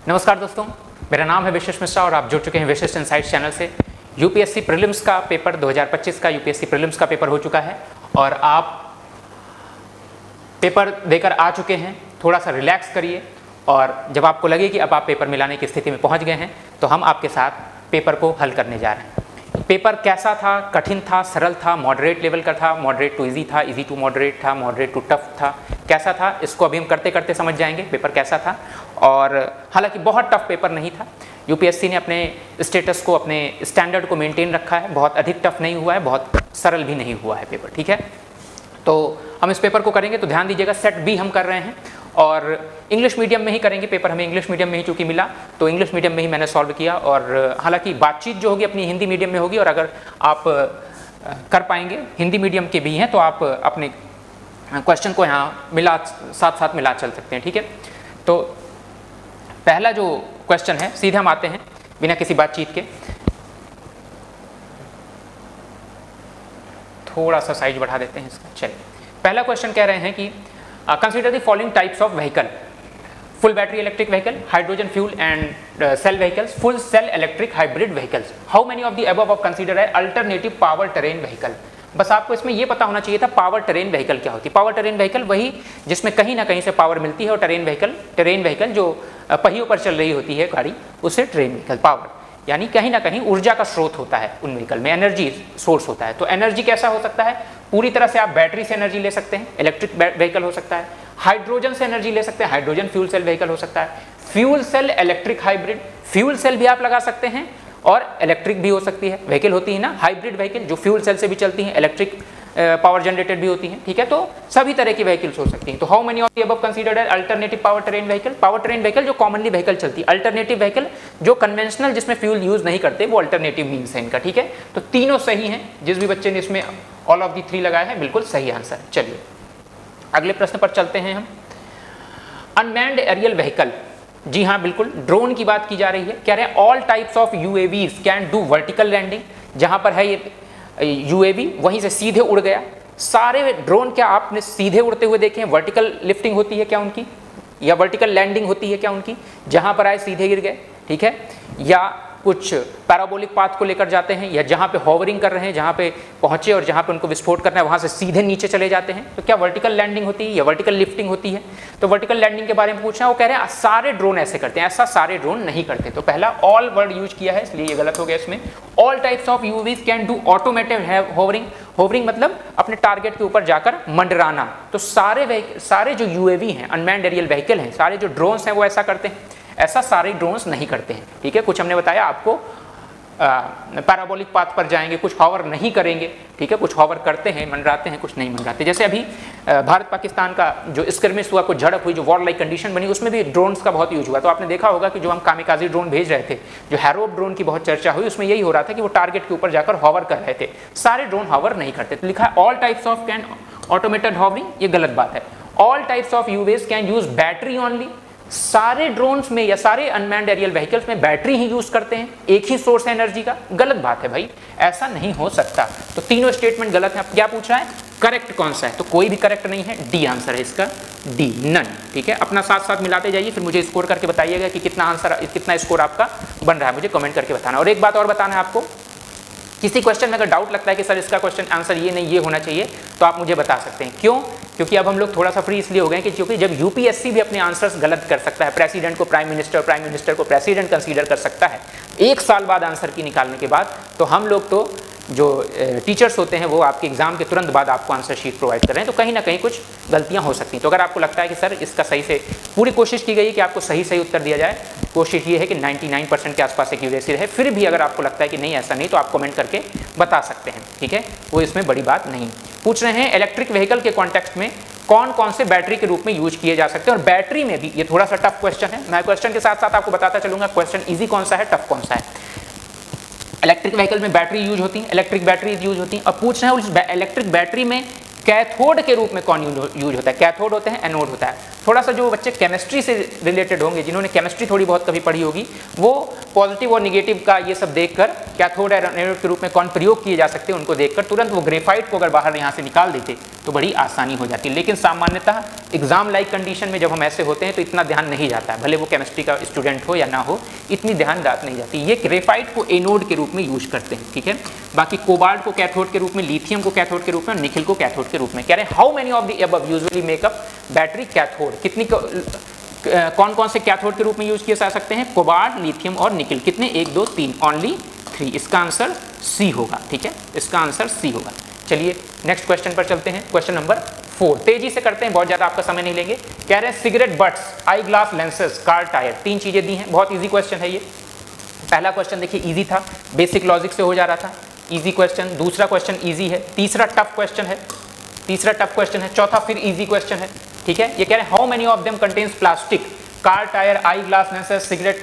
नमस्कार दोस्तों, मेरा नाम है विशेष मिश्रा और आप जुड़ चुके हैं विशिष्ट इनसाइट्स चैनल से। यूपीएससी प्रीलिम्स का पेपर 2025 का यूपीएससी प्रीलिम्स का पेपर हो चुका है और आप पेपर देकर आ चुके हैं। थोड़ा सा रिलैक्स करिए और जब आपको लगे कि अब आप पेपर मिलाने की स्थिति में पहुंच गए हैं तो हम आपके साथ पेपर को हल करने जा रहे हैं। पेपर कैसा था? कठिन था, सरल था, मॉडरेट लेवल का था, मॉडरेट टू इजी था, इजी टू मॉडरेट था, मॉडरेट टू टफ था, कैसा था इसको अभी हम करते करते समझ जाएंगे पेपर कैसा था। और हालांकि बहुत टफ पेपर नहीं था, यूपीएससी ने अपने स्टेटस को, अपने स्टैंडर्ड को मेंटेन रखा है। बहुत अधिक टफ नहीं हुआ है, बहुत सरल भी नहीं हुआ है पेपर, ठीक है। तो हम इस पेपर को करेंगे तो ध्यान दीजिएगा, सेट बी हम कर रहे हैं और इंग्लिश मीडियम में ही करेंगे पेपर। हमें इंग्लिश मीडियम में ही चूँकि मिला तो इंग्लिश मीडियम में ही मैंने सॉल्व किया। और हालांकि बातचीत जो होगी अपनी हिंदी मीडियम में होगी और अगर आप कर पाएंगे, हिंदी मीडियम के भी हैं, तो आप अपने क्वेश्चन को यहाँ साथ साथ मिला चल सकते हैं, ठीक है। तो पहला जो क्वेश्चन है, सीधे हम आते हैं बिना किसी बातचीत के। थोड़ा सा साइज बढ़ा देते हैं इसका। चलिए, पहला क्वेश्चन कह रहे हैं कि consider the following types of vehicle: full battery electric vehicle, hydrogen fuel and cell vehicles, full cell electric hybrid vehicles. How many of the above of consider है अल्टरनेटिव पावर टेरेन व्हीकल। बस आपको इसमें ये पता होना चाहिए था power terrain vehicle क्या होती है। पावर टेरेन व्हीकल वही जिसमें कहीं ना कहीं से पावर मिलती है, और टेरेन व्हीकल जो पहियों पर चल रही होती है गाड़ी, उसे टेरेन व्हीकल, पावर यानी कहीं ना कहीं ऊर्जा का स्रोत होता है उन व्हीकल में, एनर्जी सोर्स होता है। तो एनर्जी कैसा हो सकता है? पूरी तरह से आप बैटरी से एनर्जी ले सकते हैं, इलेक्ट्रिक व्हीकल हो सकता है। हाइड्रोजन से एनर्जी ले सकते हैं, हाइड्रोजन फ्यूल सेल व्हीकल हो सकता है। Fuel cell electric hybrid, fuel cell भी आप लगा सकते हैं और इलेक्ट्रिक भी हो सकती है। व्हीकल होती है ना हाइब्रिड व्हीकल, जो फ्यूल सेल से भी चलती हैं, इलेक्ट्रिक पावर जनरेटेड भी होती हैं, ठीक है। तो सभी तरह की व्हीकल्स हो सकती हैं। तो how many of the above considered है alternative power terrain vehicle? Power terrain vehicle जो कॉमनली व्हीकल चलती है, अल्टरनेटिव व्हीकल जो कन्वेंशनल जिसमें फ्यूल यूज नहीं करते, वो अल्टरनेटिव मीन्स है इनका, ठीक है। तो तीनों सही हैं। जिस भी बच्चे ने इसमें ऑल ऑफ द थ्री लगाया है, बिल्कुल सही आंसर। चलिए अगले प्रश्न पर चलते हैं हम। अनमैन्ड एरियल व्हीकल, जी हाँ बिल्कुल, ड्रोन की बात की जा रही है। कह रहे हैं all types of UAVs can do vertical landing. जहां पर है ये यूएवी, वहीं से सीधे उड़ गया। सारे ड्रोन क्या आपने सीधे उड़ते हुए देखे हैं? वर्टिकल लिफ्टिंग होती है क्या उनकी, या वर्टिकल लैंडिंग होती है क्या उनकी? जहां पर आए सीधे गिर गए, ठीक है। या कुछ पैराबोलिक पाथ को लेकर जाते हैं, या जहां पे हॉवरिंग कर रहे हैं, जहां पे पहुंचे और जहां पे उनको विस्फोट करना है वहां से सीधे नीचे चले जाते हैं। तो क्या वर्टिकल लैंडिंग होती है या वर्टिकल लिफ्टिंग होती है? तो वर्टिकल लैंडिंग के बारे में पूछना है। वो कह रहे हैं सारे ड्रोन ऐसे करते हैं। ऐसा सारे ड्रोन नहीं करते। तो पहला ऑल वर्ड यूज किया है, इसलिए ये गलत हो गया इसमें। All types of यूवीज can do automated hovering. Hovering मतलब अपने टारगेट के ऊपर जाकर मंडराना। तो सारे जो यूएवी हैं, अनमैन्ड एरियल व्हीकल हैं, सारे जो ड्रोन्स हैं वो ऐसा करते हैं। ऐसा सारे ड्रोन्स नहीं करते हैं, ठीक है। कुछ हमने बताया आपको, पैराबोलिक पाथ पर जाएंगे, कुछ हॉवर नहीं करेंगे, ठीक है। कुछ हॉवर करते हैं, मंडराते हैं, कुछ नहीं मंडराते। जैसे अभी भारत पाकिस्तान का जो स्कर्मिश हुआ, कुछ झड़प हुई, जो वॉर लाइक कंडीशन बनी, उसमें भी ड्रोन्स का बहुत यूज हुआ। तो आपने देखा होगा कि जो हम कामिकाजी ड्रोन भेज रहे थे, जो हैरोप ड्रोन की बहुत चर्चा हुई, उसमें यही हो रहा था कि वो टारगेट के ऊपर जाकर हॉवर कर रहे थे। सारे ड्रोन हॉवर नहीं करते। तो लिखा है all types of can automated hovering, ये गलत बात है। All types of UAVs can use battery only. सारे ड्रोन्स में या सारे अनमैन्ड एरियल व्हीकल्स में बैटरी ही यूज करते हैं, एक ही सोर्स है एनर्जी का। गलत बात है भाई, ऐसा नहीं हो सकता। तो तीनों स्टेटमेंट गलत है। अब क्या पूछ रहा है? करेक्ट कौन सा है? तो कोई भी करेक्ट नहीं है, डी आंसर है इसका, डी, नन, ठीक है। अपना साथ साथ मिलाते जाइए, फिर मुझे स्कोर करके बताइएगा कि कितना स्कोर आपका बन रहा है, मुझे कमेंट करके बताना। और एक बात और बताना है आपको, किसी क्वेश्चन में अगर डाउट लगता है कि सर इसका क्वेश्चन आंसर ये नहीं ये होना चाहिए, तो आप मुझे बता सकते हैं। क्यों? क्योंकि अब हम लोग थोड़ा सा फ्री इसलिए हो गए कि क्योंकि जब यूपीएससी भी अपने आंसर्स गलत कर सकता है, प्रेसिडेंट को प्राइम मिनिस्टर, प्राइम मिनिस्टर को प्रेसिडेंट कंसीडर कर सकता है एक साल बाद आंसर की निकालने के बाद, तो हम लोग तो जो टीचर्स होते हैं वो आपके एग्जाम के तुरंत बाद आपको आंसर शीट प्रोवाइड कर रहे हैं। तो कहीं ना कहीं कुछ गलतियां हो सकती हैं। तो अगर आपको लगता है कि सर इसका सही से, पूरी कोशिश की गई है कि आपको सही उत्तर दिया जाए, कोशिश ये है कि 99% के आसपास एक्यूरेसी रहे, फिर भी अगर आपको लगता है कि नहीं ऐसा नहीं, तो आप कमेंट करके बता सकते हैं, ठीक है। वो इसमें बड़ी बात नहीं। पूछ रहे हैं इलेक्ट्रिक व्हीकल के कॉन्टेक्स्ट में कौन कौन से बैटरी के रूप में यूज किए जा सकते हैं। और बैटरी में भी ये थोड़ा सा टफ क्वेश्चन है, मैं क्वेश्चन के साथ साथ आपको बताता चलूंगा क्वेश्चन ईजी कौन सा है, टफ कौन सा है। इलेक्ट्रिक व्हीकल में बैटरी यूज होती है, इलेक्ट्रिक बैटरीज यूज होती हैं। अब पूछ रहे हैं उस इलेक्ट्रिक बैटरी में कैथोड के रूप में कौन यूज होता है? कैथोड होते हैं, एनोड होता है। थोड़ा सा जो बच्चे केमिस्ट्री से रिलेटेड होंगे, जिन्होंने केमिस्ट्री थोड़ी बहुत कभी पढ़ी होगी, वो पॉजिटिव और निगेटिव का ये सब देखकर कैथोड और एनोड के रूप में कौन प्रयोग किए जा सकते हैं, उनको देखकर तुरंत वो ग्रेफाइट को अगर बाहर यहाँ से निकाल देते तो बड़ी आसानी हो जाती है। लेकिन सामान्यतः एग्जाम लाइक कंडीशन में जब हम ऐसे होते हैं तो इतना ध्यान नहीं जाता है, भले वो केमिस्ट्री का स्टूडेंट हो या ना हो, इतनी ध्यान रात नहीं जाती। ये ग्रेफाइट को एनोड के रूप में यूज करते हैं, ठीक है। बाकी कोबाल्ट को कैथोड के रूप में, लिथियम को कैथोड के रूप में और निकिल को कैथोड के रूप में। कह रहे हैं how many of the above usually makeup battery cathode, कितनी कौन कौन से कैथोड के रूप में यूज किए जा सकते हैं, कोबाल्ट, लिथियम और निकिल। कितने, 1 2 3, ओनली 3। इसका आंसर सी होगा, ठीक है, इसका आंसर सी होगा। चलिए नेक्स्ट क्वेश्चन पर चलते हैं, क्वेश्चन नंबर 4। तेजी से करते हैं, बहुत ज्यादा आपका समय नहीं लेंगे। कह रहे हैं सिगरेट बट्स, आई ग्लास लेंसेज, कार टायर, 3 चीजें दी हैं। बहुत इजी क्वेश्चन है ये। पहला क्वेश्चन देखिए इजी था, बेसिक लॉजिक से हो जा रहा था, इजी क्वेश्चन। दूसरा क्वेश्चन इजी है, तीसरा टफ क्वेश्चन है, चौथा फिर इजी क्वेश्चन है, ठीक है। ये कह रहे हैं how many of them contains plastic, car tyre, I glass lenses, cigarette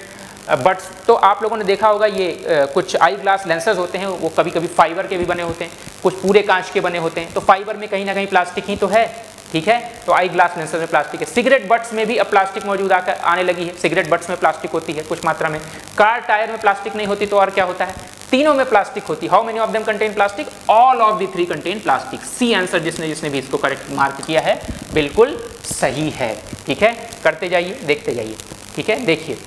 butts. तो आप लोगों ने देखा होगा ये कुछ आई ग्लास लेंसेज होते हैं, वो कभी कभी फाइबर के भी बने होते हैं, कुछ पूरे कांच के बने होते हैं। तो फाइबर में कहीं ना कहीं प्लास्टिक ही तो है, ठीक है। तो आई ग्लास लेंसेज में प्लास्टिक है। सिगरेट बट्स में भी अब प्लास्टिक मौजूद आने लगी है, सिगरेट बट्स में प्लास्टिक होती है कुछ मात्रा में। कार टायर में प्लास्टिक नहीं होती तो और क्या होता है, तीनों में प्लास्टिक होती है। How many of them contain plastic, all of the 3 contain plastic. C answer जिसने भी इसको करेक्ट मार्क किया है बिल्कुल सही है, ठीक है। करते जाइए, देखते जाइए, ठीक है। देखिए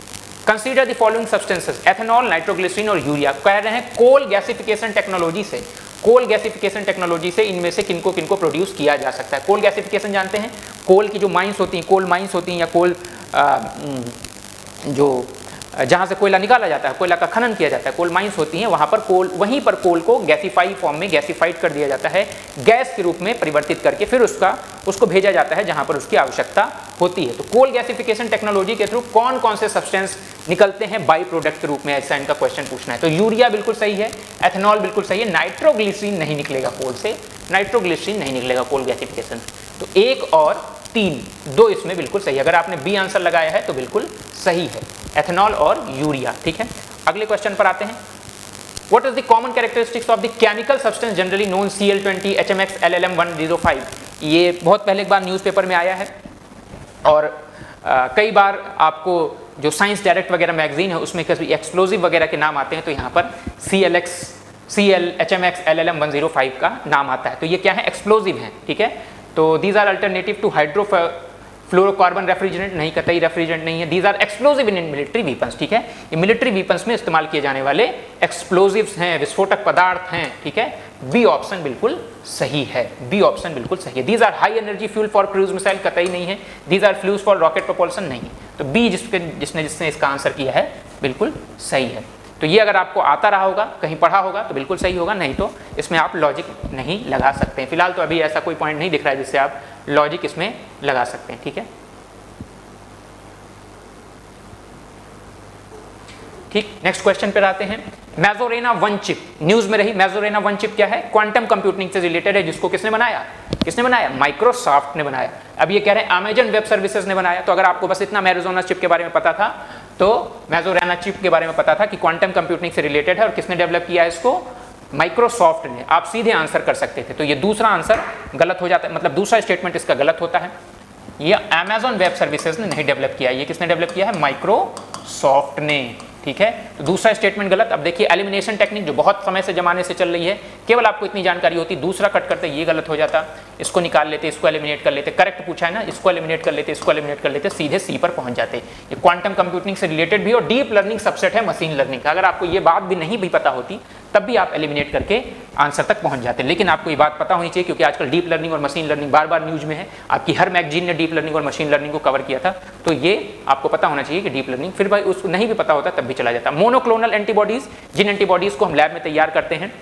consider the following substances, ethanol, nitroglycerine और यूरिया। कह रहे हैं कोल गैसिफिकेशन टेक्नोलॉजी से, कोल गैसिफिकेशन टेक्नोलॉजी से इनमें से किनको किनको प्रोड्यूस किया जा सकता है। कोल गैसिफिकेशन जानते हैं, कोल की जो माइंस होती हैं, कोल माइंस होती हैं, या कोल जो जहाँ से कोयला निकाला जाता है, कोयला का खनन किया जाता है, कोल माइंस होती हैं, वहाँ पर कोल, वहीं पर कोल को गैसिफाई फॉर्म में गैसिफाइड कर दिया जाता है, गैस के रूप में परिवर्तित करके फिर उसको भेजा जाता है जहाँ पर उसकी आवश्यकता होती है। तो कोल गैसिफिकेशन टेक्नोलॉजी के थ्रू कौन कौन से सब्सटेंस निकलते हैं बाई प्रोडक्ट के रूप में, ऐसा इनका क्वेश्चन पूछना है। तो यूरिया बिल्कुल सही है, एथेनॉल बिल्कुल सही है, नाइट्रोग्लिसरीन नहीं निकलेगा कोल से, नाइट्रोग्लिसरीन नहीं निकलेगा कोल गैसिफिकेशन। तो 1 और 3, 2 इसमें बिल्कुल सही है। अगर आपने बी आंसर लगाया है तो बिल्कुल सही है, एथेनॉल और यूरिया, ठीक है। अगले क्वेश्चन पर आते हैं। What is the common characteristics of the chemical substance generally known Cl20, HMX, LLM105? ये बहुत पहले एक बार न्यूज़पेपर में आया है और कई बार आपको जो साइंस डायरेक्ट वगैरह मैगजीन है उसमें कभी एक्सप्लोजिव वगैरह के नाम आते हैं, तो यहाँ पर Cl, HMX, LLM105 का नाम आता है। तो ये क्या है, एक्सप्लोजिव हैं, ठीक है। तो these are alternative to fluorocarbon refrigerant, नहीं, कतई रेफ्रिजरेंट नहीं है। These are explosive in military weapons, ठीक है। ये मिलिट्री वीपन्स में इस्तेमाल किए जाने वाले एक्सप्लोजिव्स हैं, विस्फोटक पदार्थ हैं, ठीक है। बी ऑप्शन बिल्कुल सही है, बी ऑप्शन बिल्कुल सही है। These are high energy fuel for cruise missile, कतई नहीं है। These are fuels for rocket propulsion, नहीं। तो बी जिसने इसका आंसर किया है बिल्कुल सही है। तो ये अगर आपको आता रहा होगा, कहीं पढ़ा होगा तो बिल्कुल सही होगा, नहीं तो इसमें आप लॉजिक नहीं लगा सकते हैं। फिलहाल तो अभी ऐसा कोई पॉइंट नहीं दिख रहा है जिससे आप लॉजिक इसमें लगा सकते हैं, ठीक है। ठीक, नेक्स्ट क्वेश्चन पर आते हैं। मेजोरेना 1 चिप न्यूज में रही। मेजोरेना 1 चिप क्या है, क्वांटम कंप्यूटिंग से रिलेटेड है, जिसको किसने बनाया, माइक्रोसॉफ्ट ने बनाया। अब ये कह रहे हैं अमेजन वेब सर्विसेज ने बनाया। तो अगर आपको बस इतना मेजोरेना चिप के बारे में पता था, तो मेजोरेना चिप के बारे में पता था कि क्वांटम कंप्यूटिंग से रिलेटेड है और किसने डेवलप किया है इसको, माइक्रोसॉफ्ट ने। आप सीधे आंसर कर सकते थे। तो ये दूसरा आंसर गलत हो जाता है, मतलब दूसरा स्टेटमेंट इसका गलत होता है। ये अमेजन वेब सर्विसेज ने नहीं डेवलप किया, ये किसने डेवलप किया है, माइक्रोसॉफ्ट ने, ठीक है। तो दूसरा स्टेटमेंट गलत। अब देखिए एलिमिनेशन टेक्निक जो बहुत समय से जमाने से चल रही है, केवल आपको इतनी जानकारी होती, दूसरा कट करते ये गलत हो जाता, इसको निकाल लेते, इसको एलिमिनेट कर लेते। करेक्ट पूछा है ना, इसको एलिमिनेट कर लेते, इसको एलिमिनेट कर लेते, सीधे सी पर पहुंच जाते। ये क्वांटम कंप्यूटिंग से रिलेटेड भी और डीप लर्निंग सबसेट है मशीन लर्निंग का। अगर आपको ये बात भी नहीं भी पता होती तब भी आप एलिमिनेट करके आंसर तक पहुंच जाते। लेकिन आपको ये बात पता होनी चाहिए क्योंकि आजकल डीप लर्निंग और मशीन लर्निंग बार बार न्यूज में है। आपकी हर मैगजीन ने डीप लर्निंग और मशीन लर्निंग को कवर किया था। तो ये आपको पता होना चाहिए कि डीप लर्निंग, फिर भाई उसको नहीं भी पता होता तब भी चला जाता। मोनोक्लोनल एंटीबॉडीज, जिन एंटीबॉडीज को हम लैब में तैयार करते हैं,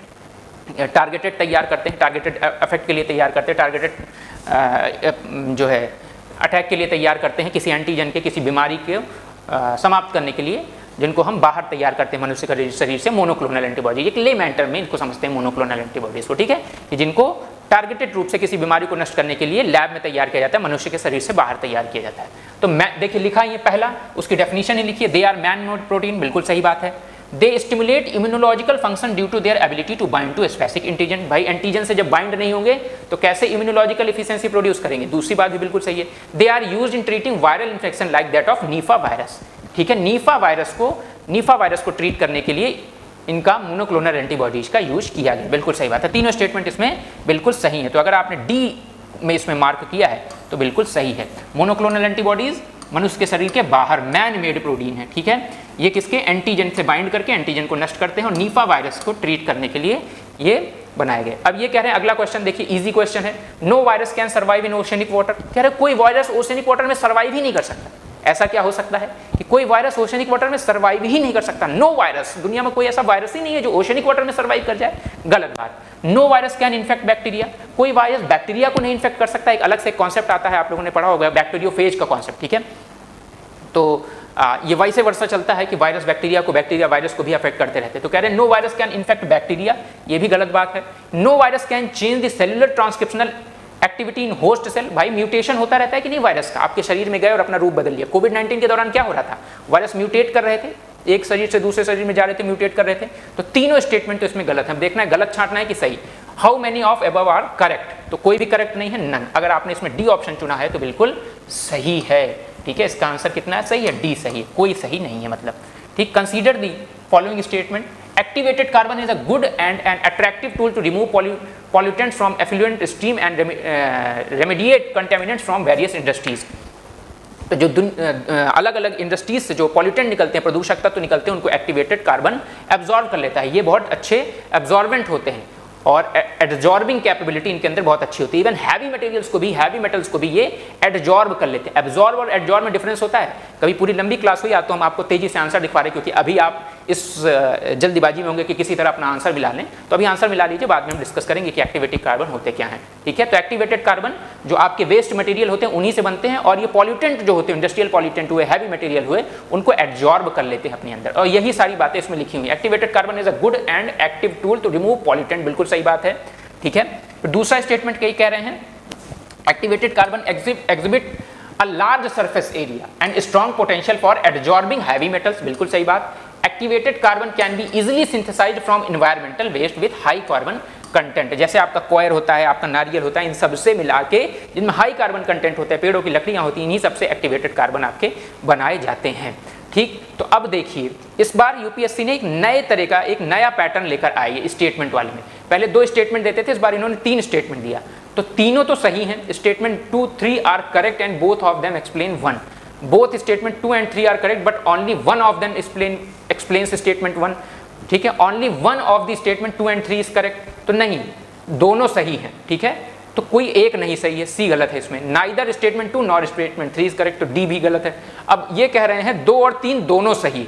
टारगेटेड तैयार करते हैं, टारगेटेड इफेक्ट के लिए तैयार करते हैं, टारगेटेड जो है अटैक के लिए तैयार करते हैं, किसी एंटीजन के, किसी बीमारी के समाप्त करने के लिए, जिनको हम बाहर तैयार करते हैं मनुष्य के शरीर से, मोनोक्लोनल एंटीबॉडी। एक ले मैटर में इनको समझते हैं मोनोक्लोनल एंटीबॉडीज को, ठीक है, कि जिनको टारगेटेड रूप से किसी बीमारी को नष्ट करने के लिए लैब में तैयार किया जाता है, मनुष्य के शरीर से बाहर तैयार किया जाता है। तो मैं देखिए लिखा ये पहला, उसकी डेफिनेशन ही लिखिए, they are man made protein, बिल्कुल सही बात है। They stimulate immunological function due to their ability to bind to specific antigen. भाई एंटीजन से जब बाइंड नहीं होंगे तो कैसे इम्यूनोलॉजिकल एफिशिएंसी प्रोड्यूस करेंगे। दूसरी बात भी बिल्कुल सही है, they are used in treating viral infection like that of Nipah virus, ठीक है। नीफा वायरस को ट्रीट करने के लिए इनका मोनोक्लोनल एंटीबॉडीज का यूज किया गया, बिल्कुल सही बात है। तीनों स्टेटमेंट इसमें बिल्कुल सही है। तो अगर आपने डी में इसमें मार्क किया है तो बिल्कुल सही है। मोनोक्लोनल एंटीबॉडीज मनुष्य के शरीर के बाहर मैन मेड प्रोटीन है, ठीक है। ये किसके एंटीजन से बाइंड करके एंटीजन को नष्ट करते हैं और नीफा वायरस को ट्रीट करने के लिए ये बनाए गए। अब ये कह रहे हैं, अगला क्वेश्चन देखिए, इजी क्वेश्चन है। No virus can survive in oceanic water. कह रहे कोई वायरस ओशनिक वाटर में सर्वाइव ही नहीं कर सकता। ऐसा क्या हो सकता है कि कोई वायरस ओशनिक वाटर में सर्वाइव ही नहीं कर सकता? नो वायरस, दुनिया में कोई ऐसा वायरस ही नहीं है जो ओशनिक वाटर में सर्वाइव कर जाए। गलत बात। No virus can infect bacteria. कोई वायरस बैक्टीरिया को नहीं इन्फेक्ट कर सकता। एक अलग से कॉन्सेप्ट आता है, आप लोगों ने पढ़ा होगा, बैक्टीरियोफेज का कॉन्सेप्ट, ठीक है। तो ये वाइसे वर्षा चलता है कि वायरस बैक्टीरिया को, बैक्टीरिया वायरस को भी अफेक्ट करते रहते हैं। तो कह रहे हैं no virus can infect bacteria, ये भी गलत बात है। No virus can change the cellular transcriptional activity in host cell. भाई म्यूटेशन होता रहता है कि नहीं वायरस का, आपके शरीर में गए और अपना रूप बदल लिया। कोविड-19 के दौरान क्या हो रहा था? वायरस म्यूटेट कर रहे थे, एक शरीर से दूसरे शरीर में जा रहे थे, म्यूटेट कर रहे थे। तो तीनों स्टेटमेंट तो इसमें गलत है। देखना है गलत छांटना है कि सही। How many of above are correct, तो कोई भी करेक्ट नहीं है, नन। अगर आपने इसमें डी ऑप्शन चुना है तो बिल्कुल सही है, ठीक है। इसका आंसर कितना है? सही है, डी सही है, कोई सही नहीं है मतलब, ठीक। Consider the following statement. Activated carbon is a good and an attractive tool to remove pollutants from effluent stream and remediate contaminants from various industries। तो जो अलग अलग इंडस्ट्रीज से जो पॉल्यूटेंट निकलते हैं, प्रदूषक तत्व निकलते हैं, उनको एक्टिवेटेड कार्बन एब्जॉर्ब कर लेता है। ये बहुत अच्छे एब्जॉर्बेंट होते हैं और एडजॉर्बिंग कैपेबिलिटी इनके अंदर बहुत अच्छी होती है। इवन हैवी मटेरियल्स को भी, हैवी मेटल्स को भी ये एडजॉर्ब कर लेते हैं। एब्जॉर्ब और एडजॉर्ब में डिफरेंस होता है। कभी पूरी लंबी क्लास हुई तो हम आपको तेजी से आंसर दिखा रहे, क्योंकि अभी आप इस जल्दीबाजी में होंगे कि किसी तरह अपना आंसर मिला लें। तो अभी आंसर मिला लीजिए, बाद में हम डिस्कस करेंगे कि एक्टिवेटेड कार्बन होते क्या हैं, ठीक है। तो एक्टिवेटेड कार्बन जो आपके वेस्ट मटेरियल होते हैं उन्हीं से बनते हैं, और ये पॉल्यूटेंट जो होते हैं, इंडस्ट्रियल पॉल्यूटेंट हुए, हैवी मटेरियल हुए, उनको एडजॉर्ब कर लेते हैं अपने अंदर। और यही सारी बातें इसमें लिखी हुई। Activated carbon is a good and active tool to remove pollutant, बिल्कुल सही बात है, ठीक है। तो दूसरा स्टेटमेंट कई कह रहे हैं, activated carbon exhibit a large surface area and strong potential for adsorbing heavy metals, बिल्कुल सही बात। Activated carbon can be easily synthesized from environmental waste with high carbon content. जैसे आपका कोयर होता है, आपका नारियल होता है, इन सबसे मिला के जिनमें हाई कार्बन कंटेंट होता है, पेड़ों की लकड़ियां होती हैं, इन्हीं सबसे एक्टिवेटेड कार्बन आपके बनाए जाते हैं, ठीक। तो अब देखिए, इस बार यूपीएससी ने एक नए तरह का, एक नया पैटर्न लेकर आई है स्टेटमेंट वाले में। पहले 2 स्टेटमेंट देते थे, इस बार इन्होंने 3 स्टेटमेंट दिया। तो तीनों तो सही हैं। Statement 2, 3 are correct and both of them explain 1। Both statement 2 and 3 are correct but only one of them explains statement 1, ठीक है। Only one of the statement 2 and 3 is correct, तो नहीं, दोनों सही हैं, ठीक है। तो कोई एक नहीं सही है, सी गलत है इसमें। Neither statement 2 nor statement 3 is correct, तो डी भी गलत है। अब ये कह रहे हैं 2 और 3 दोनों सही,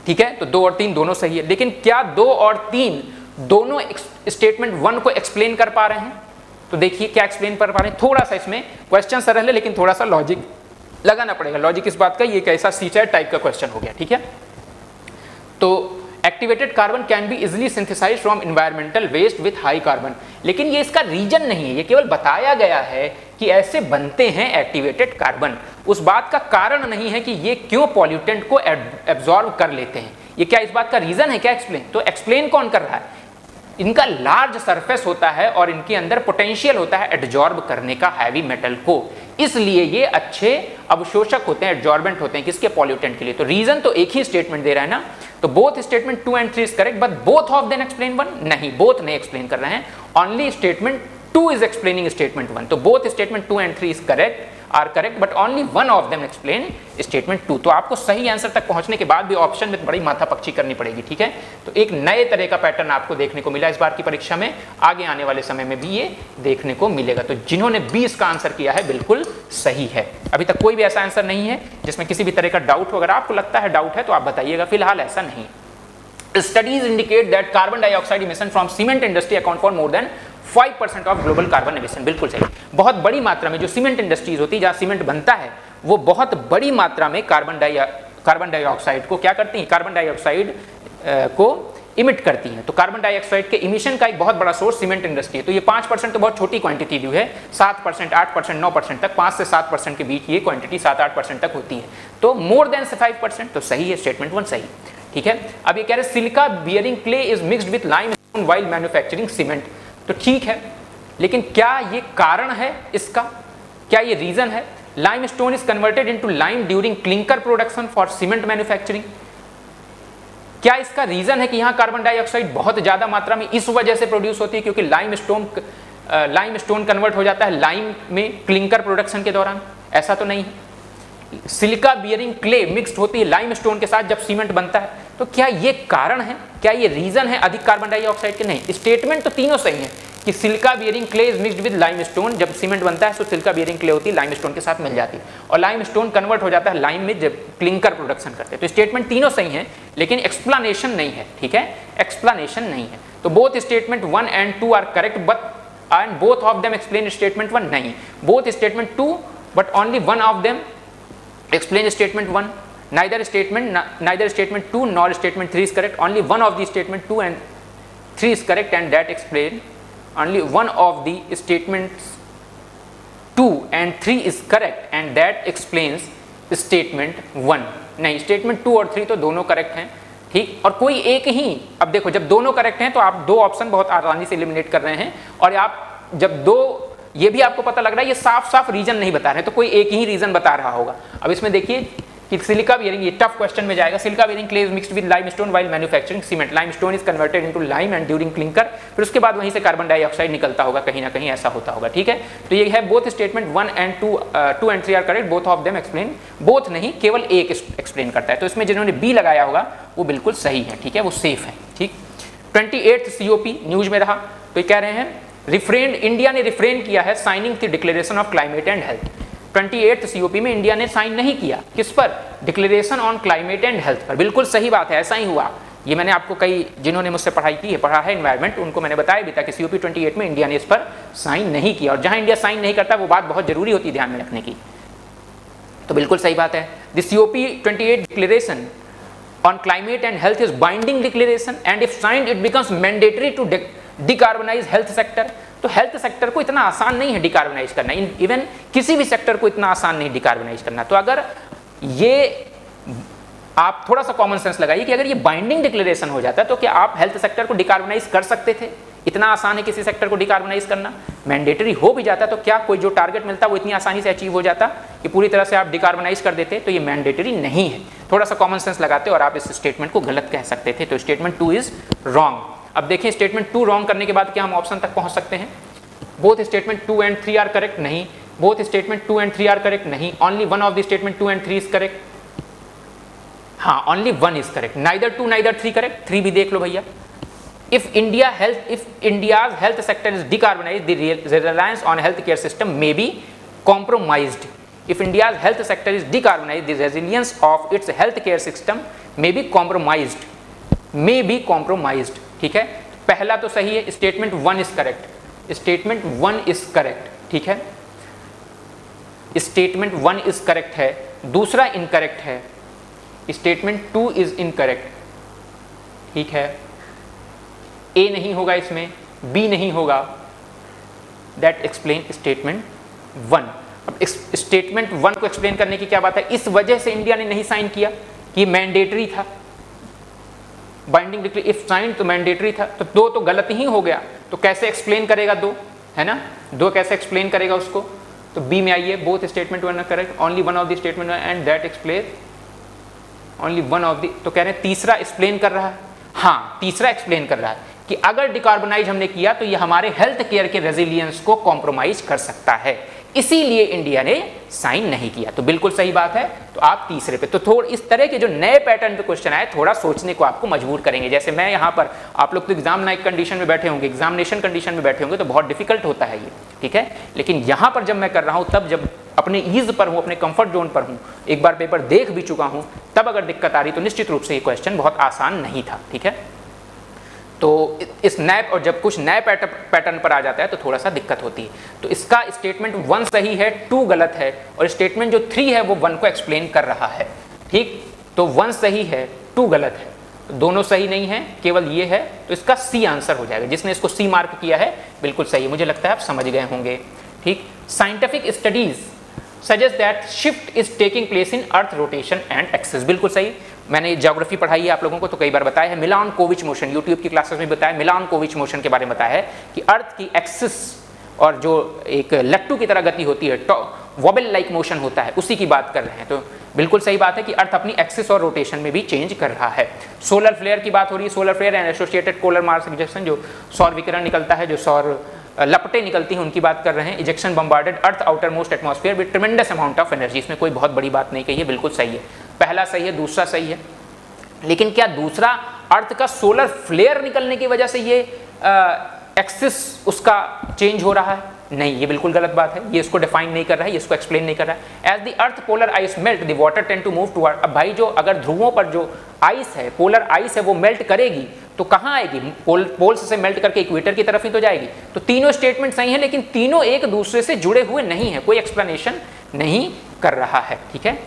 ठीक है। तो 2 और 3 दोनों सही है, लेकिन क्या 2 और 3 दोनों स्टेटमेंट 1 को एक्सप्लेन कर पा रहे हैं? तो देखिए क्या एक्सप्लेन कर पा रहे हैं। थोड़ा सा इसमें क्वेश्चन सरल है, लेकिन थोड़ा सा लॉजिक लगाना पड़ेगा। लॉजिक इस बात का, ये कैसा सीचर टाइप का क्वेश्चन हो गया, ठीक है। तो activated carbon can be easily synthesized from environmental waste with high carbon, लेकिन ये इसका रीजन नहीं है, ये केवल बताया गया है कि ऐसे बनते हैं एक्टिवेटेड कार्बन। उस बात का कारण नहीं है कि ये क्यों पॉल्यूटेंट को एब्जॉर्ब कर लेते हैं। ये क्या इस बात का रीजन है क्या एक्सप्लेन? तो एक्सप्लेन कौन कर रहा है? इनका लार्ज सरफेस होता है और इनके अंदर पोटेंशियल होता है एडजॉर्ब करने का हैवी मेटल को, इसलिए ये अच्छे अवशोषक होते हैं, एडजॉर्बेंट होते हैं, किसके? पॉल्यूटेंट के लिए। तो रीजन तो एक ही स्टेटमेंट दे रहा है ना। तो both statement 2 and 3 is correct but both of them explain 1, नहीं, बोथ नहीं एक्सप्लेन कर रहे हैं, only statement 2 is explaining statement 1। तो both statement 2 and 3 is correct, are correct, but only one of them explain statement 2। तो आपको सही answer तक पहुंचने के बाद भी ऑप्शन में बड़ी माथापच्ची करनी पड़ेगी, ठीक है। तो एक नए तरह का पैटर्न आपको देखने को मिला इस बार की परीक्षा में, आगे आने वाले समय में भी ये देखने को मिलेगा। तो जिन्होंने 20 का आंसर किया है बिल्कुल सही है। अभी तक कोई भी ऐसा आंसर नहीं है जिसमें किसी भी तरह का डाउट हो। अगर आपको लगता है डाउट है तो आप बताइएगा, फिलहाल ऐसा नहीं। Studies indicate that carbon dioxide emission from cement industry account for more than 5% of global carbon emission, बिल्कुल सही। बहुत बड़ी मात्रा में जो सीमेंट इंडस्ट्रीज होती है, जहाँ सीमेंट बनता है, वो बहुत बड़ी मात्रा में कार्बन डाइऑक्साइड को क्या करती हैं? कार्बन डाइऑक्साइड को इमिट करती हैं। तो कार्बन डाइऑक्साइड के इमिशन का एक बहुत बड़ा सोर्स सीमेंट इंडस्ट्री है। तो ये 5% तो बहुत छोटी क्वांटिटी दी है, 7%, 8%, 9% तक, 5 से 7% के बीच ये क्वांटिटी 7-8% तक होती है। तो मोर देन 5%, तो सही है, स्टेटमेंट 1 सही, ठीक है। अब ये कह रहे silica bearing clay is mixed with limestone while manufacturing cement, तो ठीक है, लेकिन क्या ये कारण है इसका? क्या ये रीजन है? Limestone is converted into lime during clinker production for cement manufacturing. क्या इसका रीजन है कि यहाँ कार्बन डाइऑक्साइड बहुत ज्यादा मात्रा में इस वजह से प्रोड्यूस होती है क्योंकि लाइमस्टोन लाइम स्टोन कन्वर्ट हो जाता है लाइम में क्लिंकर प्रोडक्शन के दौरान? ऐसा तो नहीं है। सिलिका बियरिंग क्ले मिक्स्ड होती है लाइम स्टोन के साथ जब सीमेंट बनता है, तो क्या ये कारण है, क्या ये रीजन है अधिक कार्बन डाइऑक्साइड के? नहीं, स्टेटमेंट तो तीनों सही है कि silica bearing clay is mixed with lime stone, जब सीमेंट बनता है तो सिलिका बियरिंग क्ले होती है लाइम स्टोन के साथ मिल जाती है और लाइम स्टोन कन्वर्ट हो जाता है लाइम में जब क्लिंकर प्रोडक्शन करते हैं। तो स्टेटमेंट तीनों सही है, लेकिन एक्सप्लेनेशन नहीं है, ठीक है, एक्सप्लेनेशन नहीं है। तो both statement 1 and 2 are correct but and both of them explain statement 1 नहीं, both statement 2 but only one of them explain statement 1. neither statement 2 nor statement 3 is correct, only one of the statement 2 and 3 is correct and that explain only one of the statements 2 and 3 is correct and that explains statement 1. नहीं, statement 2 और 3 तो दोनों correct हैं, ठीक, और कोई एक ही, अब देखो जब दोनों करेक्ट हैं तो आप दो ऑप्शन बहुत आसानी से एलिमिनेट कर रहे हैं, और आप जब दो, ये भी आपको पता लग रहा है ये साफ साफ रीजन नहीं बता रहे, तो कोई एक ही रीजन बता रहा होगा। अब इसमें देखिए कि सिलिका बियरिंग, ये टफ क्वेश्चन में जाएगा, silica bearing clay is mixed with limestone while manufacturing cement, limestone is converted into lime and during clinker, फिर उसके बाद वहीं से कार्बन डाइऑक्साइड निकलता होगा, कहीं ना कहीं ऐसा होता होगा, ठीक है। तो ये है both statement 1 and 2 and 3 are correct, both of them explain, both नहीं केवल एक एक्सप्लेन करता है, तो इसमें जिन्होंने बी लगाया होगा वो बिल्कुल सही है, ठीक है, वो सेफ है, ठीक। 28th COP न्यूज में रहा, तो ये कह रहे हैं रिफ्रेन, इंडिया ने रिफ्रेन किया है signing the declaration of climate and health. 28th COP में इंडिया ने साइन नहीं किया, किस पर? Declaration on climate and health पर। बिल्कुल सही बात है, ऐसा ही हुआ। ये मैंने आपको कई, जिन्होंने मुझसे पढ़ाई की है, पढ़ा है एनवायरमेंट, उनको मैंने बताया भी था कि COP 28 में इंडिया ने इस पर साइन नहीं किया, और जहां इंडिया साइन नहीं करता वो बात बहुत जरूरी होती है ध्यान में रखने की, तो बिल्कुल सही बात है। The COP 28 declaration on climate and health is binding declaration and if signed it becomes mandatory to decarbonize health sector। तो हेल्थ सेक्टर को इतना आसान नहीं है डिकार्बनाइज करना, इवन किसी भी सेक्टर को इतना आसान नहीं डिकार्बनाइज करना। तो अगर ये आप थोड़ा सा कॉमन सेंस लगाइए कि अगर ये बाइंडिंग डिक्लेरेशन हो जाता है तो क्या आप हेल्थ सेक्टर को डिकार्बनाइज कर सकते थे? इतना आसान है किसी सेक्टर को डिकार्बनाइज करना? मैंडेटरी हो भी जाता तो क्या कोई जो टारगेट मिलता वो इतनी आसानी से अचीव हो जाता कि पूरी तरह से आप डिकार्बनाइज कर देते? तो ये मैंडेटरी नहीं है, थोड़ा सा कॉमन सेंस लगाते और आप इस स्टेटमेंट को गलत कह सकते थे। तो स्टेटमेंट 2 इज रॉन्ग। अब देखिए स्टेटमेंट 2 रॉन्ग करने के बाद क्या हम ऑप्शन तक पहुंच सकते हैं? Both statement 2 and 3 are correct, नहीं। Both statement 2 and 3 are correct, नहीं। Only one of the statement 2 and 3 is correct, हाँ only one is correct. Neither 2 neither 3 correct, 3 भी देख लो भैया। If India's health sector is decarbonized, the reliance on healthcare system may be compromised. If India's health sector is decarbonized, the resilience of its healthcare system may be compromised. May be compromised. ठीक है, पहला तो सही है, statement 1 is correct, statement 1 is correct, ठीक है, statement 1 is correct है। दूसरा इनकरेक्ट है, स्टेटमेंट 2 इज इनकरेक्ट, ठीक है। ए नहीं होगा इसमें, बी नहीं होगा, दैट एक्सप्लेन स्टेटमेंट 1। अब स्टेटमेंट 1 को एक्सप्लेन करने की क्या बात है? इस वजह से इंडिया ने नहीं साइन किया कि मैंडेटरी था, बाइंडिंग डिक्लेयर, इफ साइन तो मैंडेटरी था, तो 2 तो गलत ही हो गया, तो कैसे एक्सप्लेन करेगा 2, है ना? 2 कैसे एक्सप्लेन करेगा उसको? तो बी में आइए, both statement 1 correct, only one of the statement and that explain only one of the, तो कह रहे हैं तीसरा एक्सप्लेन कर रहा है, हाँ तीसरा एक्सप्लेन कर रहा है कि अगर डिकार्बनाइज हमने किया तो ये हमारे हेल्थ केयर के रेजिलियंस को कॉम्प्रोमाइज कर सकता है, इसीलिए इंडिया ने साइन नहीं किया। तो बिल्कुल सही बात है। तो आप तीसरे पे, तो थोड़ा इस तरह के जो नए पैटर्न पे क्वेश्चन आए थोड़ा सोचने को आपको मजबूर करेंगे। जैसे मैं यहाँ पर, आप लोग तो एग्जाम कंडीशन में बैठे होंगे, एग्जामिनेशन कंडीशन में बैठे होंगे तो बहुत डिफिकल्ट होता है ये, ठीक है, लेकिन यहाँ पर जब मैं कर रहा हूँ, तब जब अपने ईज पर हूँ, अपने कंफर्ट जोन पर हूँ, एक बार पेपर देख भी चुका हूँ, तब अगर दिक्कत आ रही तो निश्चित रूप से ये क्वेश्चन बहुत आसान नहीं था, ठीक है। तो इस नए, और जब कुछ नए पैटर्न पर आ जाता है तो थोड़ा सा दिक्कत होती है। तो इसका स्टेटमेंट 1 सही है, 2 गलत है, और स्टेटमेंट जो 3 है वो 1 को एक्सप्लेन कर रहा है, ठीक। तो 1 सही है, 2 गलत है, दोनों सही नहीं है, केवल ये है, तो इसका सी आंसर हो जाएगा। जिसने इसको सी मार्क किया है बिल्कुल सही है, मुझे लगता है आप समझ गए होंगे, ठीक। Scientific studies suggest that shift is taking place in earth rotation and axis, बिल्कुल सही। मैंने ज्योग्राफी पढ़ाई है आप लोगों को तो कई बार बताया है, मिलानकोविच मोशन, यूट्यूब की क्लासेस में बताया, मिलानकोविच मोशन के बारे में बताया है कि अर्थ की एक्सिस और जो एक लट्टू की तरह गति होती है, वॉबल लाइक मोशन होता है, उसी की बात कर रहे हैं। तो बिल्कुल सही बात है कि अर्थ अपनी एक्सिस और रोटेशन में भी चेंज कर रहा है। सोलर फ्लेयर की बात हो रही है, solar flare and associated coronal mass rejection, जो सौर विकिरण निकलता है, जो सौर लपटें निकलती हैं उनकी बात कर रहे हैं। Ejection bombarded earth outer most atmosphere with ट्रेमेंडस amount of energy, इसमें कोई बहुत बड़ी बात नहीं कही है, बिल्कुल सही है, पहला सही है, दूसरा सही है। लेकिन क्या दूसरा अर्थ का सोलर फ्लेयर निकलने की वजह से ये एक्सिस उसका चेंज हो रहा है? नहीं, ये बिल्कुल गलत बात है, ये इसको डिफाइन नहीं कर रहा है, ये इसको एक्सप्लेन नहीं कर रहा है। As the earth polar ice melt the water tend to move toward, अब भाई जो अगर ध्रुवों पर जो आइस है, पोलर आइस है, वो मेल्ट करेगी तो कहाँ आएगी? पोल्स से मेल्ट करके इक्वेटर की तरफ ही तो जाएगी। तो तीनों स्टेटमेंट सही हैं, लेकिन तीनों एक दूसरे से जुड़े हुए नहीं है, कोई एक्सप्लेनेशन नहीं कर रहा है, ठीक है।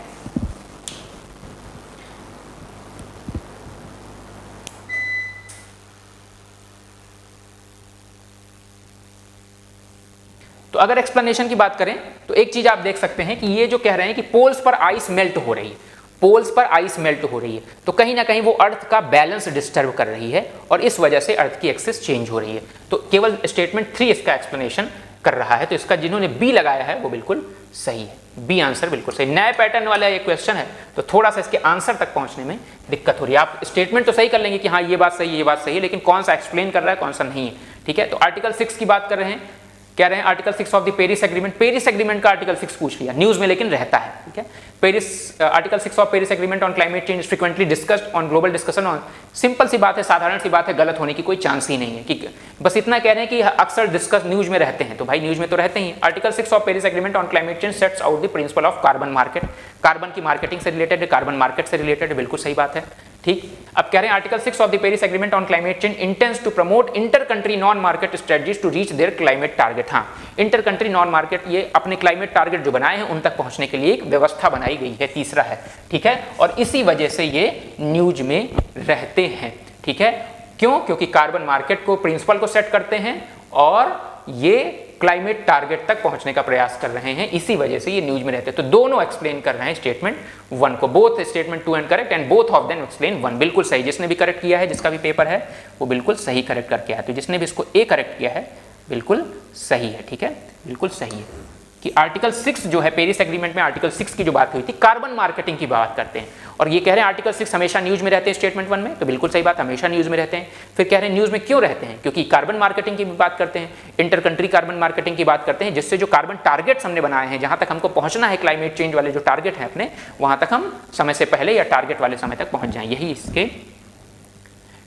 तो अगर एक्सप्लेनेशन की बात करें तो एक चीज आप देख सकते हैं कि ये जो कह रहे हैं कि पोल्स पर आइस मेल्ट हो रही है, पोल्स पर आइस मेल्ट हो रही है, तो कहीं ना कहीं वो अर्थ का बैलेंस डिस्टर्ब कर रही है और इस वजह से अर्थ की एक्सिस चेंज हो रही है। तो केवल स्टेटमेंट 3 इसका एक्सप्लेनेशन कर रहा है। तो इसका जिन्होंने बी लगाया है वो बिल्कुल सही है, बी आंसर बिल्कुल सही। नए पैटर्न वाला ये क्वेश्चन है तो थोड़ा सा इसके आंसर तक पहुंचने में दिक्कत हो रही है। आप स्टेटमेंट तो सही कर लेंगे कि हाँ ये बात सही है, ये बात सही है, लेकिन कौन सा एक्सप्लेन कर रहा है कौन सा नहीं है, ठीक है। तो आर्टिकल 6 की बात कर रहे हैं, कह रहे हैं article 6 of the Paris agreement, Paris agreement का आर्टिकल 6 पूछ लिया, न्यूज में लेकिन रहता है, ठीक है। Paris article 6 of Paris agreement on climate change frequently discussed on global discussion on, simple सी बात है, साधारण सी बात है, गलत होने की कोई चांस ही नहीं है, कि बस इतना कह रहे हैं कि अक्सर डिस्कस न्यूज में रहते हैं, तो भाई न्यूज में तो रहते ही। Article 6 of Paris agreement on climate change sets out the principle of carbon market, carbon की मार्केटिंग से रिलेटेड है, कार्बन मार्केट से रिलेटेड है, बिल्कुल सही बात है, ठीक। अब कह रहे हैं article 6 of the Paris agreement on climate change intends to promote inter country non market strategies to reach their climate target. हाँ, इंटर कंट्री नॉन मार्केट, ये अपने क्लाइमेट टारगेट जो बनाए हैं उन तक पहुंचने के लिए एक व्यवस्था बनाई गई है, तीसरा है, ठीक है। और इसी वजह से ये न्यूज में रहते हैं, ठीक है। क्यों? क्योंकि कार्बन मार्केट को प्रिंसिपल को सेट करते हैं और ये क्लाइमेट टारगेट तक पहुंचने का प्रयास कर रहे हैं, इसी वजह से ये न्यूज में रहते हैं। तो दोनों एक्सप्लेन कर रहे हैं स्टेटमेंट 1 को, both statement 2 and correct and both of them explain 1, बिल्कुल सही। जिसने भी करेक्ट किया है, जिसका भी पेपर है वो बिल्कुल सही करेक्ट करके आया, तो जिसने भी इसको ए करेक्ट किया है बिल्कुल सही है, ठीक है, बिल्कुल सही है। कि आर्टिकल 6 जो है पेरिस एग्रीमेंट में, आर्टिकल 6 की जो बात हुई थी, कार्बन मार्केटिंग की बात करते हैं, और ये कह रहे हैं आर्टिकल 6 हमेशा न्यूज में रहते हैं स्टेटमेंट 1 में, तो बिल्कुल सही बात, हमेशा न्यूज में रहते हैं। फिर कह रहे हैं न्यूज में क्यों रहते हैं? क्योंकि कार्बन मार्केटिंग की भी बात करते हैं, इंटर कंट्री कार्बन मार्केटिंग की बात करते हैं, जिससे जो कार्बन टारगेट्स हमने बनाए हैं, जहां तक हमको पहुंचना है क्लाइमेट चेंज वाले जो टारगेट हैं अपने, वहां तक हम समय से पहले या टारगेट वाले समय तक पहुंच जाएं, यही इसके,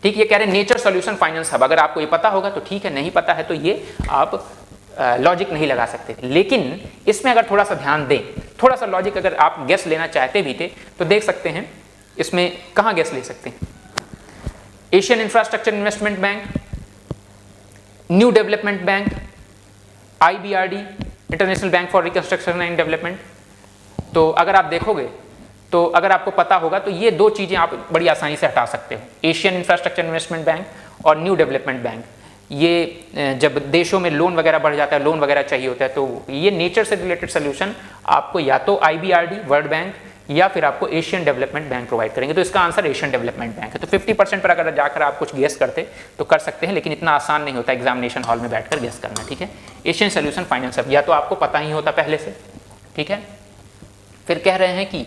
ठीक। ये कह रहे हैं नेचर सोल्यूशन फाइनेंस हब, अगर आपको ये पता होगा तो ठीक है, नहीं पता है तो ये आप लॉजिक नहीं लगा सकते, लेकिन इसमें अगर थोड़ा सा ध्यान दें, थोड़ा सा लॉजिक अगर आप गेस लेना चाहते भी थे तो देख सकते हैं इसमें कहाँ गेस ले सकते हैं। Asian infrastructure investment bank, new development bank, IBRD international bank for reconstruction and development. तो अगर आप देखोगे तो अगर आपको पता होगा तो ये दो चीज़ें आप बड़ी आसानी से हटा सकते हो, एशियन इंफ्रास्ट्रक्चर इन्वेस्टमेंट बैंक और न्यू डेवलपमेंट बैंक। ये जब देशों में लोन वगैरह बढ़ जाता है, लोन वगैरह चाहिए होता है, तो ये नेचर से रिलेटेड सोल्यूशन आपको या तो IBRD वर्ल्ड बैंक या फिर आपको एशियन डेवलपमेंट बैंक प्रोवाइड करेंगे। तो इसका आंसर एशियन डेवलपमेंट बैंक है। तो 50% पर अगर जाकर आप कुछ गेस करते तो कर सकते हैं, लेकिन इतना आसान नहीं होता एग्जामिनेशन हॉल में बैठकर गेस करना, ठीक है। एशियन सोल्यूशन फाइनेंस हब या तो आपको पता ही होता पहले से, ठीक है। फिर कह रहे हैं कि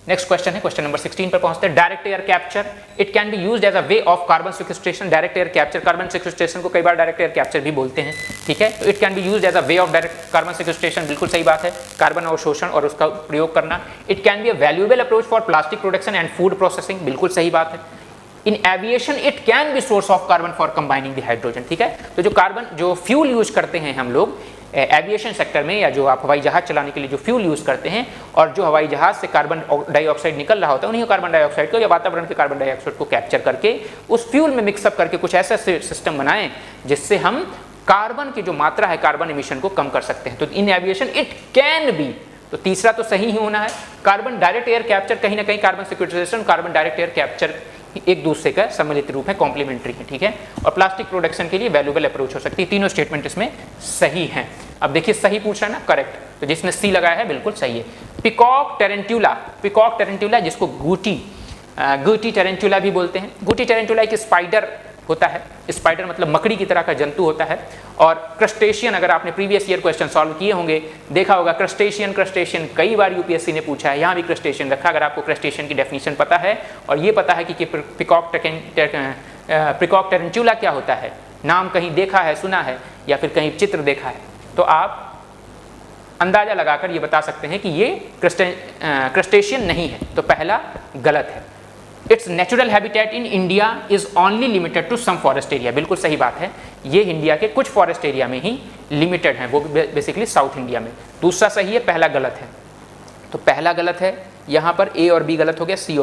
नेक्स्ट क्वेश्चन है, क्वेश्चन नंबर 16 पर पहुंचते हैं। Direct air capture, it can be used as a way of carbon sequestration. Direct air capture, carbon sequestration को कई बार डायरेक्ट एयर कैप्चर भी बोलते हैं, ठीक है। तो it can be used as a way of direct carbon sequestration, बिल्कुल सही बात है, कार्बन अवशोषण और उसका प्रयोग करना। It can be a valuable approach for plastic production and food processing, बिल्कुल सही बात है। इन aviation it can be source of carbon for combining the hydrogen, ठीक है। तो जो कार्बन जो फ्यूल यूज करते हैं हम लोग एविएशन सेक्टर में, या जो आप हवाई जहाज चलाने के लिए जो फ्यूल यूज करते हैं, और जो हवाई जहाज से कार्बन डाइऑक्साइड निकल रहा होता है, उन्हीं कार्बन डाइऑक्साइड को या वातावरण के कार्बन डाइऑक्साइड को कैप्चर करके उस फ्यूल में मिक्सअप करके कुछ ऐसा सिस्टम बनाएं जिससे हम कार्बन की जो मात्रा है, कार्बन एमिशन को कम कर सकते हैं। तो इन एविएशन इट कैन बी, तो तीसरा तो सही ही होना है। कार्बन डायरेक्ट एयर कैप्चर, कहीं ना कहीं carbon sequestration, carbon direct air capture एक दूसरे का सम्मिलित रूप है, कॉम्प्लीमेंट्री है, ठीक है। और प्लास्टिक प्रोडक्शन के लिए वैल्यूएबल अप्रोच हो सकती है। तीनों स्टेटमेंट इसमें सही हैं। अब देखिए सही पूछ रहा है ना, करेक्ट, तो जिसने सी लगाया है बिल्कुल सही है। पिकॉक टेरेंट्यूला, पिकॉक टेरेंट्यूला जिसको गूटी टेरेंट्यूला भी बोलते हैं। गूटी टेरेंट्यूला एक स्पाइडर होता है, स्पाइडर मतलब मकड़ी की तरह का जंतु होता है। और क्रस्टेशियन, अगर आपने प्रीवियस ईयर क्वेश्चन सॉल्व किए होंगे, देखा होगा क्रस्टेशियन कई बार यूपीएससी ने पूछा है, यहाँ भी क्रस्टेशियन रखा। अगर आपको क्रस्टेशियन की डेफिनेशन पता है और ये पता है कि पिकॉक टेरेंट्यूला क्या होता है, नाम कहीं देखा है, सुना है, या फिर कहीं चित्र देखा है तो आप अंदाज़ा लगाकर ये बता सकते हैं कि ये क्रस्टेशियन नहीं है। तो पहला गलत है। It's natural habitat in India is only limited to some forest area, बिल्कुल सही बात है, ये इंडिया के कुछ फॉरेस्ट एरिया में ही लिमिटेड है, वो भी बेसिकली साउथ इंडिया में। दूसरा सही है, पहला गलत है। तो पहला गलत है, यहाँ पर ए और बी गलत हो गया, सी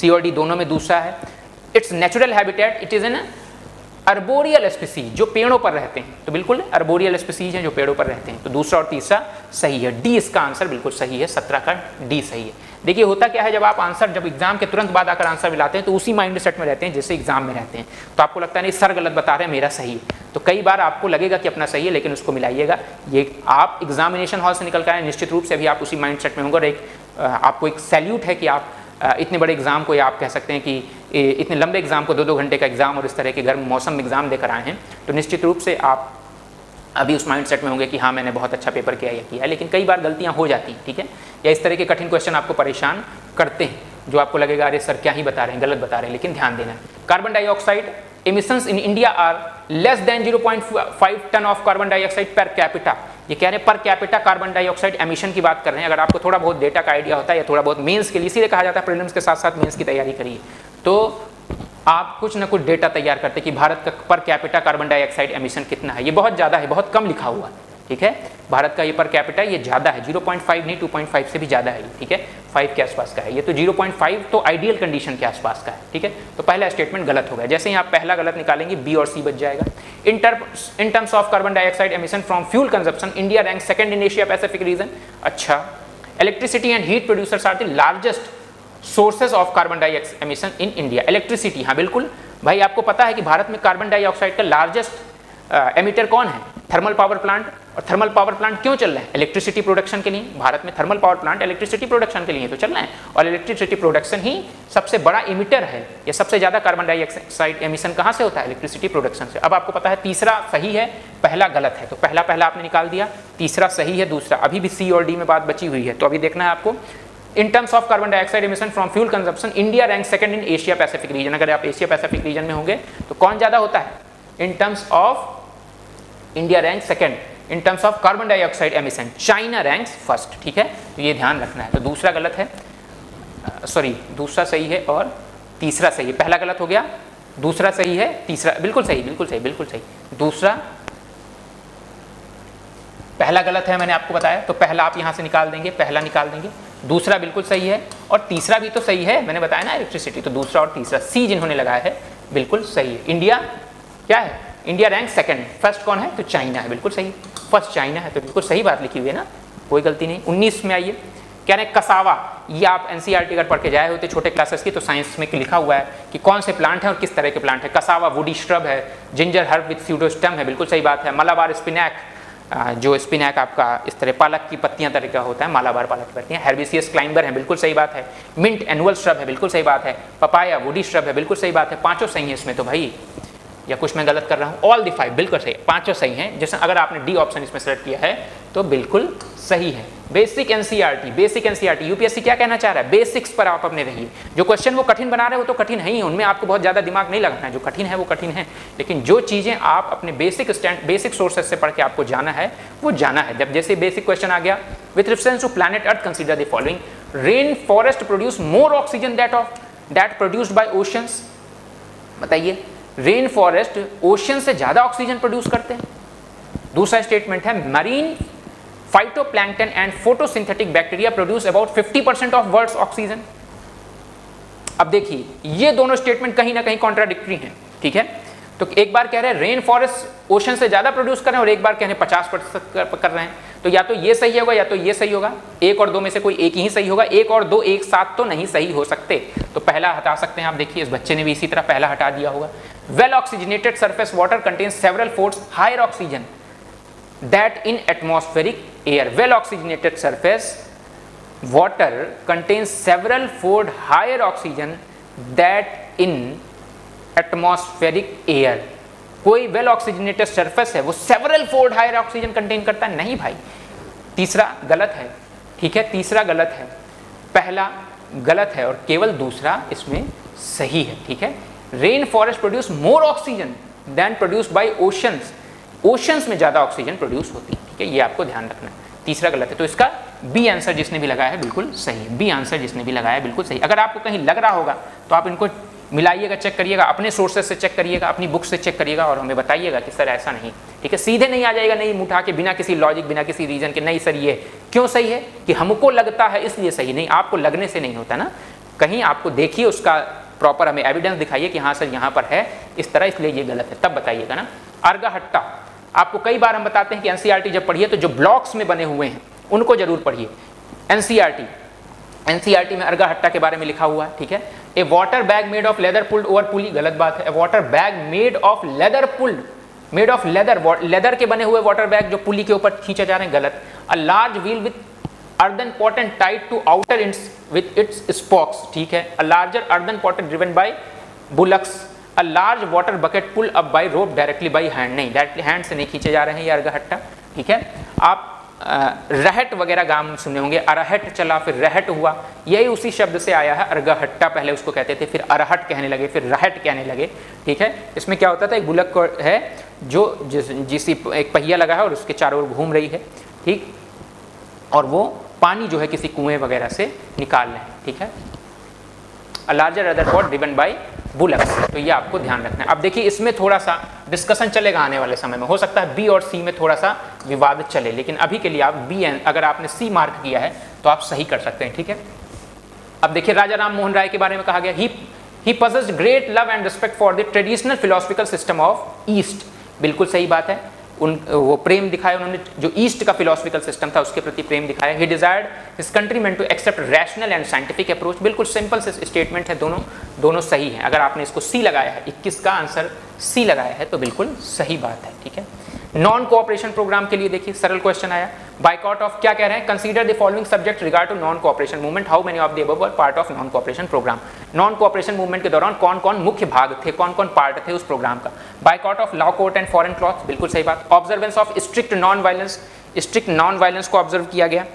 और डी दोनों में दूसरा है। It's natural habitat, it is an arboreal species, जो पेड़ों पर रहते हैं, तो बिल्कुल अर्बोरियल स्पीसीज हैं जो पेड़ों पर रहते हैं। तो दूसरा और तीसरा सही है, डी इसका आंसर बिल्कुल सही है, 17 का डी सही है। देखिए होता क्या है, जब आप आंसर जब एग्जाम के तुरंत बाद आकर आंसर मिलाते हैं तो उसी माइंड सेट में रहते हैं जैसे एग्जाम में रहते हैं, तो आपको लगता है नहीं सर गलत बता रहे हैं, मेरा सही है। तो कई बार आपको लगेगा कि अपना सही है, लेकिन उसको मिलाइएगा। ये आप एग्जामिनेशन हॉल से निकल कर आए, निश्चित रूप से अभी आप उसी माइंड सेट में होंगे। और एक आपको एक सैल्यूट है कि आप इतने बड़े एग्जाम को, या आप कह सकते हैं कि इतने लंबे एग्जाम को, 2-2 घंटे का एग्जाम और इस तरह के गर्म मौसम में एग्जाम देकर आए हैं, तो निश्चित रूप से आप अभी उस माइंड सेट में होंगे कि हाँ मैंने बहुत अच्छा पेपर किया या किया है। लेकिन कई बार गलतियाँ हो जाती हैं, ठीक है, या इस तरह के कठिन क्वेश्चन आपको परेशान करते हैं जो आपको लगेगा अरे सर क्या ही बता रहे हैं, गलत बता रहे हैं, लेकिन ध्यान देना है। Carbon dioxide emissions in India are less than 0.5 ton of carbon dioxide per capita. ये कह रहे हैं per capita carbon dioxide emission की बात कर रहे हैं। अगर आपको थोड़ा बहुत डेटा का आइडिया होता है या थोड़ा बहुत मेंस के लिए, इसीलिए कहा जाता है प्रीलिम्स के साथ साथ मेंस की तैयारी करिए, तो आप कुछ ना कुछ डेटा तैयार करते कि भारत का per capita carbon dioxide emission कितना है। ये बहुत ज़्यादा है, बहुत कम लिखा हुआ है, ठीक है। भारत का ये पर कैपिटा ये ज़्यादा है, 0.5 नहीं 2.5 से भी ज़्यादा है, ठीक है, 5 के आसपास का है। ये तो 0.5 तो आइडियल कंडीशन के आसपास का है, ठीक है। तो पहला स्टेटमेंट गलत हो गया। जैसे ही आप पहला गलत निकालेंगे बी और सी बच जाएगा। In terms of carbon dioxide emission from fuel consumption India rank second in Asia Pacific region. अच्छा, electricity and heat producers are the largest sources of carbon dioxide emission in India. Electricity, हाँ बिल्कुल भाई, आपको पता है कि भारत में कार्बन डाइऑक्साइड का लार्जेस्ट एमिटर कौन है? Thermal power plant. और थर्मल पावर प्लांट क्यों चल रहे हैं? इलेक्ट्रिसिटी प्रोडक्शन के लिए। भारत में thermal power plant electricity production के लिए तो चल रहे हैं, और इलेक्ट्रिसिटी प्रोडक्शन ही सबसे बड़ा इमिटर है। ये सबसे ज्यादा कार्बन डाइऑक्साइड एमिशन कहाँ से होता है? इलेक्ट्रिसिटी प्रोडक्शन से। अब आपको पता है तीसरा सही है, पहला गलत है, तो पहला आपने निकाल दिया, तीसरा सही है, दूसरा अभी भी सी और डी में बात बची हुई है। तो अभी देखना है आपको, इन terms of carbon dioxide emission from fuel consumption India rank second in Asia Pacific reason. अगर आप एशिया पैसिफिक रीजन में होंगे तो कौन ज्यादा होता है? इन terms of India rank second, in terms of carbon dioxide emission China ranks first, ठीक है। तो ये ध्यान रखना है। तो दूसरा गलत है, सॉरी दूसरा सही है और तीसरा सही है। पहला गलत हो गया, दूसरा सही है, तीसरा बिल्कुल सही, बिल्कुल सही, बिल्कुल सही। दूसरा, पहला गलत है मैंने आपको बताया, तो पहला आप यहां से निकाल देंगे, पहला निकाल देंगे। दूसरा बिल्कुल सही है और तीसरा भी तो सही है, मैंने बताया ना इलेक्ट्रिसिटी। तो दूसरा और तीसरा सी जिन्होंने लगाया है बिल्कुल सही है। इंडिया क्या है? इंडिया रैंक सेकंड, फर्स्ट कौन है? तो चाइना है, बिल्कुल सही, फर्स्ट चाइना है, तो बिल्कुल सही बात लिखी हुई है ना, कोई गलती नहीं। 19 में आइए, क्या है कसावा। ये आप एनसीईआरटी अगर पढ़ के जाए होते छोटे क्लासेस की, तो साइंस में लिखा हुआ है कि कौन से प्लांट है और किस तरह के प्लांट है। कसावा वुडी श्रब है, जिंजर हर्ब विद स्यूडोस्टेम है, बिल्कुल सही बात है। मलाबार स्पिनैक, जो स्पिनैक आपका इस तरह पालक की पत्तियां तरह का होता है, मालाबार पालक की पत्तियां। हेर्बिसियस क्लाइंबर है, बिल्कुल सही बात है। मिंट एनुअल श्रब है, बिल्कुल सही बात है। पपाया वुडी श्रब है, बिल्कुल सही बात है। पांचों सही है इसमें तो भाई, या कुछ मैं गलत कर रहा हूँ? ऑल द 5 बिल्कुल सही, पांचों सही हैं। जैसे अगर आपने डी ऑप्शन इसमें सेलेक्ट किया है तो बिल्कुल सही है। Basic NCERT, basic NCERT, UPSC क्या कहना चाह रहा है? बेसिक्स पर आप अपने रहिए। जो क्वेश्चन वो कठिन बना रहे हो तो कठिन है ही, उनमें आपको बहुत ज्यादा दिमाग नहीं लगाना है। जो कठिन है वो कठिन है, लेकिन जो चीजें आप अपने बेसिक सोर्सेज से पढ़ के आपको जाना है वो जाना है। जब जैसे बेसिक क्वेश्चन आ गया, with reference to planet earth consider the following. Rain forest produce more oxygen that produced by oceans. बताइए, रेन फॉरेस्ट ओशन से ज्यादा ऑक्सीजन प्रोड्यूस करते हैं। दूसरा स्टेटमेंट है, marine phytoplankton and photosynthetic bacteria produce about 50% of world's oxygen. अब देखिए, ये दोनों स्टेटमेंट कहीं ना कहीं कॉन्ट्राडिक्टरी हैं, ठीक है। तो एक बार कह रहे हैं रेन फॉरेस्ट ओशन से ज्यादा प्रोड्यूस कर रहे हैं और एक बार कह रहे हैं 50% कर रहे हैं। तो या तो ये सही होगा या तो ये सही होगा, एक और दो में से कोई एक ही सही होगा। एक और दो एक साथ तो नहीं सही हो सकते, तो पहला हटा सकते हैं आप। देखिए इस बच्चे ने भी इसी तरह पहला हटा दिया होगा। Well oxygenated surface water contains several folds higher oxygen that in atmospheric air. Well oxygenated surface water contains several fold higher oxygen that in atmospheric air। कोई वेल ऑक्सीजनेटेड सरफेस है वो several fold higher oxygen contain करता है? नहीं भाई, तीसरा गलत है, ठीक है, तीसरा गलत है, पहला गलत है और केवल दूसरा इसमें सही है, ठीक है। Rain forest produce more oxygen than produced by oceans. Oceans में ज़्यादा ऑक्सीजन प्रोड्यूस होती है, ठीक है, ये आपको ध्यान रखना है। तीसरा गलत है, तो इसका बी आंसर जिसने भी लगाया है बिल्कुल सही है, बी आंसर जिसने भी लगाया है बिल्कुल सही। अगर आपको कहीं लग रहा होगा तो आप इनको मिलाइएगा, चेक करिएगा, अपने सोर्सेज से चेक करिएगा, अपनी बुक से चेक करिएगा और हमें बताइएगा कि सर ऐसा नहीं, ठीक है, सीधे नहीं आ जाएगा, नहीं उठा के बिना किसी लॉजिक बिना किसी रीजन के, नहीं सर ये क्यों सही है कि हमको लगता है इसलिए सही, नहीं, आपको लगने से नहीं होता ना, कहीं आपको देखिए उसका प्रॉपर हमें एविडेंस दिखाइए कि हाँ सर यहाँ पर है इस तरह, इसलिए ये गलत है, तब बताइएगा ना। अर्घहट्टा, आपको कई बार हम बताते हैं कि एनसीईआरटी जब पढ़िए तो जो ब्लॉक्स में बने हुए हैं उनको जरूर पढ़िए। एनसीईआरटी में अर्घहट्टा के बारे में लिखा हुआ है, ठीक है। A water bag made of leather pulled over pulley, गलत बात है। A water bag made of leather pulled, made of leather के बने हुए वाटर बैग जो पुली के ऊपर खींचे जा रहे हैं, गलत। A large wheel with earthen pot and tied to outer ends with its spokes, ठीक है। A larger earthen pot driven by bullocks, a large water bucket pulled up by rope directly by hand, नहीं, directly hand से नहीं खींचे जा रहे हैं ये अर्घहट्टा, ठीक है। आप रहट वगैरह गाम सुने होंगे, अरहट चला फिर रहट हुआ, यही उसी शब्द से आया है। अर्घहट्टा पहले उसको कहते थे, फिर अरहट कहने लगे, फिर रहट कहने लगे, ठीक है। इसमें क्या होता था, एक बुलक है जो जिस एक पहिया लगा है और उसके चारों ओर घूम रही है, ठीक, और वो पानी जो है किसी कुएं वगैरह से निकाल रहे हैं, ठीक है। A larger other pot driven by bullocks, तो ये आपको ध्यान रखना है। अब देखिए इसमें थोड़ा सा डिस्कशन चलेगा आने वाले समय में, हो सकता है बी और सी में थोड़ा सा विवाद चले, लेकिन अभी के लिए आप बी, अगर आपने सी मार्क किया है तो आप सही कर सकते हैं, ठीक है। अब देखिए राजा राम मोहन राय के बारे में कहा गया, ही possessed great love and respect for the traditional philosophical system of east, बिल्कुल सही बात है। वो प्रेम दिखाया उन्होंने, जो ईस्ट का फिलोसफिकल सिस्टम था उसके प्रति प्रेम दिखाया। He desired his countrymen to accept rational and scientific approach, बिल्कुल सिंपल से स्टेटमेंट है, दोनों सही है। अगर आपने इसको सी लगाया है, 21 का आंसर सी लगाया है तो बिल्कुल सही बात है, ठीक है। नॉन कोऑपरेशन प्रोग्राम के लिए देखिए सरल क्वेश्चन आया, बाइकआउट ऑफ, क्या कह रहे हैं, consider the following subject regard to non cooperation movement, how many of the above were part of non cooperation program. Non cooperation movement के दौरान कौन कौन मुख्य भाग थे, कौन कौन पार्ट थे उस प्रोग्राम का। Boycott of law court and foreign cloth, बिल्कुल सही बात। Observance of strict non violence, strict non violence को ऑब्जर्व किया गया,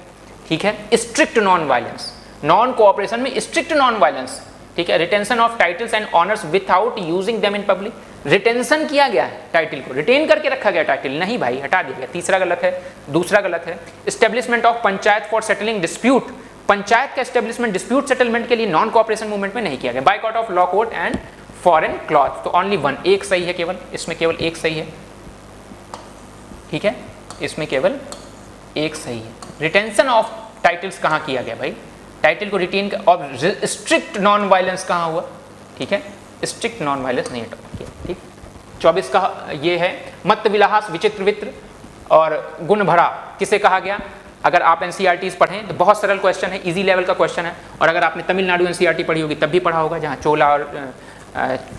ठीक है। Strict non violence, non cooperation में स्ट्रिक्ट नॉन वायलेंस, ठीक है। Retention of titles and honours without using them in public, retention किया गया है, टाइटल को रिटेन करके रखा गया, टाइटल नहीं भाई हटा दिया गया, तीसरा गलत है। दूसरा गलत है, establishment of panchayat for settling dispute, panchayat का एस्टेब्लिशमेंट डिस्प्यूट सेटलमेंट के लिए नॉन कोऑपरेशन मूवमेंट में नहीं किया गया। Boycott of law court and foreign cloth, तो ओनली वन, एक सही है केवल, इसमें केवल एक सही है, ठीक है, इसमें केवल एक सही है। रिटेंशन ऑफ टाइटल्स कहाँ किया गया भाई, टाइटल को रिटेन, और स्ट्रिक्ट नॉन वायलेंस कहाँ हुआ, ठीक है, स्ट्रिक्ट नॉन वायलेंस नहीं हटा किया, ठीक। 24 का ये है, मत विलास विचित्र वित्र और गुण भरा किसे कहा गया। अगर आप एनसीईआरटीज पढ़ें तो बहुत सरल क्वेश्चन है, इजी लेवल का क्वेश्चन है, और अगर आपने तमिलनाडु एनसीईआरटी पढ़ी होगी तब भी पढ़ा होगा, जहाँ चोला और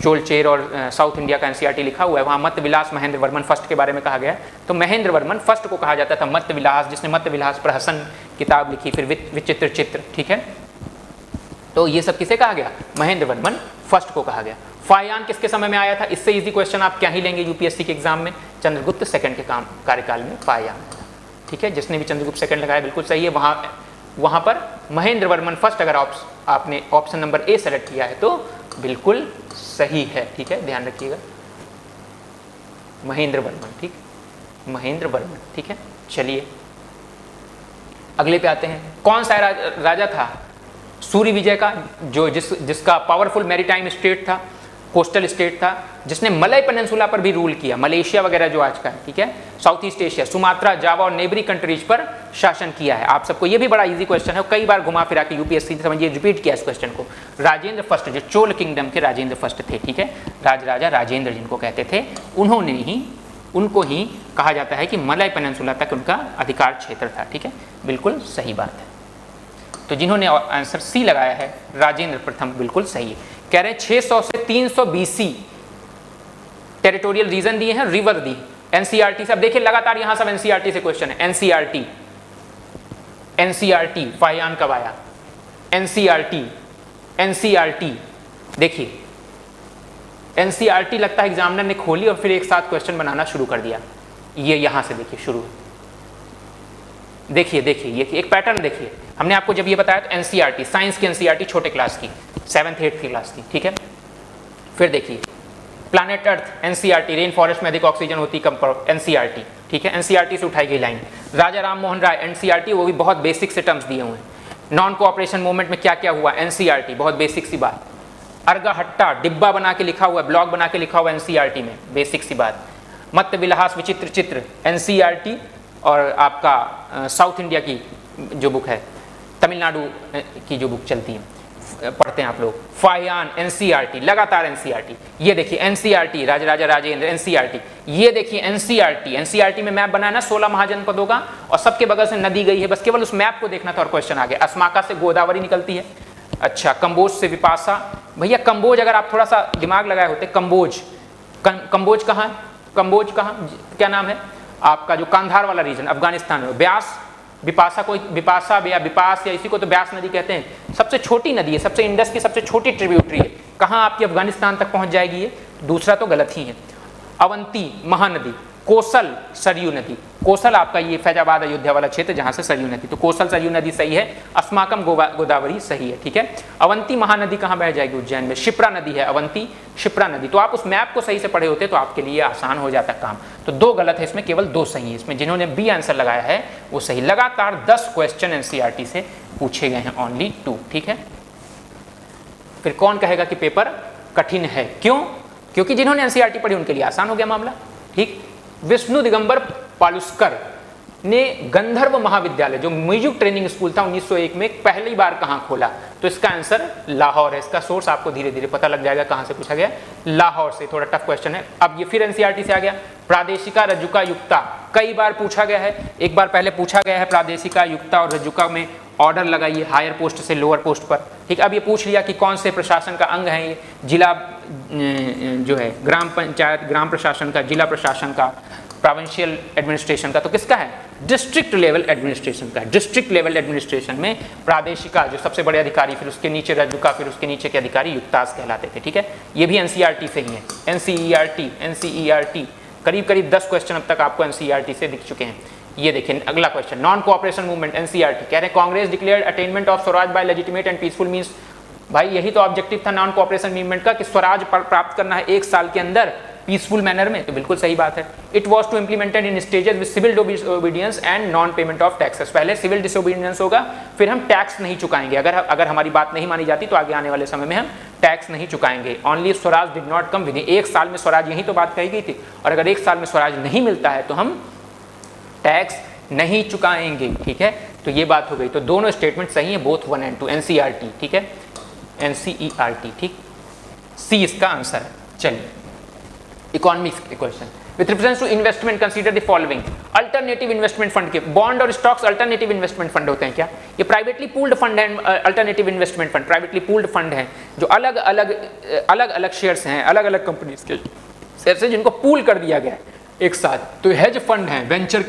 चोलचेर और साउथ इंडिया का एनसीईआरटी लिखा हुआ है, वहाँ मत विलास महेंद्र वर्मन फर्स्ट के बारे में कहा गया। तो महेंद्र वर्मन फर्स्ट को कहा जाता था मत विलास, जिसने मत विलास पर हसन किताब लिखी, फिर विचित्र चित्र, ठीक है। तो ये सब किसे कहा गया, महेंद्र वर्मन फर्स्ट को कहा गया। फायान किसके समय में आया था, इससे इजी क्वेश्चन आप क्या ही लेंगे यूपीएससी के एग्जाम में, चंद्रगुप्त सेकंड के कार्यकाल में फायान, ठीक है। जिसने भी चंद्रगुप्त सेकंड लगाया बिल्कुल सही है, वहाँ पर महेंद्र वर्मन फर्स्ट, अगर आपने ऑप्शन नंबर ए सेलेक्ट किया है तो बिल्कुल सही है, ठीक है, ध्यान रखिएगा, महेंद्र वर्मन, ठीक, महेंद्र वर्मन, ठीक है। चलिए अगले पे आते हैं, कौन सा राजा था सूर्य विजय का, जो जिसका पावरफुल मैरीटाइम स्टेट था, कोस्टल स्टेट था, जिसने मलय पेनिनसुला पर भी रूल किया, मलेशिया वगैरह जो आज का है, ठीक है, साउथ ईस्ट एशिया, सुमात्रा, जावा और नेबरी कंट्रीज पर शासन किया है। आप सबको ये भी बड़ा इजी क्वेश्चन है, कई बार घुमा फिरा के यूपीएससी समझिए रिपीट किया इस क्वेश्चन को। राजेंद्र फर्स्ट, जो चोल किंगडम के राजेंद्र फर्स्ट थे, ठीक है, राजा राजेंद्र जिनको कहते थे, उनको ही कहा जाता है कि मलय पेनिनसुला तक उनका अधिकार क्षेत्र था, ठीक है, बिल्कुल सही बात है। तो जिन्होंने आंसर सी लगाया है राजेंद्र प्रथम, बिल्कुल सही है। कह रहे हैं 600 से 300 BC टेरिटोरियल रीजन दिए हैं, रिवर दी एनसीईआरटी से। अब देखिए लगातार यहां सब एनसीईआरटी से क्वेश्चन है, एनसीईआरटी फायान कब आया, एनसीईआरटी देखिए, एनसीईआरटी लगता है एग्जामिनर ने खोली और फिर एक साथ क्वेश्चन बनाना शुरू कर दिया। ये यहां से देखिए शुरू, देखिए ये एक पैटर्न देखिए, हमने आपको जब ये बताया तो एनसीईआरटी, साइंस की एनसीईआरटी छोटे क्लास की, 7th 8th की क्लास की, ठीक है। फिर देखिए planet earth NCERT, rain forest में अधिक ऑक्सीजन होती एनसीईआरटी, ठीक है, एनसीईआरटी से उठाई गई लाइन। राजा राम मोहन राय एनसीईआरटी, वो भी बहुत बेसिक से टर्म्स दिए हुए हैं। नॉन कोऑपरेशन मूवमेंट में क्या क्या हुआ एनसीईआरटी, बहुत बेसिक सी बात। अर्गा हट्टा डिब्बा बना के लिखा हुआ है, ब्लॉग बना के लिखा हुआ एनसीईआरटी में, बेसिक सी बात। मत्स्य विलास विचित्र चित्र एनसीईआरटी, और आपका साउथ इंडिया की जो बुक है, तमिलनाडु की जो बुक चलती है पढ़ते हैं आप लोग, फाहियान एनसीईआरटी, लगातार एनसीईआरटी। ये देखिए एनसीईआरटी, राजराजा राजेंद्र एनसीईआरटी। ये देखिए एनसीईआरटी, एनसीईआरटी में मैप बनाया ना 16 महाजनपदों का, और सबके बगल से नदी गई है, बस केवल उस मैप को देखना था और क्वेश्चन आ गया। अस्माका से गोदावरी निकलती है। अच्छा, कंबोज से विपाशा, भैया कंबोज अगर आप थोड़ा सा दिमाग लगाए होते, कंबोज कंबोज कहाँ, कंबोज कहाँ, क्या नाम है आपका, जो कांधार वाला रीजन अफगानिस्तान में। ब्यास, विपाशा को विपाशा या विपास या इसी को तो ब्यास नदी कहते हैं, सबसे छोटी नदी है, सबसे इंडस की सबसे छोटी ट्रिब्यूटरी है। कहाँ आपकी अफगानिस्तान तक पहुंच जाएगी ये, दूसरा तो गलत ही है। अवंती महानदी, कोसल सरयू नदी, कोसल आपका ये फैजाबाद अयोध्या वाला क्षेत्र जहां से सरयू नदी, तो कोसल सरयू नदी सही है। अस्माकम गोदावरी सही है, ठीक है। अवंती महानदी कहाँ बह जाएगी, उज्जैन में। शिप्रा नदी है, अवंती शिप्रा नदी। तो आप उस मैप को सही से पढ़े होते तो आपके लिए आसान हो जाता काम। तो 2 गलत है इसमें, केवल 2 सही है इसमें। जिन्होंने बी आंसर लगाया है वो सही। लगातार 10 क्वेश्चन एनसीईआरटी से पूछे गए हैं, ओनली 2, ठीक है। फिर कौन कहेगा कि पेपर कठिन है, क्यों? क्योंकि जिन्होंने एनसीईआरटी पढ़ी उनके लिए आसान हो गया मामला, ठीक। विष्णु दिगंबर पालुस्कर ने गंधर्व महाविद्यालय, जो म्यूजिक ट्रेनिंग स्कूल था 1901 में, पहली बार कहां खोला? तो इसका आंसर लाहौर है। इसका सोर्स आपको धीरे धीरे पता लग जाएगा कहां से पूछा गया, लाहौर से। थोड़ा टफ क्वेश्चन है। अब ये फिर एनसीईआरटी से आ गया। प्रादेशिका रज्जुका युक्ता कई बार पूछा गया है। एक बार पहले पूछा गया है प्रादेशिका युक्ता और रज्जुका में ऑर्डर लगाइए हायर पोस्ट से लोअर पोस्ट पर, ठीक। अब ये पूछ लिया कि कौन से प्रशासन का अंग है ये, जिला जो है ग्राम पंचायत, ग्राम प्रशासन का, जिला प्रशासन का, प्रोविंशियल एडमिनिस्ट्रेशन का, तो किसका है? डिस्ट्रिक्ट लेवल एडमिनिस्ट्रेशन का। डिस्ट्रिक्ट लेवल एडमिनिस्ट्रेशन में प्रादेशिका जो सबसे बड़े अधिकारी, फिर उसके नीचे रज्जुका, फिर उसके नीचे के अधिकारी युक्तास कहलाते थे, ठीक है। ये भी एनसीईआरटी से ही है। एनसीईआरटी करीब करीब 10 क्वेश्चन अब तक आपको एनसीईआरटी से दिख चुके हैं। ये देखिए अगला question, non cooperation movement NCERT कह रहे हैं Congress declared attainment of Swaraj by legitimate and peaceful means. भाई यही तो ऑब्जेक्टिव था नॉन कोऑपरेशन मूवमेंट का कि स्वराज प्राप्त करना है 1 साल के अंदर पीसफुल मैनर में, तो बिल्कुल सही बात है। It was to implemented in stages with civil disobedience and non payment of taxes. पहले सिविल डिसोबीडियंस होगा, फिर हम टैक्स नहीं चुकाएंगे। अगर हमारी बात नहीं मानी जाती तो आगे आने वाले समय में हम टैक्स नहीं चुकाएंगे। Only Swaraj did not come with 1 साल में स्वराज, यही तो बात कही गई थी। और अगर 1 साल में स्वराज नहीं मिलता है तो हम टैक्स नहीं चुकाएंगे, ठीक है। तो ये बात हो गई। तो दोनों स्टेटमेंट सही है, बोथ 1 and 2 एनसीईआरटी, ठीक है, एनसीईआरटी, ठीक। सी इसका आंसर है। चलिए इकोनॉमिक्स के क्वेश्चन, with reference to investment consider the following. Alternative investment fund के बॉन्ड और स्टॉक्स अल्टरनेटिव इन्वेस्टमेंट फंड होते हैं क्या? ये प्राइवेटली पूल्ड फंड है। Alternative investment fund privately pooled fund है जो अलग अलग शेयर्स हैं, अलग अलग कंपनीज के शेयर्स हैं जिनको पूल कर दिया गया है एक साथ। तो हेज फंड है, वेंचर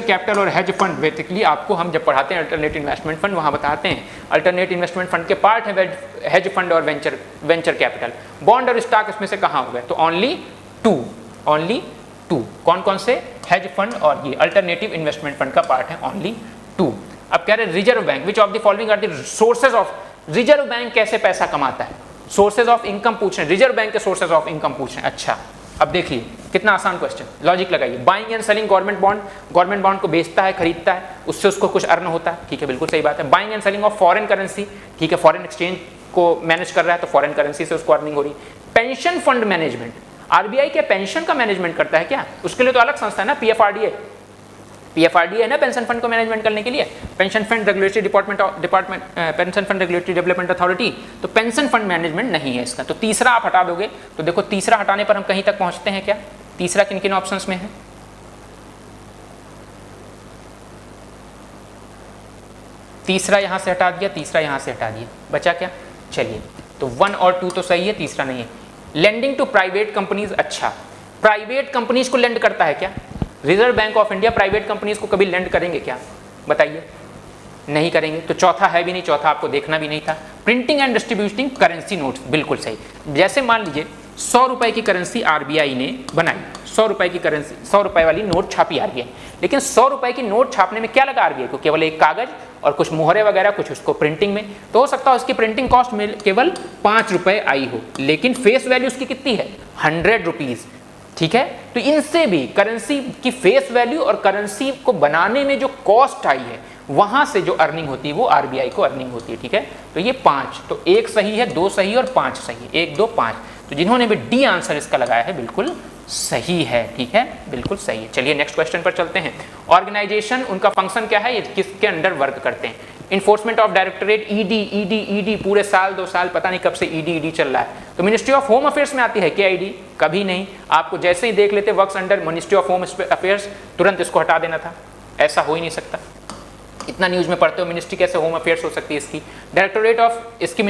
कैपिटल और हेज फंड। बेसिकली आपको हम जब पढ़ाते हैं अल्टरनेटिव इन्वेस्टमेंट फंड, वहाँ बताते हैं अल्टरनेटिव इन्वेस्टमेंट फंड के पार्ट है हेज फंड और वेंचर कैपिटल। बॉन्ड और स्टॉक इसमें से कहाँ हो गए? तो ओनली टू। कौन कौन से? हेज फंड और ये अल्टरनेटिव इन्वेस्टमेंट फंड का पार्ट है, ओनली 2। अब कह रहे reserve bank, which of the following are the sources of. Reserve bank कैसे पैसा कमाता है? सोर्सेज ऑफ इनकम पूछ रहे हैं, रिजर्व बैंक के सोर्सेज ऑफ इनकम पूछ रहे हैं। अच्छा अब देखिए कितना आसान क्वेश्चन, लॉजिक लगाइए। Buying and selling government bond को बेचता है, खरीदता है, उससे उसको कुछ अर्न होता है, ठीक है, बिल्कुल सही बात है। Buying and selling of foreign currency, ठीक है, फॉरेन एक्सचेंज को मैनेज कर रहा है तो फॉरेन करेंसी से उसको अर्निंग हो रही। पेंशन फंड मैनेजमेंट, आरबीआई क्या पेंशन का मैनेजमेंट करता है क्या? उसके लिए तो अलग संस्था है ना, पीएफआरडीए है ना पेंशन फंड को मैनेजमेंट करने के लिए। Pension fund regulatory department pension fund regulatory development authority, तो पेंशन फंड मैनेजमेंट नहीं है इसका। तो तीसरा आप हटा दोगे तो देखो तीसरा हटाने पर हम कहीं तक पहुंचते हैं क्या? तीसरा किन किन ऑप्शंस में है? तीसरा यहां से हटा दिया, तीसरा यहां से हटा दिया, बचा क्या? चलिए तो 1 और 2 तो सही है, तीसरा नहीं है। लेंडिंग टू प्राइवेट कंपनीज, अच्छा प्राइवेट कंपनीज को लेंड करता है क्या? Reserve bank of India private companies को कभी लेंड करेंगे क्या? बताइए, नहीं करेंगे। तो चौथा है भी नहीं, चौथा आपको देखना भी नहीं था। Printing and distributing currency notes, बिल्कुल सही। जैसे मान लीजिए 100 रुपए की करेंसी आरबीआई ने बनाई, 100 रुपए की करेंसी, 100 रुपए वाली नोट छापी आरबीआई। लेकिन 100 रुपए की नोट छापने में क्या लगा आरबीआई को? केवल एक कागज और कुछ मुहरे वगैरह, कुछ उसको प्रिंटिंग में। तो हो सकता है उसकी प्रिंटिंग कॉस्ट में केवल 5 रुपए आई हो, लेकिन फेस वैल्यू उसकी कितनी है? 100 रुपीज। ठीक है, तो इनसे भी करेंसी की फेस वैल्यू और करेंसी को बनाने में जो कॉस्ट आई है, वहां से जो अर्निंग होती है वो आरबीआई को अर्निंग होती है। ठीक है, तो ये 5, तो 1 सही है, 2 सही और 5 सही है, 1 2 5। तो जिन्होंने भी डी आंसर इसका लगाया है बिल्कुल सही है। ठीक है, बिल्कुल सही है। चलिए नेक्स्ट क्वेश्चन पर चलते हैं। ऑर्गेनाइजेशन, उनका फंक्शन क्या है, ये किसके अंडर वर्क करते हैं? इन्फोर्समेंट ऑफ डायरेक्टरेट, ईडी पूरे साल 2 साल पता नहीं कब से ईडी चल रहा है। तो मिनिस्ट्री ऑफ होम अफेयर्स में आती है क्या ईडी? कभी नहीं। आपको जैसे ही देख लेते works under ministry of home affairs, तुरंत इसको हटा देना था। ऐसा हो ही नहीं सकता। इतना न्यूज में पढ़ते हो, मिनिस्ट्री कैसे होम अफेयर्स हो सकती है इसकी? डायरेक्टोरेट ऑफ, इसकी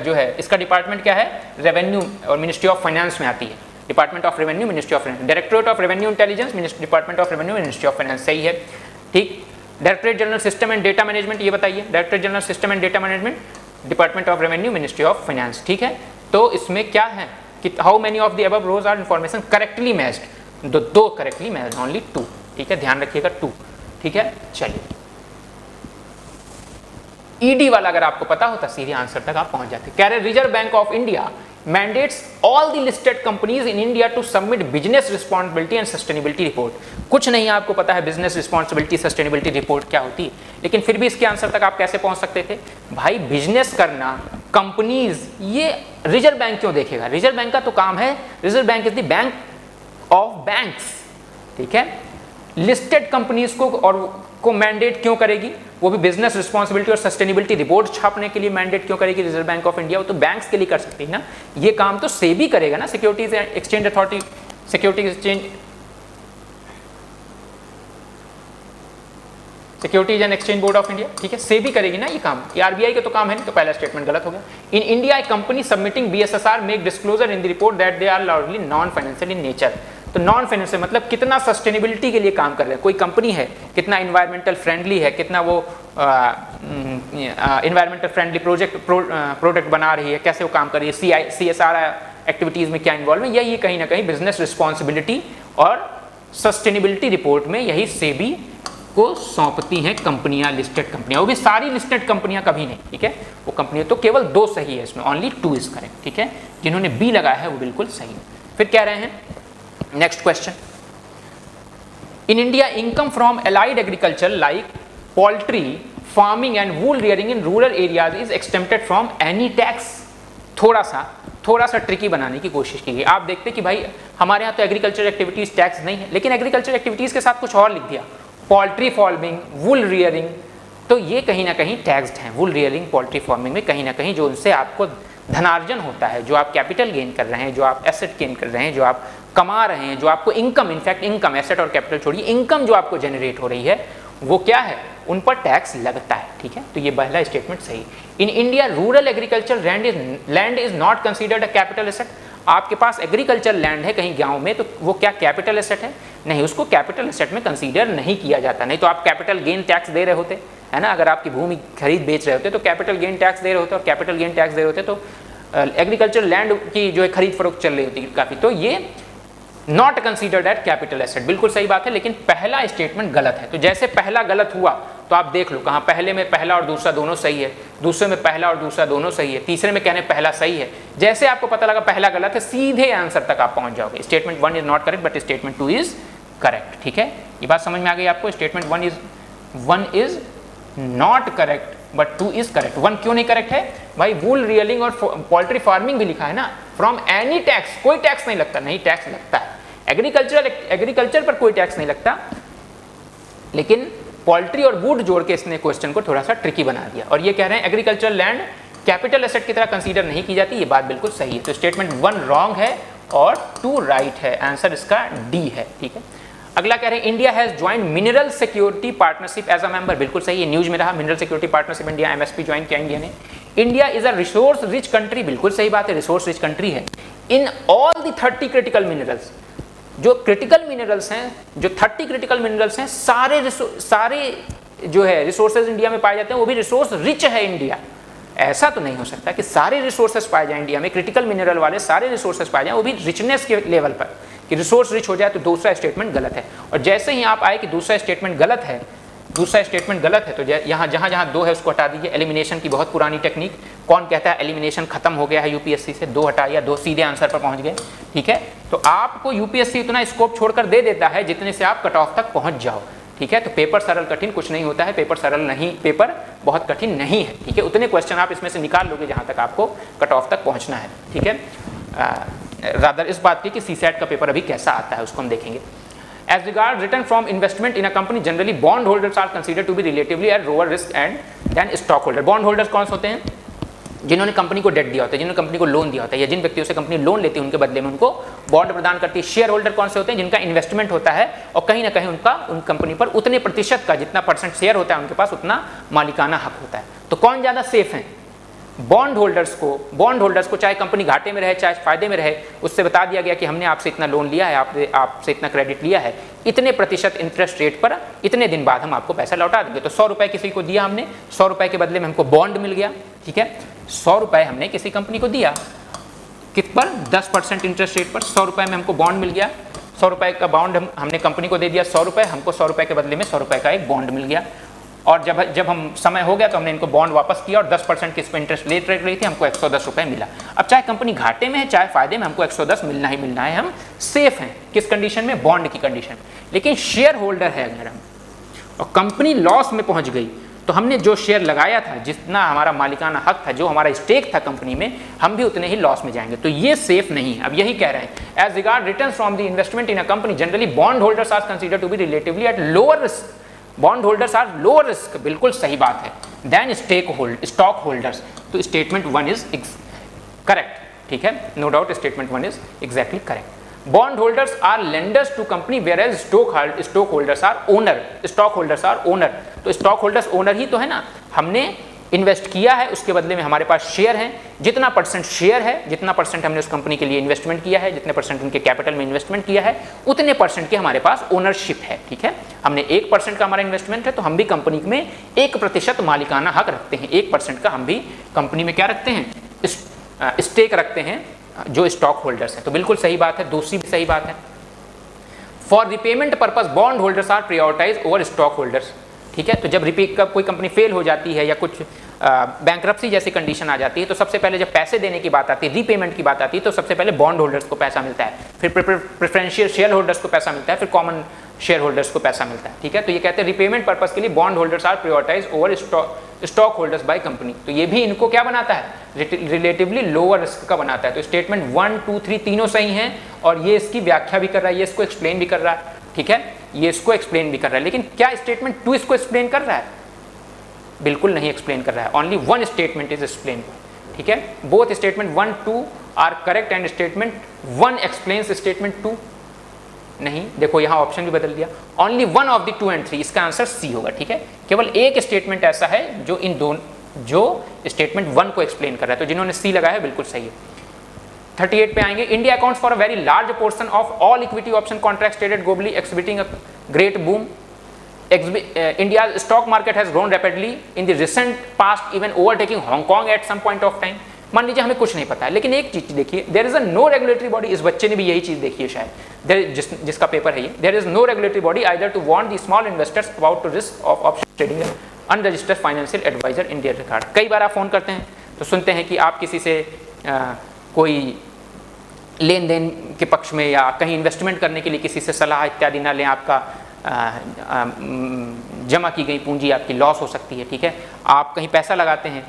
जो है इसका डिपार्टमेंट क्या है? रेवेन्यू, और मिनिस्ट्री ऑफ फाइनेंस में आती है। Department of revenue, ministry of finance. Directorate of revenue intelligence, department of revenue, ministry of finance. सही है, ठीक। Directorate general system and data management, ये बताइए। Directorate general system and data management, department of revenue, ministry of finance. ठीक है, तो इसमें क्या है कि how many of the above rows are information correctly matched? 2 correctly matched, only 2। ठीक है, ध्यान रखिएगा 2। ठीक है, चलिए ईडी वाला अगर आपको पता होता सीधे आंसर तक आप पहुंच जाते। कह रहे reserve bank of India mandates all the listed companies in India to submit business responsibility and sustainability report। कुछ नहीं आपको पता है business responsibility sustainability report क्या होती है, लेकिन फिर भी इसके आंसर तक आप कैसे पहुंच सकते थे? भाई बिजनेस करना, कंपनीज, ये रिजर्व बैंक क्यों देखेगा? रिजर्व बैंक का तो काम है, reserve bank is the bank of banks. ठीक है, लिस्टेड कंपनीज को मैंडेट क्यों करेगी? वो भी बिजनेस रिस्पॉन्सिबिलिटी और सस्टेनेबिलिटी रिपोर्ट छापने के लिए मैंडेट क्यों करेगी रिजर्व बैंक ऑफ इंडिया? वो तो बैंक्स के लिए कर सकती है ना, ये काम तो सेबी करेगा ना, securities exchange authority, securities and exchange board of India. ठीक है, सेबी करेगी ना ये काम, ये आरबीआई का तो काम है नहीं। तो पहला स्टेटमेंट गलत हो गया। In India a company submitting BSSR make disclosure in the report that they are largely non financial in nature. तो नॉन फाइनेंशियल मतलब कितना सस्टेनेबिलिटी के लिए काम कर रहे हैं, कोई कंपनी है कितना इन्वायरमेंटल फ्रेंडली है, कितना वो इन्वायरमेंटल फ्रेंडली प्रोडक्ट बना रही है, कैसे वो काम कर रही है, CSR एक्टिविटीज़ में क्या इन्वॉल्व है, यही कहीं ना कहीं बिजनेस रिस्पॉन्सिबिलिटी और सस्टेनेबिलिटी रिपोर्ट में यही सेबी को सौंपती हैं कंपनियां, लिस्टेड कंपनियां। वो भी सारी लिस्टेड कंपनियां कभी नहीं। ठीक है, वो कंपनियां तो केवल 2 सही है इसमें, ओनली 2 इज करेक्ट। ठीक है, जिन्होंने बी लगाया है वो बिल्कुल सही है। फिर कह रहे हैं next question, in India income from allied agriculture like poultry farming and wool rearing in rural areas is exempted from any tax. थोड़ा सा ट्रिकी बनाने की कोशिश की गई। आप देखते कि भाई हमारे यहाँ तो एग्रीकल्चर एक्टिविटीज टैक्स नहीं है, लेकिन एग्रीकल्चर एक्टिविटीज के साथ कुछ और लिख दिया, पोल्ट्री फार्मिंग, वूल रियरिंग, तो ये कहीं ना कहीं टैक्स्ड हैं। वूल रियरिंग, पोल्ट्री फार्मिंग में कहीं ना कहीं जो उनसे आपको धनार्जन होता है, जो आप कैपिटल गेन कर रहे हैं, जो आप एसेट गेन कर रहे हैं, जो आप कमा रहे हैं, जो आपको इनकम, इनफैक्ट इनकम, एसेट और कैपिटल छोड़िए, इनकम जो आपको जनरेट हो रही है वो क्या है, उन पर टैक्स लगता है। ठीक है, तो ये पहला स्टेटमेंट सही। In India rural agriculture land is not considered a capital asset. आपके पास एग्रीकल्चर लैंड है कहीं गांव में, तो वो क्या कैपिटल एसेट है? नहीं, उसको कैपिटल एसेट में कंसीडर नहीं किया जाता। नहीं तो आप कैपिटल गेन टैक्स दे रहे होते, है ना, अगर आपकी भूमि खरीद बेच रहे होते तो कैपिटल गेन टैक्स दे रहे होते, और कैपिटल गेन टैक्स दे रहे होते तो एग्रीकल्चर लैंड की जो है खरीद फरोख्त चल रही होती काफ़ी, तो ये not considered at capital asset. बिल्कुल सही बात है, लेकिन पहला स्टेटमेंट गलत है। तो जैसे पहला गलत हुआ तो आप देख लो, कहाँ पहले में पहला और दूसरा दोनों सही है, दूसरे में पहला और दूसरा दोनों सही है, तीसरे में कहने पहला सही है। जैसे आपको पता लगा पहला गलत है, सीधे आंसर तक आप पहुंच जाओगे। Statement 1 is not correct but statement 2 is correct. ठीक है, ये बात समझ में आ गई आपको? Statement 1 is not correct but 2 is correct. 1 क्यों नहीं करेक्ट है भाई? वूल रियलिंग और पोल्ट्री फार्मिंग भी लिखा है ना, फ्रॉम एनी टैक्स, कोई टैक्स नहीं लगता। नहीं, टैक्स लगता है। एग्रीकल्चर पर कोई टैक्स नहीं लगता, लेकिन पोल्ट्री और वुड जोड़ के इसने क्वेश्चन को थोड़ा सा ट्रिकी बना दिया। और ये कह रहे हैं एग्रीकल्चर लैंड कैपिटल एसेट की तरह कंसीडर नहीं की जाती। ये बात बिल्कुल सही है। तो स्टेटमेंट 1 रॉन्ग है और 2 राइट है। आंसर इसका डी है। ठीक है, अगला कह रहे हैं India has join mineral security partnership as a member. बिल्कुल सही है, न्यूज में रहा। Mineral security partnership India, MSP join किया इंडिया ने। India is a resource rich country. बिल्कुल सही बात है, रिसोर्स रिच कंट्री है। In all the 30 critical minerals, जो क्रिटिकल मिनरल्स हैं, जो 30 क्रिटिकल मिनरल्स हैं, सारे जो है रिसोर्सेज इंडिया में पाए जाते हैं, वो भी रिसोर्स रिच है इंडिया। ऐसा तो नहीं हो सकता कि सारे रिसोर्सेज पाए जाए इंडिया में, क्रिटिकल मिनरल वाले सारे रिसोर्सेज पाए जाए, वो भी रिचनेस के लेवल पर, कि रिसोर्स रिच हो जाए, तो दूसरा स्टेटमेंट गलत है। और जैसे ही आप आए कि दूसरा स्टेटमेंट गलत है, दूसरा स्टेटमेंट गलत है, तो यहाँ जहाँ जहाँ 2 है उसको हटा दीजिए। एलिमिनेशन की बहुत पुरानी टेक्निक, कौन कहता है एलिमिनेशन खत्म हो गया है यूपीएससी से, 2 हटाइए, 2 सीधे आंसर पर पहुँच गए, ठीक है। तो आपको यूपीएससी उतना स्कोप छोड़कर दे देता है जितने से आप कट ऑफ तक पहुँच जाओ, ठीक है। तो पेपर सरल कठिन कुछ नहीं होता है, पेपर सरल नहीं, पेपर बहुत कठिन नहीं है, ठीक है। उतने क्वेश्चन आप इसमें से निकाल लोगे जहाँ तक आपको कट ऑफ तक पहुँचना है, ठीक है। रादर इस बात की कि सीसैट का पेपर अभी कैसा आता है उसको हम देखेंगे। As regards return from investment in a company, generally bond holders are considered to be relatively at lower risk and than stockholder. Bond holders कौन से होते हैं? जिन्होंने कंपनी को डेट दिया होता है, जिन्होंने कंपनी को लोन दिया होता है, या जिन व्यक्तियों से कंपनी लोन लेती है उनके बदले में उनको बॉन्ड प्रदान करती है। शेयर होल्डर कौन से होते हैं? जिनका इन्वेस्टमेंट होता है और कहीं ना कहीं उनका उन कंपनी पर उतने प्रतिशत का, जितना परसेंट शेयर होता है उनके पास, उतना मालिकाना हक होता है। तो कौन ज़्यादा सेफ है? बॉन्ड होल्डर्स को चाहे कंपनी घाटे में रहे चाहे फायदे में रहे, उससे बता दिया गया कि हमने आपसे इतना लोन लिया है, आपसे इतना क्रेडिट लिया है, इतने प्रतिशत इंटरेस्ट रेट पर इतने दिन बाद हम आपको पैसा लौटा देंगे। तो 100 रुपये किसी को दिया हमने, 100 रुपये के बदले में हमको बॉन्ड मिल गया, ठीक है। 100 रुपये हमने किसी कंपनी को दिया, कित पर? 10% इंटरेस्ट रेट पर 100 रुपये में हमको बॉन्ड मिल गया। 100 रुपये का बॉन्ड हमने कंपनी को दे दिया 100 रुपये, हमको 100 रुपये के बदले में 100 रुपये का एक बॉन्ड मिल गया। और जब हम समय हो गया तो हमने इनको बॉन्ड वापस किया और 10% की इस पर इंटरेस्ट रेट रही थी, हमको 110 रुपये मिला। अब चाहे कंपनी घाटे में है चाहे फायदे में, हमको 110 मिलना ही मिलना है, हम सेफ हैं। किस कंडीशन में? बॉन्ड की कंडीशन। लेकिन शेयर होल्डर है अगर हम, और कंपनी लॉस में पहुंच गई, तो हमने जो शेयर लगाया था, जितना हमारा मालिकाना हक था, जो हमारा स्टेक था कंपनी में, हम भी उतने ही लॉस में जाएंगे। तो ये सेफ नहीं है। अब यही कह रहे हैं, as regard returns from the investment in a company, generally bond holders are considered to be relatively at lower risk. Bond holders are lower risk, बिल्कुल सही बात है, देन स्टॉक होल्डर्स। तो स्टेटमेंट 1 इज करेक्ट, ठीक है, no doubt statement 1 is exactly correct. Bond holders are lenders to company, whereas stock holders are owner. Stock holders are owner, तो stock holders owner ही तो है ना। हमने इन्वेस्ट किया है, उसके बदले में हमारे पास शेयर हैं, जितना परसेंट शेयर है, जितना परसेंट हमने उस कंपनी के लिए इन्वेस्टमेंट किया है, जितने परसेंट उनके कैपिटल में इन्वेस्टमेंट किया है, उतने परसेंट की हमारे पास ओनरशिप है, ठीक है। हमने 1% का हमारा इन्वेस्टमेंट है, तो हम भी कंपनी में 1% मालिकाना हक रखते हैं। 1% का हम भी कंपनी में क्या रखते हैं? स्टेक रखते हैं, जो स्टॉक होल्डर्स हैं। तो बिल्कुल सही बात है। दूसरी भी सही बात है, for repayment purpose bond holders are prioritize over stock holders, ठीक है। तो जब कोई कंपनी फेल हो जाती है या कुछ बैंकरप्सी जैसी कंडीशन आ जाती है, तो सबसे पहले जब पैसे देने की बात आती है, रीपेमेंट की बात आती है, तो सबसे पहले बॉन्ड होल्डर्स को पैसा मिलता है, फिर प्रेफरेंशियल शेयर होल्डर्स को पैसा मिलता है, फिर कॉमन शेयर होल्डर्स को पैसा मिलता है, ठीक है। तो ये कहते हैं रिपेमेंट पर्पस के लिए bond holders are prioritize over stock holders by company. तो ये भी इनको क्या बनाता है? रिलेटिवली लोअर रिस्क का बनाता है। तो स्टेटमेंट 1, 2, 3 तीनों सही हैं, और ये इसकी व्याख्या भी कर रहा है, ये इसको एक्सप्लेन भी कर रहा है, ठीक है, ये इसको एक्सप्लेन भी कर रहा है। लेकिन क्या स्टेटमेंट 2 इसको एक्सप्लेन कर रहा है? बिल्कुल नहीं एक्सप्लेन कर रहा है। ओनली 1 स्टेटमेंट इज एक्सप्लेन, ठीक है। Both statement 1, 2 are correct and statement 1 explains statement 2 नहीं। देखो यहाँ ऑप्शन भी बदल दिया, ओनली 1 ऑफ द 2 and 3, इसका आंसर सी होगा, ठीक है। केवल एक स्टेटमेंट ऐसा है जो इन दोनों, जो स्टेटमेंट 1 को एक्सप्लेन कर रहा है। तो जिन्होंने सी लगाया है बिल्कुल सही है। 38 पे आएंगे, India accounts for a very large portion of all equity option contracts traded globally exhibiting a great boom. India's stock market has grown rapidly in the recent past, even overtaking Hong Kong at some point of time. मान लीजिए हमें कुछ नहीं पता है, लेकिन एक चीज देखिए, there is a no regulatory body. इस बच्चे ने भी यही चीज देखी है शायद, जिसका पेपर है ये। There is no regulatory body either to warn the small investors about to risk of option trading unregistered financial adviser in their regard. कई बार आप फोन करते हैं तो सुनते हैं कि आप किसी से कोई लेन देन के पक्ष में या कहीं इन्वेस्टमेंट करने के लिए किसी से सलाह इत्यादि ना लें, आपका जमा की गई पूंजी आपकी लॉस हो सकती है, ठीक है। आप कहीं पैसा लगाते हैं,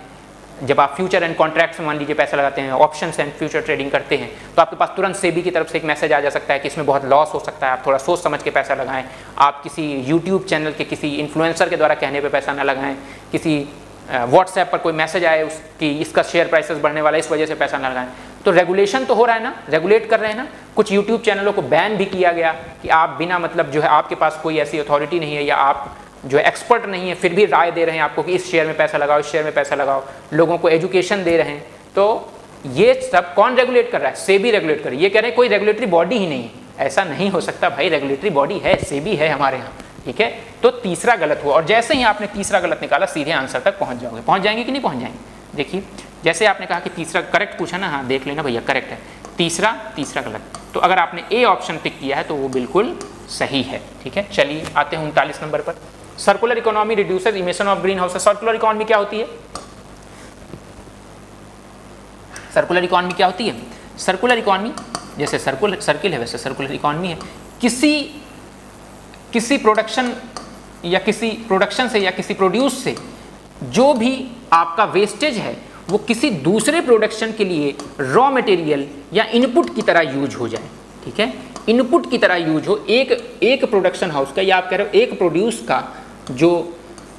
जब आप फ्यूचर एंड कॉन्ट्रैक्ट्स में मान लीजिए पैसा लगाते हैं, ऑप्शंस एंड फ्यूचर ट्रेडिंग करते हैं, तो आपके पास तुरंत सेबी की तरफ से एक मैसेज आ जा सकता है कि इसमें बहुत लॉस हो सकता है, आप थोड़ा सोच समझ के पैसा लगाएं। आप किसी यूट्यूब चैनल के किसी इन्फ्लुएंसर के द्वारा कहने पे पैसा ना लगाएं, किसी व्हाट्सएप पर कोई मैसेज आए उसकी इसका शेयर प्राइसेस बढ़ने वाला है इस वजह से पैसा ना लगाएं। तो रेगुलेशन तो हो रहा है ना, रेगुलेट कर रहे हैं ना। कुछ यूट्यूब चैनलों को बैन भी किया गया कि आप बिना मतलब जो है, आपके पास कोई ऐसी अथॉरिटी नहीं है या आप जो है एक्सपर्ट नहीं है, फिर भी राय दे रहे हैं आपको कि इस शेयर में पैसा लगाओ, इस शेयर में पैसा लगाओ, लोगों को एजुकेशन दे रहे हैं। तो ये सब कौन रेगुलेट कर रहा है? सेबी रेगुलेट कर रही है। ये कह रहे हैं कोई रेगुलेटरी बॉडी ही नहीं है, ऐसा नहीं हो सकता भाई, रेगुलेटरी बॉडी है, सेबी है हमारे यहाँ, ठीक है। तो तीसरा गलत हुआ, और जैसे ही आपने तीसरा गलत निकाला सीधे आंसर तक पहुँच जाओगे। पहुँच जाएंगे कि नहीं पहुँच जाएंगे? देखिए जैसे आपने कहा कि तीसरा करेक्ट पूछा ना, हाँ देख लेना भैया करेक्ट है, तीसरा गलत। तो अगर आपने ए ऑप्शन पिक किया है तो वो बिल्कुल सही है। ठीक है, चलिए आते हैं 39 नंबर पर। Circular economy reduces emission of green house. Circular economy क्या होती है? सर्कुलर इकोनॉमी क्या होती है? सर्कुलर इकोनॉमी जैसे सर्किल है वैसे सर्कुलर इकोनॉमी है। किसी प्रोडक्शन या किसी प्रोडक्शन से या किसी प्रोड्यूस से जो भी आपका वेस्टेज है वो किसी दूसरे प्रोडक्शन के लिए रॉ मटेरियल या इनपुट की तरह यूज हो जाए। ठीक है, इनपुट की तरह यूज हो। एक प्रोडक्शन हाउस का या आप कह रहे हो एक प्रोड्यूस का जो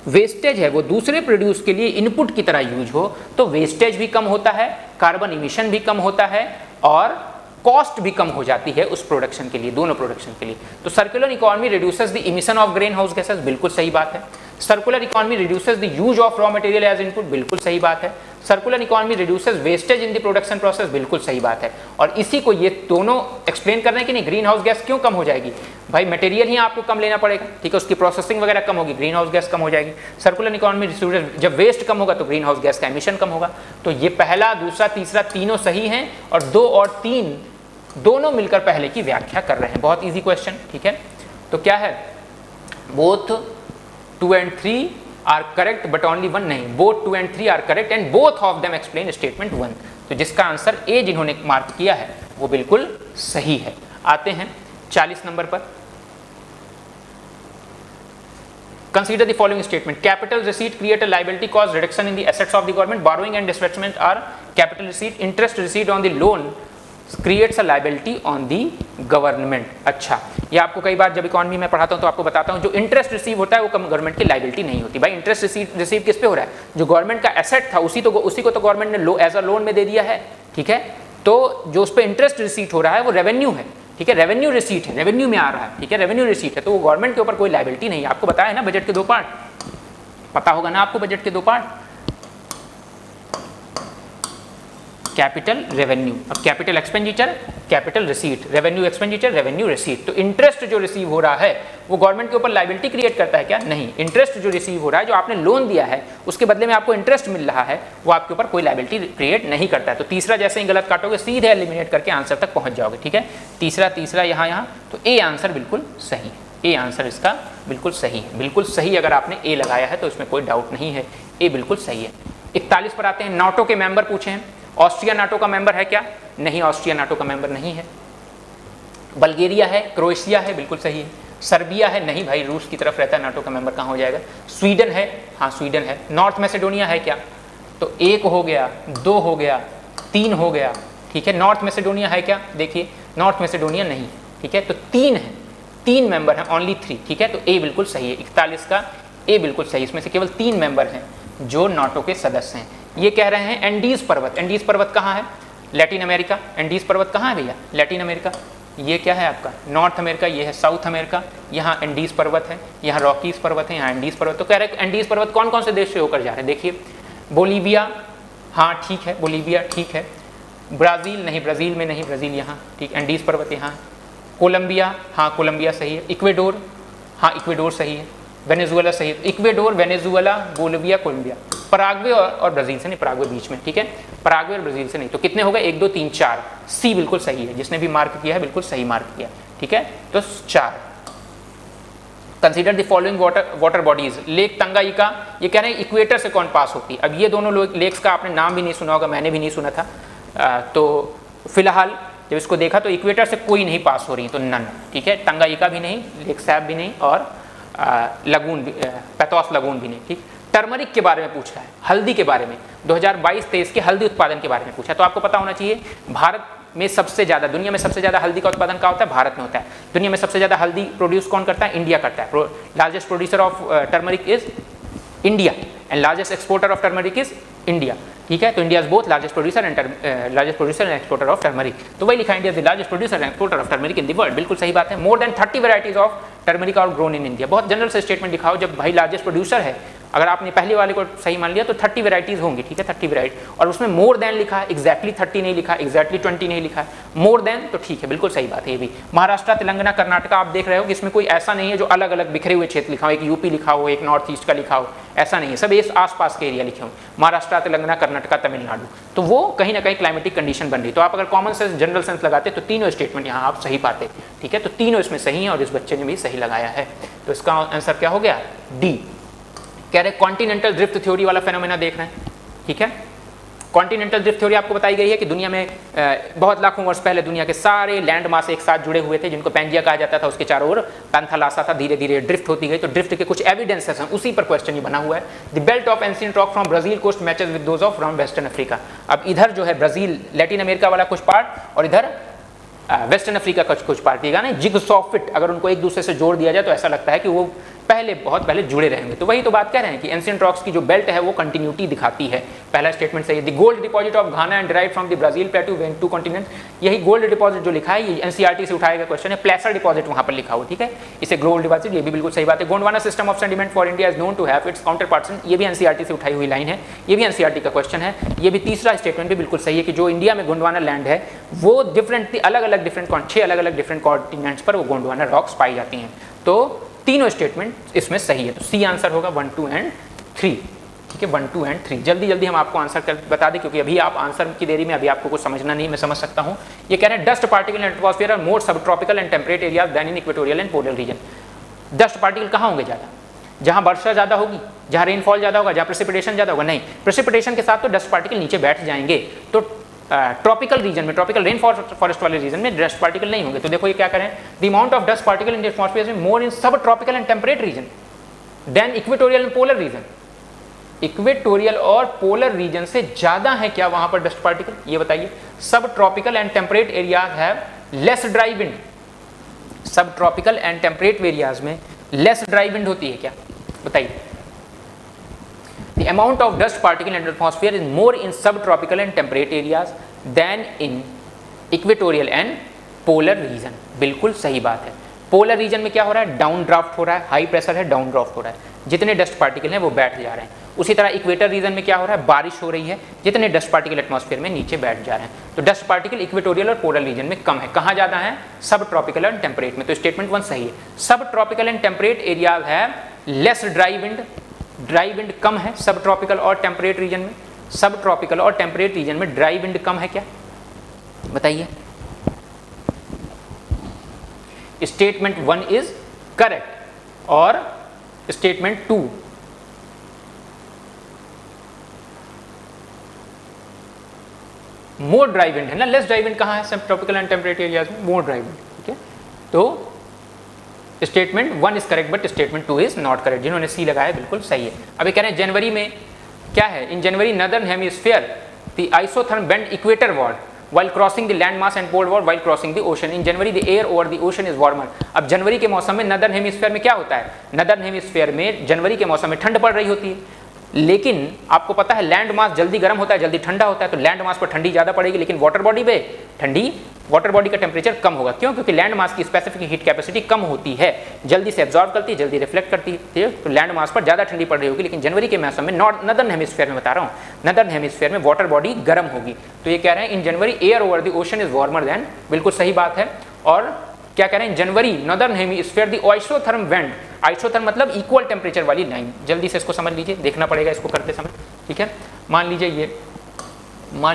वेस्टेज है वो दूसरे प्रोड्यूस के लिए इनपुट की तरह यूज हो, तो वेस्टेज भी कम होता है, कार्बन इमिशन भी कम होता है और कॉस्ट भी कम हो जाती है उस प्रोडक्शन के लिए, दोनों प्रोडक्शन के लिए। तो circular economy reduces the emission of green house gases, बिल्कुल सही बात है। Circular economy reduces the use of raw material as input, बिल्कुल सही बात है। Circular economy reduces wastage in the production process, बिल्कुल सही बात है। और इसी को ये दोनों एक्सप्लेन कर रहे हैं कि नहीं, ग्रीन हाउस गैस क्यों कम हो जाएगी भाई, मटेरियल ही आपको कम लेना पड़ेगा। ठीक है, उसकी प्रोसेसिंग वगैरह कम होगी, ग्रीन हाउस गैस कम हो जाएगी। सर्कुलर इकोनॉमी रिड्यूसेस, जब वेस्ट कम होगा तो ग्रीन हाउस गैस का एमिशन कम होगा। तो ये पहला, दूसरा, तीसरा तीनों सही हैं और 2 और 3 दोनों मिलकर पहले की व्याख्या कर रहे हैं। बहुत इजी क्वेश्चन। ठीक है, तो क्या है, both 2 and 3 are correct but only 1 नहीं, both 2 and 3 are correct and both of them explain statement 1। तो जिसका आंसर ए जिन्होंने मार्क किया है वो बिल्कुल सही है। आते हैं 40 नंबर पर। Consider the following statement. Capital receipt create a liability cause reduction in the assets of the government. Borrowing and disbursement are capital receipt. Interest received on the loan creates a liability on the government. अच्छा, ये आपको कई बार जब economy में पढ़ाता हूँ तो आपको बताता हूँ, जो इंटरेस्ट रिसीव होता है वो गवर्नमेंट की लाइबिलिटी नहीं होती। भाई इंटरेस्ट रिसीव किस पे हो रहा है? जो गवर्नमेंट का एसेट था उसी को तो गवर्नमेंट ने एज अ लोन में दे दिया है। ठीक है, तो जो उस पर इंटरेस्ट रिसीट हो रहा है वो रेवेन्यू है। ठीक है, रेवेन्यू रिसीट है, रेवेन्यू में आ रहा है। ठीक है, रेवेन्यू रिसीट है, तो वो गवर्नमेंट के ऊपर कोई लाइबिलिटी नहीं है। आपको बताया है ना बजट के 2 पार्ट, पता होगा ना आपको बजट के 2 पार्ट, कैपिटल रेवेन्यू, अब capital expenditure capital receipt, revenue expenditure revenue receipt. तो इंटरेस्ट जो रिसीव हो रहा है वो गवर्नमेंट के ऊपर लाइबिलिटी क्रिएट करता है क्या? नहीं। इंटरेस्ट जो रिसीव हो रहा है, जो आपने लोन दिया है उसके बदले में आपको इंटरेस्ट मिल रहा है, वो आपके ऊपर कोई लाइबिलिटी क्रिएट नहीं करता है। तो तीसरा जैसे ही गलत काटोगे सीधे एलिमिनेट करके आंसर तक पहुंच जाओगे। ठीक है, तीसरा यहाँ, तो ए आंसर बिल्कुल सही है। ए आंसर इसका बिल्कुल सही है, बिल्कुल सही। अगर आपने ए लगाया है तो इसमें कोई डाउट नहीं है, ए बिल्कुल सही है। 41 पर आते हैं। नाटो के मेंबर पूछे हैं। ऑस्ट्रिया नाटो का मेंबर है क्या? नहीं, ऑस्ट्रिया नाटो का मेंबर नहीं है। बल्गेरिया है, क्रोएशिया है, बिल्कुल सही है। सर्बिया है, नहीं भाई, रूस की तरफ रहता है, नाटो का मेंबर कहाँ हो जाएगा? स्वीडन है, हाँ स्वीडन है। नॉर्थ मैसेडोनिया है क्या? तो 1 हो गया, 2 हो गया, 3 हो गया। ठीक है, नॉर्थ मैसेडोनिया है क्या? देखिए नॉर्थ मैसेडोनिया नहीं। ठीक है, तो 3 है, 3 मेंबर हैं, ओनली 3। ठीक है, तो ए बिल्कुल सही है। 41 का ए बिल्कुल सही। इसमें से केवल 3 मेंबर हैं जो नाटो के सदस्य हैं। ये कह रहे हैं एंडीज पर्वत, एंडीज पर्वत कहाँ है? Latin America. एंडीज पर्वत कहाँ है भैया? Latin America. ये क्या है आपका? North America. ये है साउथ अमेरिका। यहाँ एंडीज पर्वत है, यहाँ रॉकीज पर्वत है, यहाँ एंडीज पर्वत। तो कह रहे हैं एंडीज पर्वत कौन कौन से देश से होकर जा रहे हैं? देखिए बोलीविया, हाँ ठीक है, बोलीविया ठीक है। ब्राज़ील नहीं, ब्राज़ील में नहीं, ब्राज़ील यहाँ ठीक। एंडीज पर्वत यहाँ। कोलंबिया, हाँ कोलंबिया सही है। इक्वेडोर, हाँ इक्वेडोर सही है। वेनेजुएला सही है। Ecuador, Venezuela, Bolivia, Colombia. Paraguay और ब्राज़ील से नहीं, पराग्वे बीच में। ठीक है, पराग्वे और ब्राज़ील से नहीं। तो कितने हो गए? 1 2 3 4। सी बिल्कुल सही है, जिसने भी मार्क किया है बिल्कुल सही मार्क किया। ठीक है, तो 4। Consider the following water bodies. Lake Tanganyika, ये कह रहे हैं इक्वेटर से कौन पास होती है? अब ये दोनों लेक्स का आपने नाम भी नहीं सुना होगा, मैंने भी नहीं सुना था। तो फिलहाल जब इसको देखा तो इक्वेटर से कोई नहीं पास हो रही, तो नन। ठीक है, तंगाइका भी नहीं, लेक सैब भी नहीं और लगून भी, पैथोस लगून भी नहीं। ठीक, टर्मरिक के बारे में पूछ रहा है, हल्दी के बारे में, 2022-23 के हल्दी उत्पादन के बारे में पूछा। तो आपको पता होना चाहिए भारत में सबसे ज़्यादा, दुनिया में सबसे ज़्यादा हल्दी का उत्पादन कहाँ होता है? भारत में होता है। दुनिया में सबसे ज़्यादा हल्दी प्रोड्यूस कौन करता है? इंडिया करता है। Largest producer of turmeric is India and largest exporter of turmeric is India. ठीक है, तो India is both largest producer and exporter of turmeric. तो वही लिखा, India is the largest producer and exporter of turmeric in the world. बिल्कुल सही बात है। More than 30 varieties of turmeric are grown in India. बहुत जनरल से statement दिखाओ, जब भाई लार्जेस्ट प्रोड्यूसर है, अगर आपने पहले वाले को सही मान लिया तो 30 वैरायटीज होंगी। ठीक है, 30 वैरायटी, और उसमें मोर देन लिखा है, एग्जैक्टली 30 नहीं लिखा, एग्जैक्टली 20 नहीं लिखा है, मोर देन, तो ठीक है, बिल्कुल सही बात है ये भी। महाराष्ट्र, तेलंगाना, कर्नाटका आप देख रहे हो कि इसमें कोई ऐसा नहीं है जो अलग अलग बिखरे हुए क्षेत्र लिखा हो, एक यूपी लिखा हो, एक नॉर्थ ईस्ट का लिखा हो, ऐसा नहीं है, सब इस आसपास के एरिया लिखे हुए, महाराष्ट्र, तेलंगाना, कर्नाटका, तमिलनाडु, तो वो कहीं ना कहीं क्लाइमेटिक कंडीशन बन रही। तो आप अगर कॉमन सेंस, जनरल सेंस लगाते तो तीनों स्टेटमेंट यहाँ आप सही पाते, ठीक है। तो तीनों इसमें सही हैं और इस बच्चे ने भी सही लगाया है। तो इसका आंसर क्या हो गया? डी। कह रहे कॉन्टिनेंटल ड्रिफ्ट थ्योरी वाला फेनोमेना देख रहे हैं, ठीक है। कॉन्टिनेंटल ड्रिफ्ट थ्योरी आपको बताई गई है कि दुनिया में बहुत लाखों वर्ष पहले दुनिया के सारे लैंड मास एक साथ जुड़े हुए थे, जिनको पैंजिया कहा जाता था, उसके चारों ओर पैंथालासा था, धीरे धीरे ड्रिफ्ट होती गई। तो ड्रिफ्ट के कुछ एविडेंसेस हैं, उसी पर क्वेश्चन ये बना हुआ है। The belt of ancient rock from Brazil coast matches with those of from western Africa. अब इधर जो है ब्राजील, लैटिन अमेरिका वाला कुछ पार्ट और इधर वेस्टर्न अफ्रीका का कुछ पार्ट दिएगा ना, जिगसॉ फिट, अगर उनको एक दूसरे से जोड़ दिया जाए तो ऐसा लगता है कि वो बहुत पहले जुड़े रहेंगे। तो वही तो बात कह रहे हैं कि एंशिएंट रॉक्स की जो बेल्ट है वो कंटिन्यूटी दिखाती है। पहला स्टेटमेंट सही है। The gold deposit of Ghana and derived from the Brazil plateau when two continent. यही गोल्ड डिपॉजिट जो लिखा है ये एनसीईआरटी से उठाया गया क्वेश्चन है, प्लेसर डिपॉजिट वहां पर लिखा हुआ, ठीक है। इसे गोल्ड डिपॉजिट, ये भी बिल्कुल सही बात है। Gondwana system of sediment for India is known to have its counterparts, ये भी एनसीईआरटी से उठाई हुई लाइन है, ये भी एनसीईआरटी का क्वेश्चन है। ये भी तीसरा स्टेटमेंट भी बिल्कुल सही है कि जो इंडिया में गोंडवाना लैंड है वो डिफरेंट, अलग अलग डिफरेंट 6 अलग अलग डिफरेंट कॉन्टिनेंट्स पर वो गोंडवाना रॉक्स पाई जाती हैं। तो तीनों स्टेटमेंट इसमें सही है। तो सी आंसर होगा 1, 2 एंड 3, ठीक है। 1, 2 एंड 3 जल्दी हम आपको आंसर बता दें, क्योंकि अभी आप आंसर की देरी में अभी आपको कुछ समझना नहीं, मैं समझ सकता हूं। ये कह रहे हैं dust particle in atmosphere are more sub tropical and temperate areas than in equatorial and polar region. डस्ट पार्टिकल कहाँ होंगे ज़्यादा? जहाँ वर्षा ज़्यादा होगी, जहाँ रेनफॉल ज़्यादा होगा, जहाँ प्रेसिपिटेशन ज़्यादा होगा? नहीं, प्रेसिपिटेशन के साथ तो डस्ट पार्टिकल नीचे बैठ जाएंगे। तो ट्रॉपिकल रीजन में, ट्रॉपिकल रेन फॉरेस्ट वाले रीजन में डस्ट पार्टिकल नहीं होंगे। तो देखो ये क्या करें, the amount of dust particle in the atmosphere is more in sub tropical and temperate region than equatorial and polar region. Equatorial और पोलर रीजन से ज्यादा है क्या वहां पर डस्ट पार्टिकल? ये बताइए। सब tropical and temperate areas have less dry wind. सब ट्रॉपिकल एंड टेम्परेट एरियाज में लेस ड्राई विंड होती है क्या? बताइए। The amount of dust particle in the atmosphere is more in subtropical and temperate areas than in equatorial and polar region। बिल्कुल सही बात है। पोलर रीजन में क्या हो रहा है? डाउन ड्राफ्ट हो रहा है, हाई प्रेशर है, डाउन ड्राफ्ट हो रहा है, जितने डस्ट पार्टिकल हैं वो बैठ जा रहे हैं। उसी तरह इक्वेटर रीजन में क्या हो रहा है? बारिश हो रही है, जितने डस्ट पार्टिकल एटमॉस्फेयर में नीचे बैठ जा रहे हैं। तो डस्ट पार्टिकल इक्वेटोरियल और पोलर रीजन में कम है। कहाँ ज़्यादा है? सब ट्रॉपिकल एंड टेम्परेट में। तो स्टेटमेंट 1 सही है। Sub tropical and temperate areas है less dry wind, dry wind कम है सब ट्रॉपिकल और टेम्परेट रीजन में। सब ट्रॉपिकल और टेम्परेट रीजन में ड्राई विंड कम है क्या? बताइए। स्टेटमेंट 1 इज करेक्ट और स्टेटमेंट 2 मोर ड्राई विंड है ना, लेस ड्राई विंड कहाँ है? Sub tropical and temperate areas में मोर ड्राई विंड, ठीक है। तो statement 1 is correct but statement 2 is not correct. जिन्होंने सी लगाया बिल्कुल सही है। अभी कह रहे हैं जनवरी में क्या है? In January northern hemisphere the isotherm bend equatorward while crossing the land mass and pole wall while crossing the ocean in January the air over the ocean is warmer। अब जनवरी के मौसम में नदर्न हेमिस्फीयर में क्या होता है? Northern hemisphere में जनवरी के मौसम में ठंड पड़ रही होती है, लेकिन आपको पता है लैंड मास जल्दी गर्म होता है, जल्दी ठंडा होता है। तो लैंड मास पर ठंडी ज़्यादा पड़ेगी, लेकिन वाटर बॉडी पे ठंडी, वाटर बॉडी का टेम्परेचर कम होगा। क्यों? क्योंकि लैंड मास की स्पेसिफिक हीट कैपेसिटी कम होती है, जल्दी से एब्जॉर्ब करती है, जल्दी रिफ्लेक्ट करती है। तो लैंड मास पर ज़्यादा ठंडी पड़ रही होगी, लेकिन जनवरी के मौसम में नदर्न हेमिस्फीयर में बता रहा हूँ, नदर्न हेमिस्फीयर में वाटर बॉडी गर्म होगी। तो ये कह रहे हैं in January air over the ocean is warmer than, बिल्कुल सही बात है। और क्या कह रहे हैं? January northern hemisphere the isotherm went, isotherm मतलब इक्वल टेम्परेचर वाली लाइन। जल्दी से इसको समझ लीजिए, देखना पड़ेगा इसको करते समय, ठीक है। मान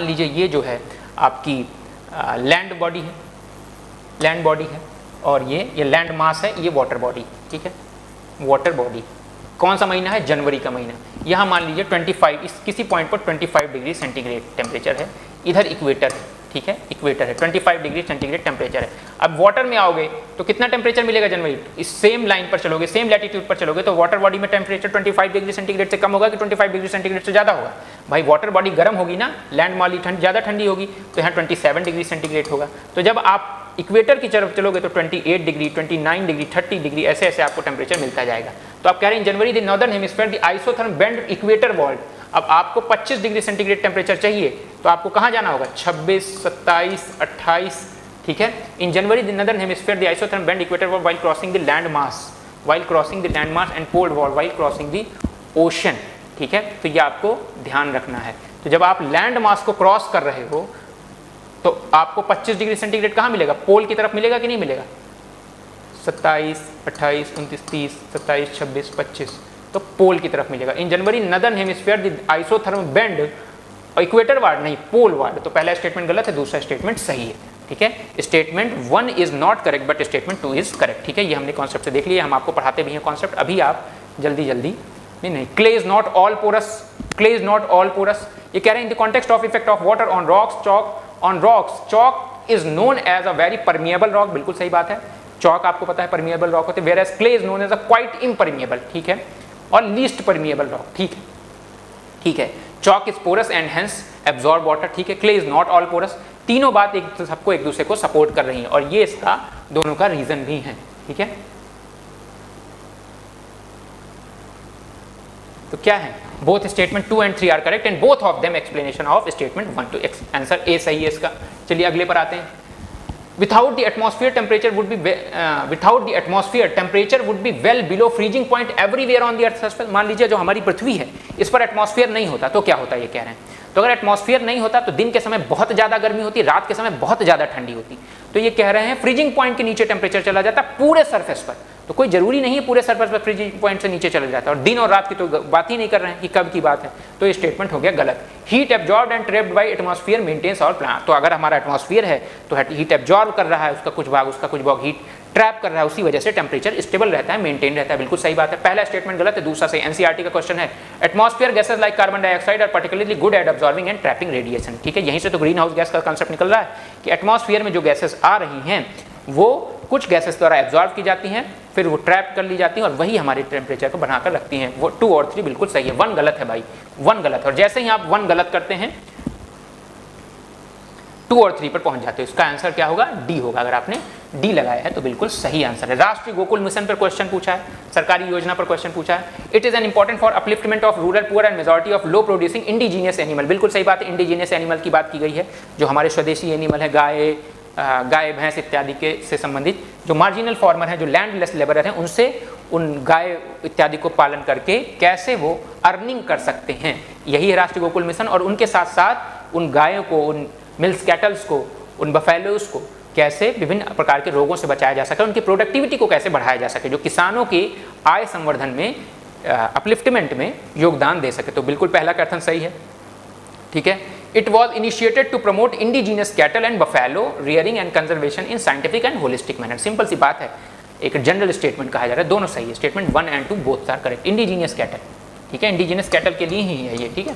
लीजिए ये जो है आपकी लैंड बॉडी है, लैंड बॉडी है, और ये लैंड मास है, ये वाटर बॉडी, ठीक है। वाटर बॉडी कौन सा महीना है? जनवरी का महीना। यहाँ मान लीजिए 25, इस किसी पॉइंट पर 25 डिग्री सेंटीग्रेड टेम्परेचर है, इधर इक्वेटर है, ठीक है, इक्वेटर है, 25 डिग्री सेंटीग्रेड टेम्परेचर है। अब वाटर में आओगे तो कितना टेम्परेचर मिलेगा जनवरी? इस सेम लाइन पर चलोगे, सेम लैटिट्यूड पर चलोगे तो वाटर बॉडी में टेम्परेचर 25 डिग्री सेंटीग्रेड से कम होगा कि 25 डिग्री सेंटीग्रेड से ज़्यादा होगा? भाई वाटर बॉडी गर्म होगी ना, लैंड वाली ठंड ज़्यादा ठंडी होगी, तो यहाँ 27 डिग्री सेंटीग्रेड होगा। तो जब आप इक्वेटर की तरफ चलोगे तो 28 डिग्री, 29 डिग्री, 30 डिग्री, ऐसे ऐसे आपको टेम्परेचर मिलता जाएगा। तो आप कह रहे हैं जनवरी the northern hemisphere the isotherm bend equator ward. अब आपको 25 डिग्री सेंटीग्रेड टेम्परेचर चाहिए तो आपको कहाँ जाना होगा? 26, 27, 28, ठीक है। In January the northern hemisphere the isotherm bend equatorward while crossing the land mass and poleward while crossing the ocean, ठीक है। तो ये आपको ध्यान रखना है। तो जब आप लैंड मास को क्रॉस कर रहे हो तो आपको 25 डिग्री सेंटीग्रेड कहाँ मिलेगा? पोल की तरफ मिलेगा कि नहीं मिलेगा? 27, 28, 29, 30, 27, 26, 25, तो पोल की तरफ मिलेगा। In January northern hemisphere the isotherm bend equatorward नहीं पोल वार्ड। तो पहला स्टेटमेंट गलत है, दूसरा स्टेटमेंट सही है। ठीक है, statement 1 is not correct but statement 2 is correct. ठीक है, ये हमने कॉन्सेप्ट से देख लिया, हम आपको पढ़ाते भी हैं कॉन्सेप्ट, अभी आप जल्दी जल्दी नहीं clay is not all porous, clay is not all porous. ये कह रहे हैं in the context of effect of water on rocks, chalk is known as a very permeable rock. बिल्कुल सही बात है, चॉक आपको पता है परमिएबल रॉक होते हैं, whereas clay is known as a quite impermeable. ठीक है, और लीस्ट परमिएबल रॉक। ठीक है, ठीक है, chalk is porous and hence absorb water. ठीक है, clay is not all porous. तीनों बात सबको एक दूसरे को सपोर्ट कर रही है और ये इसका दोनों का रीजन भी है। ठीक है, तो क्या है, both statement 2 and 3 are correct and both of them explanation of statement 1 to answer A सही है इसका। चलिए अगले पर आते हैं। Without the atmosphere temperature would be well below freezing point everywhere on the earth surface। मान लीजिए जो हमारी पृथ्वी है इस पर एटमॉस्फेयर नहीं होता तो क्या होता है, ये कह रहे हैं। तो अगर एटमॉस्फेयर नहीं होता तो दिन के समय बहुत ज़्यादा गर्मी होती, रात के समय बहुत ज़्यादा ठंडी होती। तो ये कह रहे हैं फ्रीजिंग पॉइंट के नीचे टेम्परेचर चला जाता पूरे सरफेस पर। तो कोई जरूरी नहीं है पूरे सरफेस पर फ्रीजिंग पॉइंट से नीचे चला जाता, और दिन और रात की तो बात ही नहीं कर रहे हैं कि कब की बात है। तो ये स्टेटमेंट हो गया गलत। Heat absorbed and trapped by atmosphere maintains our planet. तो अगर हमारा एटमॉस्फेयर है तो हीट एब्जॉर्ब कर रहा है, उसका कुछ भाग हीट ट्रैप कर रहा है, उसी वजह से टेम्परेचर स्टेबल रहता है, मेंटेन रहता है। बिल्कुल सही बात है, पहला स्टेटमेंट गलत है, दूसरा सही। एनसीईआरटी का क्वेश्चन है atmosphere gases like carbon dioxide are particularly good at absorbing and trapping radiation. ठीक है, यहीं से तो ग्रीन हाउस गैस का कंसेप्ट निकल रहा है कि एटमॉस्फेयर में जो गैसेस आ रही हैं वो कुछ गैसेस द्वारा एब्जॉर्ब की जाती हैं, फिर वो ट्रैप कर ली जाती हैं और वही हमारे टेम्परेचर को बनाकर रखती हैं। वो 2 और 3 बिल्कुल सही है, 1 गलत है भाई, 1 गलत है। और जैसे ही आप 1 गलत करते हैं 2 और 3 पर पहुंच जाते हो। इसका आंसर क्या होगा, डी होगा। अगर आपने डी लगाया है तो बिल्कुल सही आंसर है। राष्ट्रीय गोकुल मिशन पर क्वेश्चन पूछा है, सरकारी योजना पर क्वेश्चन पूछा है। It is an important for upliftment of rural poor and majority of low producing indigenous animal. बिल्कुल सही बात है, इंडिजीनियस एनिमल की बात की गई है, जो हमारे स्वदेशी एनिमल है, गाय भैंस इत्यादि के से संबंधित जो मार्जिनल फार्मर हैं, जो लैंडलेस लेबरर हैं, उनसे उन गाय इत्यादि को पालन करके कैसे वो अर्निंग कर सकते हैं, यही है राष्ट्रीय गोकुल मिशन। और उनके साथ साथ उन गायों को, उन मिल्क कैटल्स को, उन बफेलोज को कैसे विभिन्न प्रकार के रोगों से बचाया जा सके, उनकी प्रोडक्टिविटी को कैसे बढ़ाया जा सके, जो किसानों की आय संवर्धन में, अपलिफ्टमेंट में योगदान दे सके। तो बिल्कुल पहला कथन सही है। ठीक है, it was initiated to promote indigenous cattle and buffalo rearing and conservation in scientific and holistic manner. Simple सी बात है, एक जनरल स्टेटमेंट कहा जा रहा है, दोनों सही है। Statement 1 and 2 both are correct. Indigenous cattle, ठीक है, इंडिजीनियस कैटल के लिए ही है ये। ठीक है,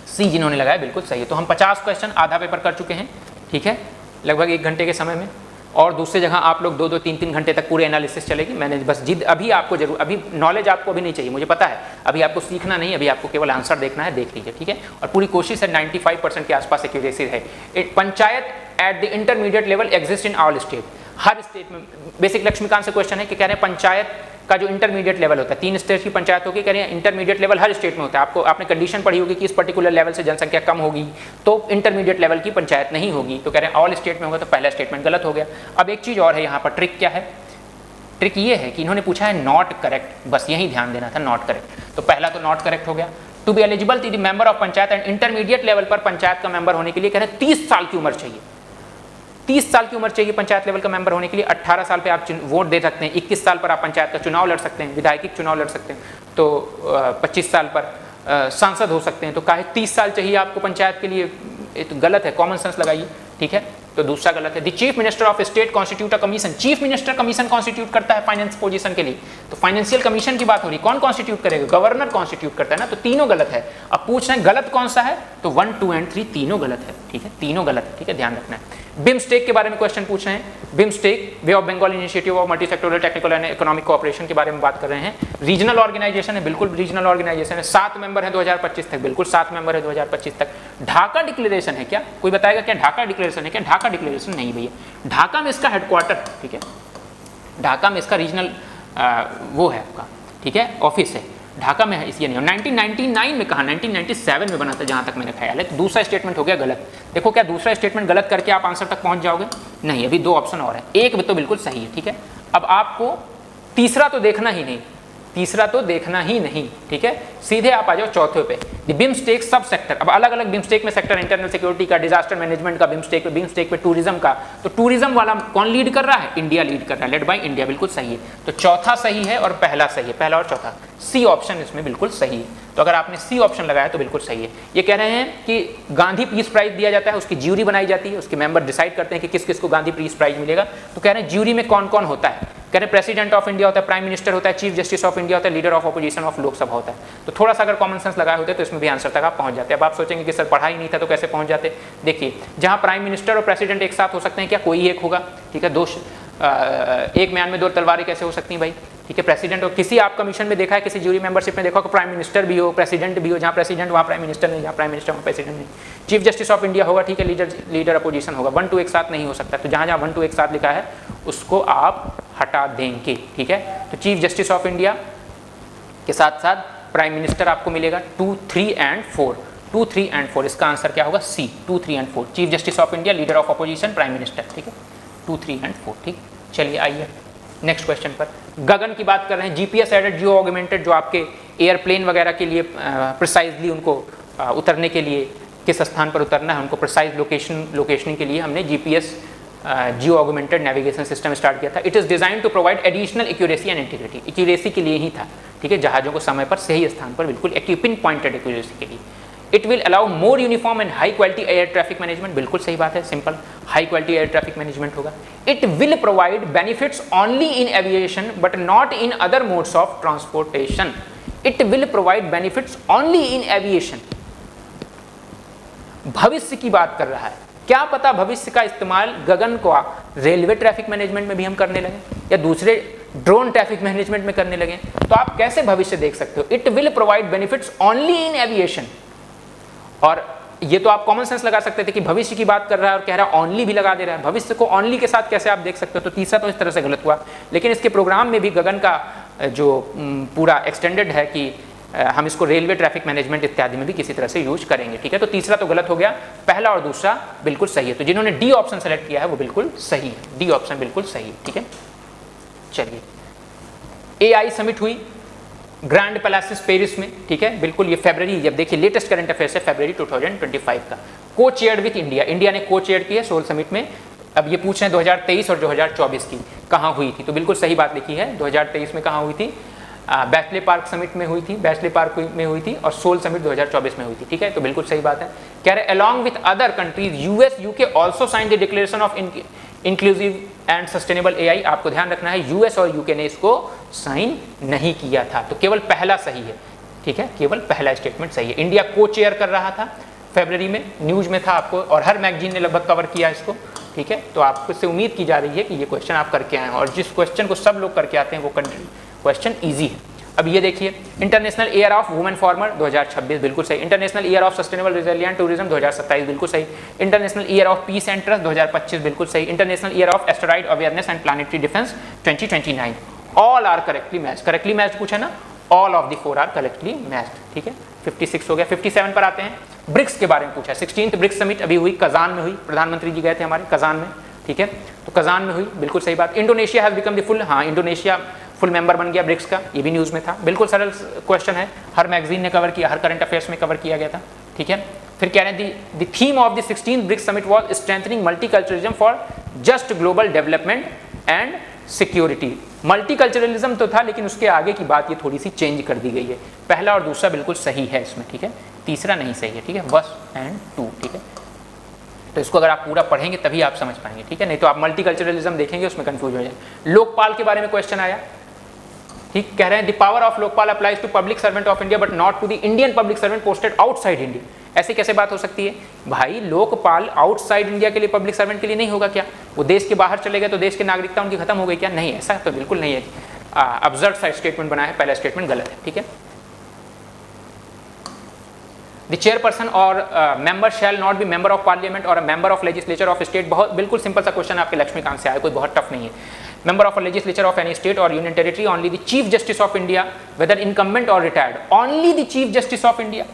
सी जिन्होंने लगाया बिल्कुल सही है। तो हम 50 क्वेश्चन आधा पेपर कर चुके हैं। ठीक है, लगभग 1 घंटे के समय में, और दूसरी जगह आप लोग 2-2, 3-3 घंटे तक पूरे एनालिसिस चलेगी। मैंने बस जिद, अभी आपको जरूर, अभी नॉलेज आपको अभी नहीं चाहिए, मुझे पता है, अभी आपको सीखना नहीं, अभी आपको केवल आंसर देखना है, देख लीजिए। ठीक है, और पूरी कोशिश है 95% के आसपास एक्यूरेसी है। Panchayat at the intermediate level exist in all state. Her state में, बेसिक लक्ष्मीकांत से क्वेश्चन है कि कह रहे हैं पंचायत का जो इंटरमीडिएट लेवल होता है, 3 स्टेट की पंचायत होगी, कह रहे हैं इंटरमीडिएट लेवल हर स्टेट में होता है। आपने कंडीशन पढ़ी होगी कि इस पर्टिकुलर लेवल से जनसंख्या कम होगी तो इंटरमीडिएट लेवल की पंचायत नहीं होगी। तो कह रहे हैं ऑल स्टेट में होगा, तो पहला स्टेटमेंट गलत हो गया। अब एक चीज़ और है यहाँ पर, ट्रिक क्या है, ट्रिक ये है कि इन्होंने पूछा है नॉट करेक्ट, बस यही ध्यान देना था, नॉट करेक्ट। तो पहला तो नॉट करेक्ट हो गया। To be eligible to the member of panchayat and intermediate level पर पंचायत का मेंबर होने के लिए कह रहे हैं 30 साल की उम्र चाहिए। 30 साल की उम्र चाहिए पंचायत लेवल का मेंबर होने के लिए। 18 साल पे आप वोट दे सकते हैं, 21 साल पर आप पंचायत का चुनाव लड़ सकते हैं, विधायकी चुनाव लड़ सकते हैं, तो 25 साल पर सांसद हो सकते हैं। तो काहे 30 साल चाहिए आपको पंचायत के लिए, ये तो गलत है, कॉमन सेंस लगाइए। ठीक है, तो दूसरा गलत है। The chief minister of state constitute a commission. Chief minister commission constitute करता है फाइनेंस पोजीशन के लिए, तो फाइनेंशियल कमीशन की बात हो रही, कौन कॉन्स्टिट्यूट करेगा, गवर्नर कॉन्स्टिट्यूट करता है ना। तो तीनों गलत है। अब पूछ रहे हैं गलत कौन सा है, तो 1, 2 and 3 तीनों गलत है। ठीक है, तीनों गलत है। ठीक है, ध्यान रखना है। बिम्स्टेक के बारे में क्वेश्चन पूछ रहे हैं। BIMSTEC bay of Bengal initiative of multi sectoral technical and economic cooperation के बारे में बात कर रहे हैं। रीजनल ऑर्गेनाइजेशन है, बिल्कुल रीजनल ऑर्गेनाइजेशन है। 7 मेंबर है 2025 तक, बिल्कुल 7 मेंबर है 2025 तक। ढाका डिक्लेरेशन है क्या, कोई बताएगा क्या ढाका डिक्लेरेशन है क्या? ढाका डिक्लेरेशन नहीं भैया, ढाका में इसका हेडक्वार्टर, ठीक है, ढाका में इसका रीजनल वो है आपका, ठीक है, ऑफिस है, ढाका में है, इसलिए नहीं। 1999 में कहा, 1997 में बना था जहाँ तक मैंने ख्याल है। तो दूसरा स्टेटमेंट हो गया गलत। देखो क्या दूसरा स्टेटमेंट गलत करके आप आंसर तक पहुँच जाओगे? नहीं, अभी 2 ऑप्शन और है, एक भी तो बिल्कुल सही है। ठीक है, अब आपको तीसरा तो देखना ही नहीं, तीसरा तो देखना ही नहीं, ठीक है। सीधे आप आ जाओ चौथे पे, द बिम्स्टेक सब सेक्टर। अब अलग अलग बिम्स्टेक में सेक्टर, इंटरनल सिक्योरिटी का, डिजास्टर मैनेजमेंट का, बिम्स्टेक पे टूरिज्म का। तो टूरिज्म वाला कौन लीड कर रहा है? इंडिया लीड कर रहा है, लेड बाय इंडिया, बिल्कुल सही है। तो चौथा सही है और पहला सही है, पहला और चौथा, सी ऑप्शन इसमें बिल्कुल सही है। तो अगर आपने सी ऑप्शन लगाया तो बिल्कुल सही है। ये कह रहे हैं कि गांधी पीस प्राइज दिया जाता है, उसकी ज्यूरी बनाई जाती है, उसके मेंबर डिसाइड करते हैं कि किस किस को गांधी पीस प्राइज मिलेगा। तो कह रहे हैं ज्यूरी में कौन कौन होता है? कह रहे हैं प्रेसिडेंट ऑफ इंडिया होता है, प्राइम मिनिस्टर होता है, चीफ जस्टिस ऑफ इंडिया होता है, leader of opposition of Lok Sabha होता है। तो थोड़ा सा अगर कॉमन सेंस लगाए होते तो इसमें भी आंसर तक आप पहुंच जाते। अब आप सोचेंगे कि सर पढ़ा ही नहीं था तो कैसे पहुंच जाते? देखिए, जहां प्राइम मिनिस्टर और प्रेसिडेंट एक साथ हो सकते हैं क्या? कोई एक होगा, ठीक है। एक म्यान में दो तलवारें कैसे हो सकती हैं भाई, ठीक है। प्रेसिडेंट और किसी आप कमीशन में देखा है, किसी ज्यूरी मेंबरशिप में देखा कि प्राइम मिनिस्टर भी हो, प्रेसिडेंट भी हो, जहाँ प्रेसिडेंट वहाँ प्राइम मिनिस्टर नहीं, जहाँ प्राइम मिनिस्टर वहाँ प्रेसिडेंट नहीं। चीफ जस्टिस ऑफ इंडिया होगा, ठीक है, लीडर अपोजिशन होगा। 1 2 एक साथ नहीं हो सकता। तो जहाँ जहाँ 1 2 एक साथ लिखा है उसको आप हटा देंगे, ठीक है। तो चीफ जस्टिस ऑफ इंडिया के साथ साथ प्राइम मिनिस्टर आपको मिलेगा 2 3 एंड 4, 2 3 एंड 4। इसका आंसर क्या होगा? सी, 2 3 and 4। Chief justice of India, leader of opposition, prime minister, ठीक है, 2 3 एंड 4, ठीक। चलिए आइए नेक्स्ट क्वेश्चन पर। गगन की बात कर रहे हैं, जीपीएस एडेड जियो ऑगमेंटेड, जो आपके एयरप्लेन वगैरह के लिए प्रिसाइजली उनको उतरने के लिए किस स्थान पर उतरना है, उनको प्रिसाइज लोकेशनिंग के लिए हमने GPS geo augmented navigation system start किया था। It is design to provide additional accuracy and integrity. Accuracy के लिए ही था, ठीक है, जहाजों को समय पर सही स्थान पर बिल्कुल पिन पॉइंटेड एक्यूरेसी के लिए। It will allow more uniform and high quality air traffic management, बिल्कुल सही बात है, simple, high quality air traffic management होगा। It will provide benefits only in aviation but not in other modes of transportation. It will provide benefits only in aviation. भविष्य की बात कर रहा है, क्या पता भविष्य का इस्तेमाल गगन को रेलवे ट्रैफिक मैनेजमेंट में भी हम करने लगे या दूसरे ड्रोन ट्रैफिक मैनेजमेंट में करने लगे। तो आप कैसे भविष्य देख सकते हो? It will provide benefits only in aviation. और ये तो आप कॉमन सेंस लगा सकते थे कि भविष्य की बात कर रहा है और कह रहा है ओनली भी लगा दे रहा है। भविष्य को ओनली के साथ कैसे आप देख सकते हो? तो तीसरा तो इस तरह से गलत हुआ। लेकिन इसके प्रोग्राम में भी गगन का जो पूरा एक्सटेंडेड है कि हम इसको रेलवे ट्रैफिक मैनेजमेंट इत्यादि में भी किसी तरह से यूज करेंगे, ठीक है। तो तीसरा तो गलत हो गया, पहला और दूसरा बिल्कुल सही है। तो जिन्होंने डी ऑप्शन सेलेक्ट किया है वो बिल्कुल सही है, डी ऑप्शन बिल्कुल सही है, ठीक है। चलिए, एआई समिट हुई ग्रैंड पैलेसिस पेरिस में, ठीक है, बिल्कुल ये फरवरी, जब देखिए लेटेस्ट करंट अफेयर्स है, फरवरी 2025 का। को चेयर्ड विथ इंडिया, इंडिया ने को चेयर की है सोल समिट में। अब ये पूछ रहे हैं 2023 और 2024 की कहाँ हुई थी, तो बिल्कुल सही बात लिखी है। 2023 में कहाँ हुई थी? बैचले पार्क समिट में हुई थी, बैचले पार्क में हुई थी, और सोल समिट 2024 में हुई थी, ठीक है। तो बिल्कुल सही बात है। कह रहे along with other countries US UK also sign the declaration of inclusive and sustainable AI. आपको ध्यान रखना है यूएस और यूके ने इसको साइन नहीं किया था, तो केवल पहला सही है, ठीक है, केवल पहला स्टेटमेंट सही है। इंडिया को चेयर कर रहा था फरवरी में, न्यूज में था आपको, और हर मैगजीन ने लगभग कवर किया इसको, ठीक है। तो आपको से उम्मीद की जा रही है कि ये क्वेश्चन आप करके आए हैं, और जिस क्वेश्चन को सब लोग करके आते हैं वो क्वेश्चन ईजी है। अब ये देखिए, international year of women farmer 2026 बिल्कुल सही, international year of sustainable resilient tourism 2027 बिल्कुल सही, international year of peace and trust 2025 बिल्कुल सही, international year of asteroid awareness and planetary defence 2029। All are correctly matched, correctly matched पूछा ना, all of the 4 are correctly matched, ठीक है। 56 हो गया। 57 पर आते हैं, ब्रिक्स के बारे में पूछा। 16th ब्रिक्स समिट अभी हुई, कजान में हुई, प्रधानमंत्री जी गए थे हमारे कजान में, ठीक है। तो कजान में हुई, बिल्कुल सही बात। Indonesia has become the full, हाँ इंडोनेशिया फुल मेंबर बन गया ब्रिक्स का, ये भी न्यूज़ में था। बिल्कुल सरल क्वेश्चन है, हर मैगजीन ने कवर किया, हर करंट अफेयर्स में कवर किया गया था, ठीक है। फिर कह रहे हैं the theme of the 16th BRICS summit was strengthening multiculturalism for just global development and security. Multiculturalism तो था, लेकिन उसके आगे की बात ये थोड़ी सी चेंज कर दी गई है। पहला और दूसरा बिल्कुल सही है इसमें, ठीक है, तीसरा नहीं सही है, ठीक है, 1 और 2, ठीक है। तो इसको अगर आप पूरा पढ़ेंगे तभी आप समझ पाएंगे, ठीक है, नहीं तो आप मल्टीकल्चरलिज्म देखेंगे उसमें कंफ्यूज हो जाए। लोकपाल के बारे में क्वेश्चन आया, ठीक, कह रहे हैं the power of Lokpal applies to public servant of India but not to the Indian public servant posted outside India. ऐसे कैसे बात हो सकती है भाई? लोकपाल आउटसाइड इंडिया के लिए, पब्लिक सर्वेंट के लिए नहीं होगा क्या? वो देश के बाहर चले गए तो देश की नागरिकता उनकी खत्म हो गई क्या? नहीं, ऐसा तो बिल्कुल नहीं है। अब्सर्ड सा स्टेटमेंट बना है, पहला स्टेटमेंट गलत है, ठीक है। द चेयरपर्सन और member shall not be member of parliament और member of legislature of state. बहुत बिल्कुल सिंपल सा क्वेश्चन आपके लक्ष्मीकांत से आया, कोई बहुत टफ नहीं है। Member of a legislature of any state or union territory, only the Chief Justice of India, whether incumbent or retired, only the Chief Justice of India,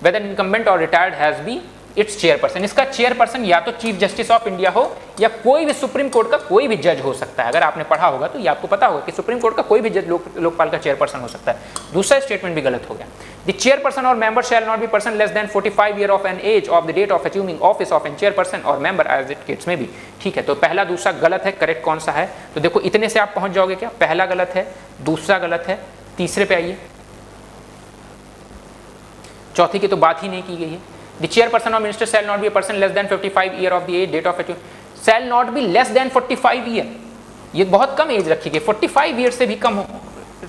whether incumbent or retired, has been it's chairperson. इसका chairperson या तो chief justice of India हो या कोई भी supreme court का कोई भी जज हो सकता है। अगर आपने पढ़ा होगा तो ये आपको पता होगा कि सुप्रीम कोर्ट का कोई भी जज लोकपाल का चेयरपर्सन हो सकता है। दूसरा स्टेटमेंट भी गलत हो गया। द चेयरपर्सन और member shall not be person less than 45 year of an age of the date of assuming office of an chairperson और मेंबर एज इट किड्स में भी। ठीक है, तो पहला दूसरा गलत है, करेक्ट कौन सा है? तो देखो इतने से आप पहुंच जाओगे क्या? पहला गलत है, दूसरा गलत है, तीसरे पे आइए। चौथी की तो बात ही नहीं की गई है। The chairperson or minister shall not be a person less than 55 year of the age date of achievement shall not be less than 45 year। ये बहुत कम एज रखी गई, 45 ईयर से भी कम हो।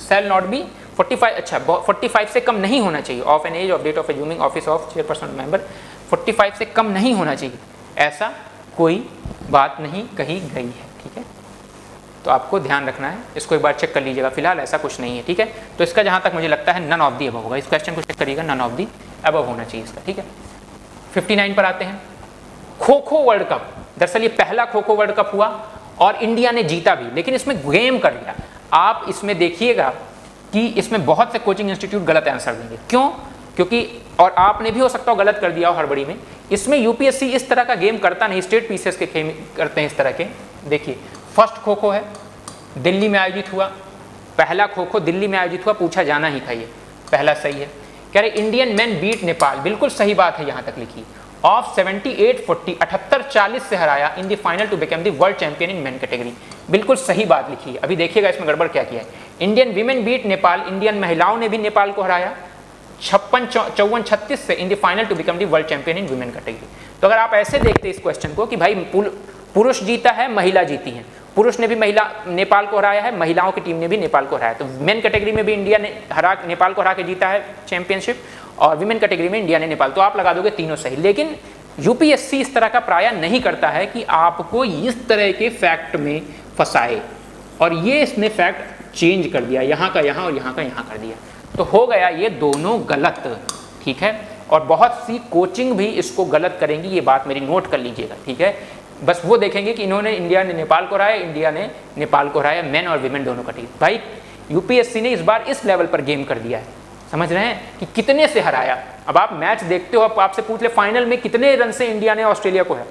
shall not be 45, अच्छा 45 से कम नहीं होना चाहिए। Of an age of date of assuming office of chairperson member, 45 से कम नहीं होना चाहिए, ऐसा कोई बात नहीं कही गई है। ठीक है, तो आपको ध्यान रखना है, इसको एक बार चेक कर लीजिएगा। फिलहाल ऐसा कुछ नहीं है। ठीक है, तो इसका जहाँ तक मुझे लगता है नन ऑफ दी अबव होगा। इस क्वेश्चन को चेक करिएगा, नन ऑफ दी अबव होना चाहिए इसका। ठीक है, 59 पर आते हैं। खो खो वर्ल्ड कप, दरअसल ये पहला खो खो वर्ल्ड कप हुआ और इंडिया ने जीता भी, लेकिन इसमें गेम कर लिया। आप इसमें देखिएगा कि इसमें बहुत से कोचिंग इंस्टीट्यूट गलत आंसर देंगे। क्यों? क्योंकि और आपने भी हो सकता हो गलत कर दिया हो हड़बड़ी में। इसमें यूपीएससी इस तरह का गेम करता नहीं, स्टेट पीसीएस के खेल करते हैं इस तरह के। देखिए फर्स्ट खो खो है, दिल्ली में आयोजित हुआ, पहला खो खो दिल्ली में आयोजित हुआ, पूछा जाना ही था, ये पहला सही है। कह रहे इंडियन मैन बीट नेपाल, बिल्कुल सही बात है, यहाँ तक लिखी। ऑफ 78-40, 78-40 से हराया in the final to become the world champion in men category, बिल्कुल सही बात लिखी है। अभी देखिएगा इसमें गड़बड़ क्या किया है। Indian women beat Nepal, Indian महिलाओं ने भी नेपाल को हराया 56-54-36 से in the final to become the world champion in women category. तो अगर आप ऐसे देखते इस क्वेश्चन को कि भाई पुरुष जीता है, महिला जीती है, पुरुष ने भी नेपाल को हराया है, महिलाओं की टीम ने भी नेपाल को हराया, तो मेन कैटेगरी में भी इंडिया ने नेपाल को हरा के जीता है चैंपियनशिप, और विमेन कैटेगरी में इंडिया ने नेपाल, तो आप लगा दोगे तीनों सही। लेकिन यूपीएससी इस तरह का प्राय नहीं करता है कि आपको इस तरह के फैक्ट में फंसाए, और ये इसने फैक्ट चेंज कर दिया, यहाँ का यहाँ और यहाँ का यहाँ कर दिया, तो हो गया ये दोनों गलत। ठीक है, और बहुत सी कोचिंग भी इसको गलत करेंगी, ये बात मेरी नोट कर लीजिएगा। ठीक है, बस वो देखेंगे कि इन्होंने इंडिया ने नेपाल को हराया, इंडिया ने नेपाल को हराया, मेन और विमेन दोनों का टीम। भाई यूपीएससी ने इस बार इस लेवल पर गेम कर दिया है, समझ रहे हैं कि कितने से हराया। अब आप मैच देखते हो, अब आपसे पूछ ले फाइनल में कितने रन से इंडिया ने ऑस्ट्रेलिया को है।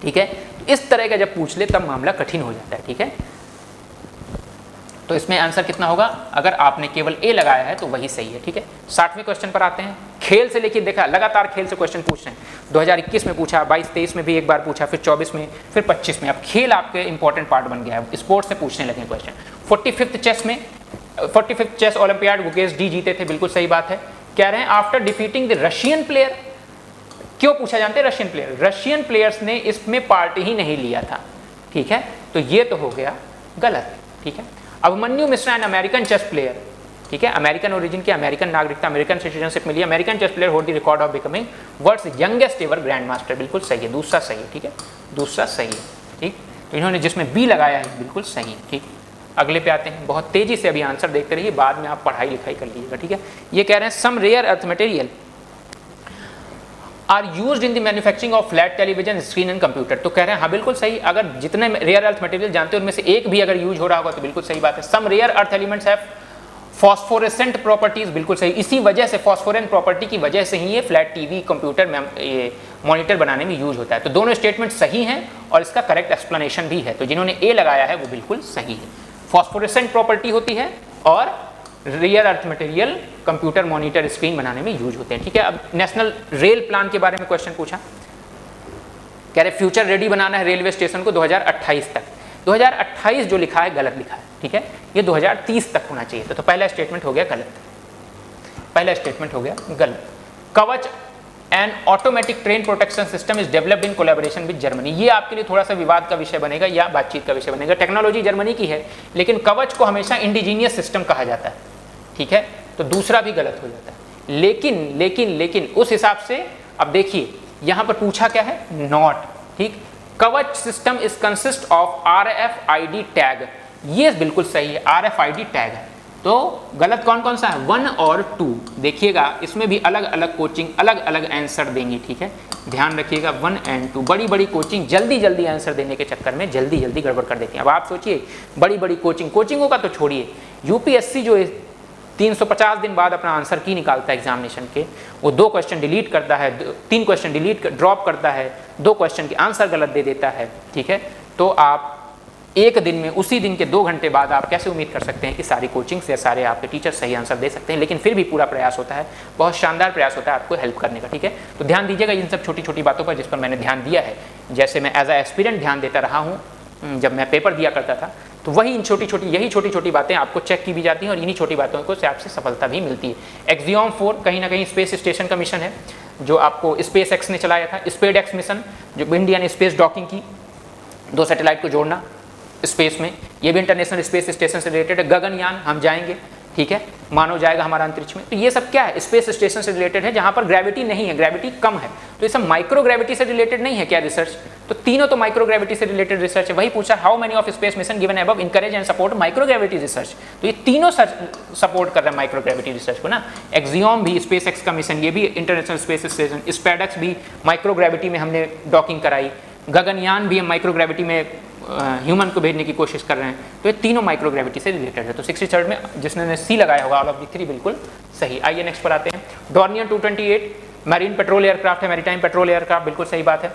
ठीक है, इस तरह का जब पूछ ले तब मामला कठिन हो जाता है। ठीक है, तो इसमें आंसर कितना होगा? अगर आपने केवल ए लगाया है तो वही सही है। ठीक है, 60वें क्वेश्चन पर आते हैं। खेल से लेके देखा, लगातार खेल से क्वेश्चन पूछ रहे हैं। 2021 में पूछा, 22-23 में भी एक बार पूछा, फिर 24 में, फिर 25 में। अब खेल आपके इंपॉर्टेंट पार्ट बन गया है, स्पोर्ट्स से पूछने लगे question. 45th chess olympiad Gukesh D जीते थे, बिल्कुल सही बात है। कह रहे हैं after defeating the Russian player, क्यों पूछा जानते हैं? रशियन प्लेयर, रशियन प्लेयर्स ने इसमें पार्ट ही नहीं लिया था। ठीक है, तो ये तो हो गया गलत। ठीक है, Abhimanyu Mishra an American chess player, ठीक है, अमेरिकन ओरिजिन की, अमेरिकन नागरिकता, अमेरिकन सिटीजनशिप मिली, American chess player hold the record of becoming world's youngest ever grandmaster, बिल्कुल सही है, दूसरा सही है। ठीक है, दूसरा सही है। ठीक, तो इन्होंने जिसमें बी लगाया है बिल्कुल सही है। ठीक, अगले पे आते हैं। बहुत तेजी से अभी आंसर देखते रहिए, बाद में आप पढ़ाई लिखाई कर लीजिएगा। ठीक है, ये कह रहे हैं some rare earth material are used in the manufacturing of flat television screen and computer. तो कह रहे हैं हाँ बिल्कुल सही, अगर जितने रेयर अर्थ मटेरियल जानते हो उनमें से एक भी अगर यूज हो रहा होगा तो बिल्कुल सही बात है। Some rare earth elements have phosphorescent properties, बिल्कुल सही, इसी वजह से फॉस्फोरेंट प्रॉपर्टी की वजह से ही ये फ्लैट टीवी कंप्यूटर मॉनिटर बनाने में यूज होता है। तो दोनों स्टेटमेंट सही हैं और इसका करेक्ट एक्सप्लेनेशन भी है, तो जिन्होंने ए लगाया है वो बिल्कुल सही है। फॉस्फोरेसेंट प्रॉपर्टी होती है और rare earth material computer monitor screen बनाने में यूज होते हैं। ठीक है, अब नेशनल रेल प्लान के बारे में क्वेश्चन पूछा, कह रहे फ्यूचर रेडी बनाना है रेलवे स्टेशन को 2028 तक। 2028 जो लिखा है गलत लिखा है। ठीक है, ये 2030 तक होना चाहिए, तो पहला स्टेटमेंट हो गया गलत, पहला स्टेटमेंट हो गया गलत। कवच and automatic train protection system is developed in collaboration with Germany, ये आपके लिए थोड़ा सा विवाद का विषय बनेगा या बातचीत का विषय बनेगा। टेक्नोलॉजी जर्मनी की है, लेकिन कवच को हमेशा इंडिजीनियस सिस्टम कहा जाता है। ठीक है, तो दूसरा भी गलत हो जाता है। लेकिन उस हिसाब से अब देखिए यहां पर पूछा क्या है, नॉट। ठीक, कवच system is consist of RFID tag, ये बिल्कुल सही है, RFID टैग है। तो गलत कौन कौन सा है, 1 और 2। देखिएगा इसमें भी अलग अलग कोचिंग अलग अलग आंसर देंगी। ठीक है, ध्यान रखिएगा 1 और 2। बड़ी बड़ी कोचिंग जल्दी आंसर देने के चक्कर में जल्दी गड़बड़ कर देती हैं। अब आप सोचिए बड़ी कोचिंगों का तो छोड़िए, यूपीएससी जो 350 दिन बाद अपना आंसर की निकालता है एग्जामिनेशन के, वो 2 क्वेश्चन डिलीट करता है, 3 क्वेश्चन ड्रॉप करता है, 2 क्वेश्चन के आंसर गलत दे देता है, ठीक है, तो आप एक दिन में, उसी दिन के 2 घंटे बाद आप कैसे उम्मीद कर सकते हैं कि सारी कोचिंग से सारे आपके टीचर सही आंसर दे सकते हैं। लेकिन फिर भी पूरा प्रयास होता है, बहुत शानदार प्रयास होता है आपको हेल्प करने का, ठीक है। तो ध्यान दीजिएगा इन सब छोटी छोटी बातों पर जिस पर मैंने ध्यान दिया है। जैसे मैं एज अ एस्पिरेंट ध्यान देता रहा हूँ जब मैं पेपर दिया करता था, तो वही इन यही छोटी छोटी बातें आपको चेक की भी जाती हैं और इन्हीं छोटी बातों को से आपसे सफलता भी मिलती है। एक्सियोम 4 कहीं ना कहीं स्पेस स्टेशन का मिशन है जो आपको स्पेस एक्स ने चलाया था। स्पेड एक्स मिशन जो इंडिया ने स्पेस डॉकिंग की, 2 सैटेलाइट को जोड़ना स्पेस में, ये भी इंटरनेशनल स्पेस स्टेशन से रिलेटेड है। गगनयान, हम जाएंगे, ठीक है, मानव जाएगा हमारा अंतरिक्ष में। तो ये सब क्या है, स्पेस स्टेशन से रिलेटेड है, जहाँ पर ग्रेविटी नहीं है, ग्रेविटी कम है। तो ये सब माइक्रो ग्रेविटी से रिलेटेड नहीं है क्या रिसर्च? तो तीनों तो माइक्रो ग्रेविटी से रिलेटेड रिसर्च है। वही पूछा, how many of space mission given above encourage and support micro gravity research. तो ये तीनों सपोर्ट कर रहे हैं माइक्रो ग्रेविटी रिसर्च को ना। एक्सियोम भी स्पेस एक्स का मिशन, ये भी इंटरनेशनल स्पेस स्टेशन। स्पेडएक्स भी माइक्रो ग्रेविटी में हमने डॉकिंग कराई। गगनयान भी हम माइक्रो ग्रेविटी में ह्यूमन को भेजने की कोशिश कर रहे हैं। तो ये तीनों माइक्रो ग्रेविटी से रिलेटेड है। तो 63rd में जिसने सी लगाया होगा ऑल ऑफ द 3 बिल्कुल सही। आइए नेक्स्ट पर आते हैं। डॉर्नियर 228 मैरीन पेट्रोल एयरक्राफ्ट है, मैरीटाइम पेट्रोल एयरक्राफ्ट, बिल्कुल सही बात है।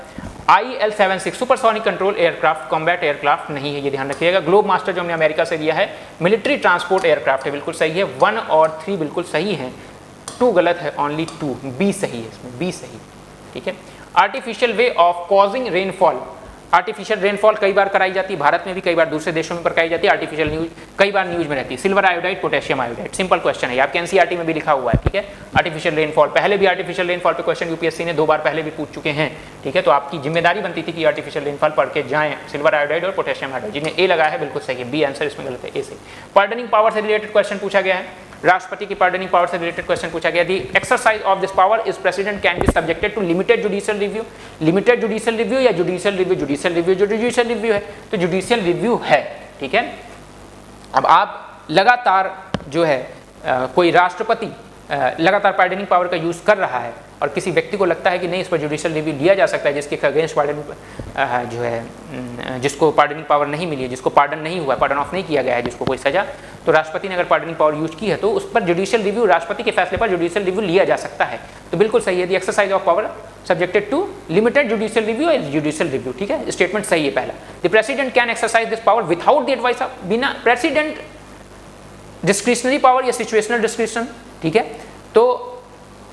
IL-76 supersonic control aircraft, combat aircraft नहीं है, ये ध्यान रखिएगा। ग्लोब मास्टर जो हमने अमेरिका से लिया है, मिलिट्री ट्रांसपोर्ट एयरक्राफ्ट है, बिल्कुल सही है। 1 और 3 बिल्कुल सही है, 2 गलत है, ओनली 2, बी सही है इसमें, बी सही, ठीक है। Artificial way of causing rainfall, artificial rainfall कई बार कराई जाती है, भारत में भी कई बार दूसरे देशों में कराई जाती है। आर्टिफिशियल न्यूज कई बार न्यूज में रहती है। Silver iodide, potassium iodide, simple question है, आपके एनसीईआरटी में भी लिखा हुआ है, ठीक है। आर्टिफिशियल रेनफॉल, पहले भी आर्टिफिशियल रेनफॉल पे क्वेश्चन यूपीएससी ने 2 बार पहले भी पूछ चुके हैं, ठीक है। तो आपकी जिम्मेदारी बनती थी कि आर्टिफिशियल रेनफॉल पढ़ के जाएं। सिल्वर आयोडाइड और पोटेशियम आयोडाइड, जिन्हें ए लगाया है बिल्कुल सही है, बी आंसर इसमें गलत है, ए से। पार्डनिंग पावर से रिलेटेड क्वेश्चन पूछा गया है, राष्ट्रपति की पार्डनिंग पावर से रिलेटेड क्वेश्चन पूछा गया। The exercise of this power is president can be subjected to limited judicial review, limited judicial review या जुडिशियल रिव्यू, जुडिशियल रिव्यू, जो जुडिशियल रिव्यू है तो जुडिशियल रिव्यू है, ठीक है। अब आप लगातार जो है कोई राष्ट्रपति लगातार पार्डनिंग पावर का यूज कर रहा है और किसी व्यक्ति को लगता है कि नहीं इस पर जुडिशियल रिव्यू लिया जा सकता है, जिसके अगेंस्ट पार्डन जो है, जिसको पार्डनिंग पावर नहीं मिली है, जिसको पार्डन नहीं हुआ, पार्डन ऑफ नहीं किया गया है, जिसको कोई सजा, तो राष्ट्रपति ने अगर पार्डनिंग पावर यूज की है तो उस पर जुडिशियल रिव्यू, राष्ट्रपति के फैसले पर जुडिशियल रिव्यू लिया जा सकता है। तो बिल्कुल सही है, the exercise of power subjected to limited judicial review या जुडिशियल रिव्यू, ठीक है, स्टेटमेंट सही है पहला। The president can exercise this power without the advice of, बिना प्रेसिडेंट डिस्क्रिशनरी पावर या सिचुएशनल डिस्क्रिशन, ठीक है। तो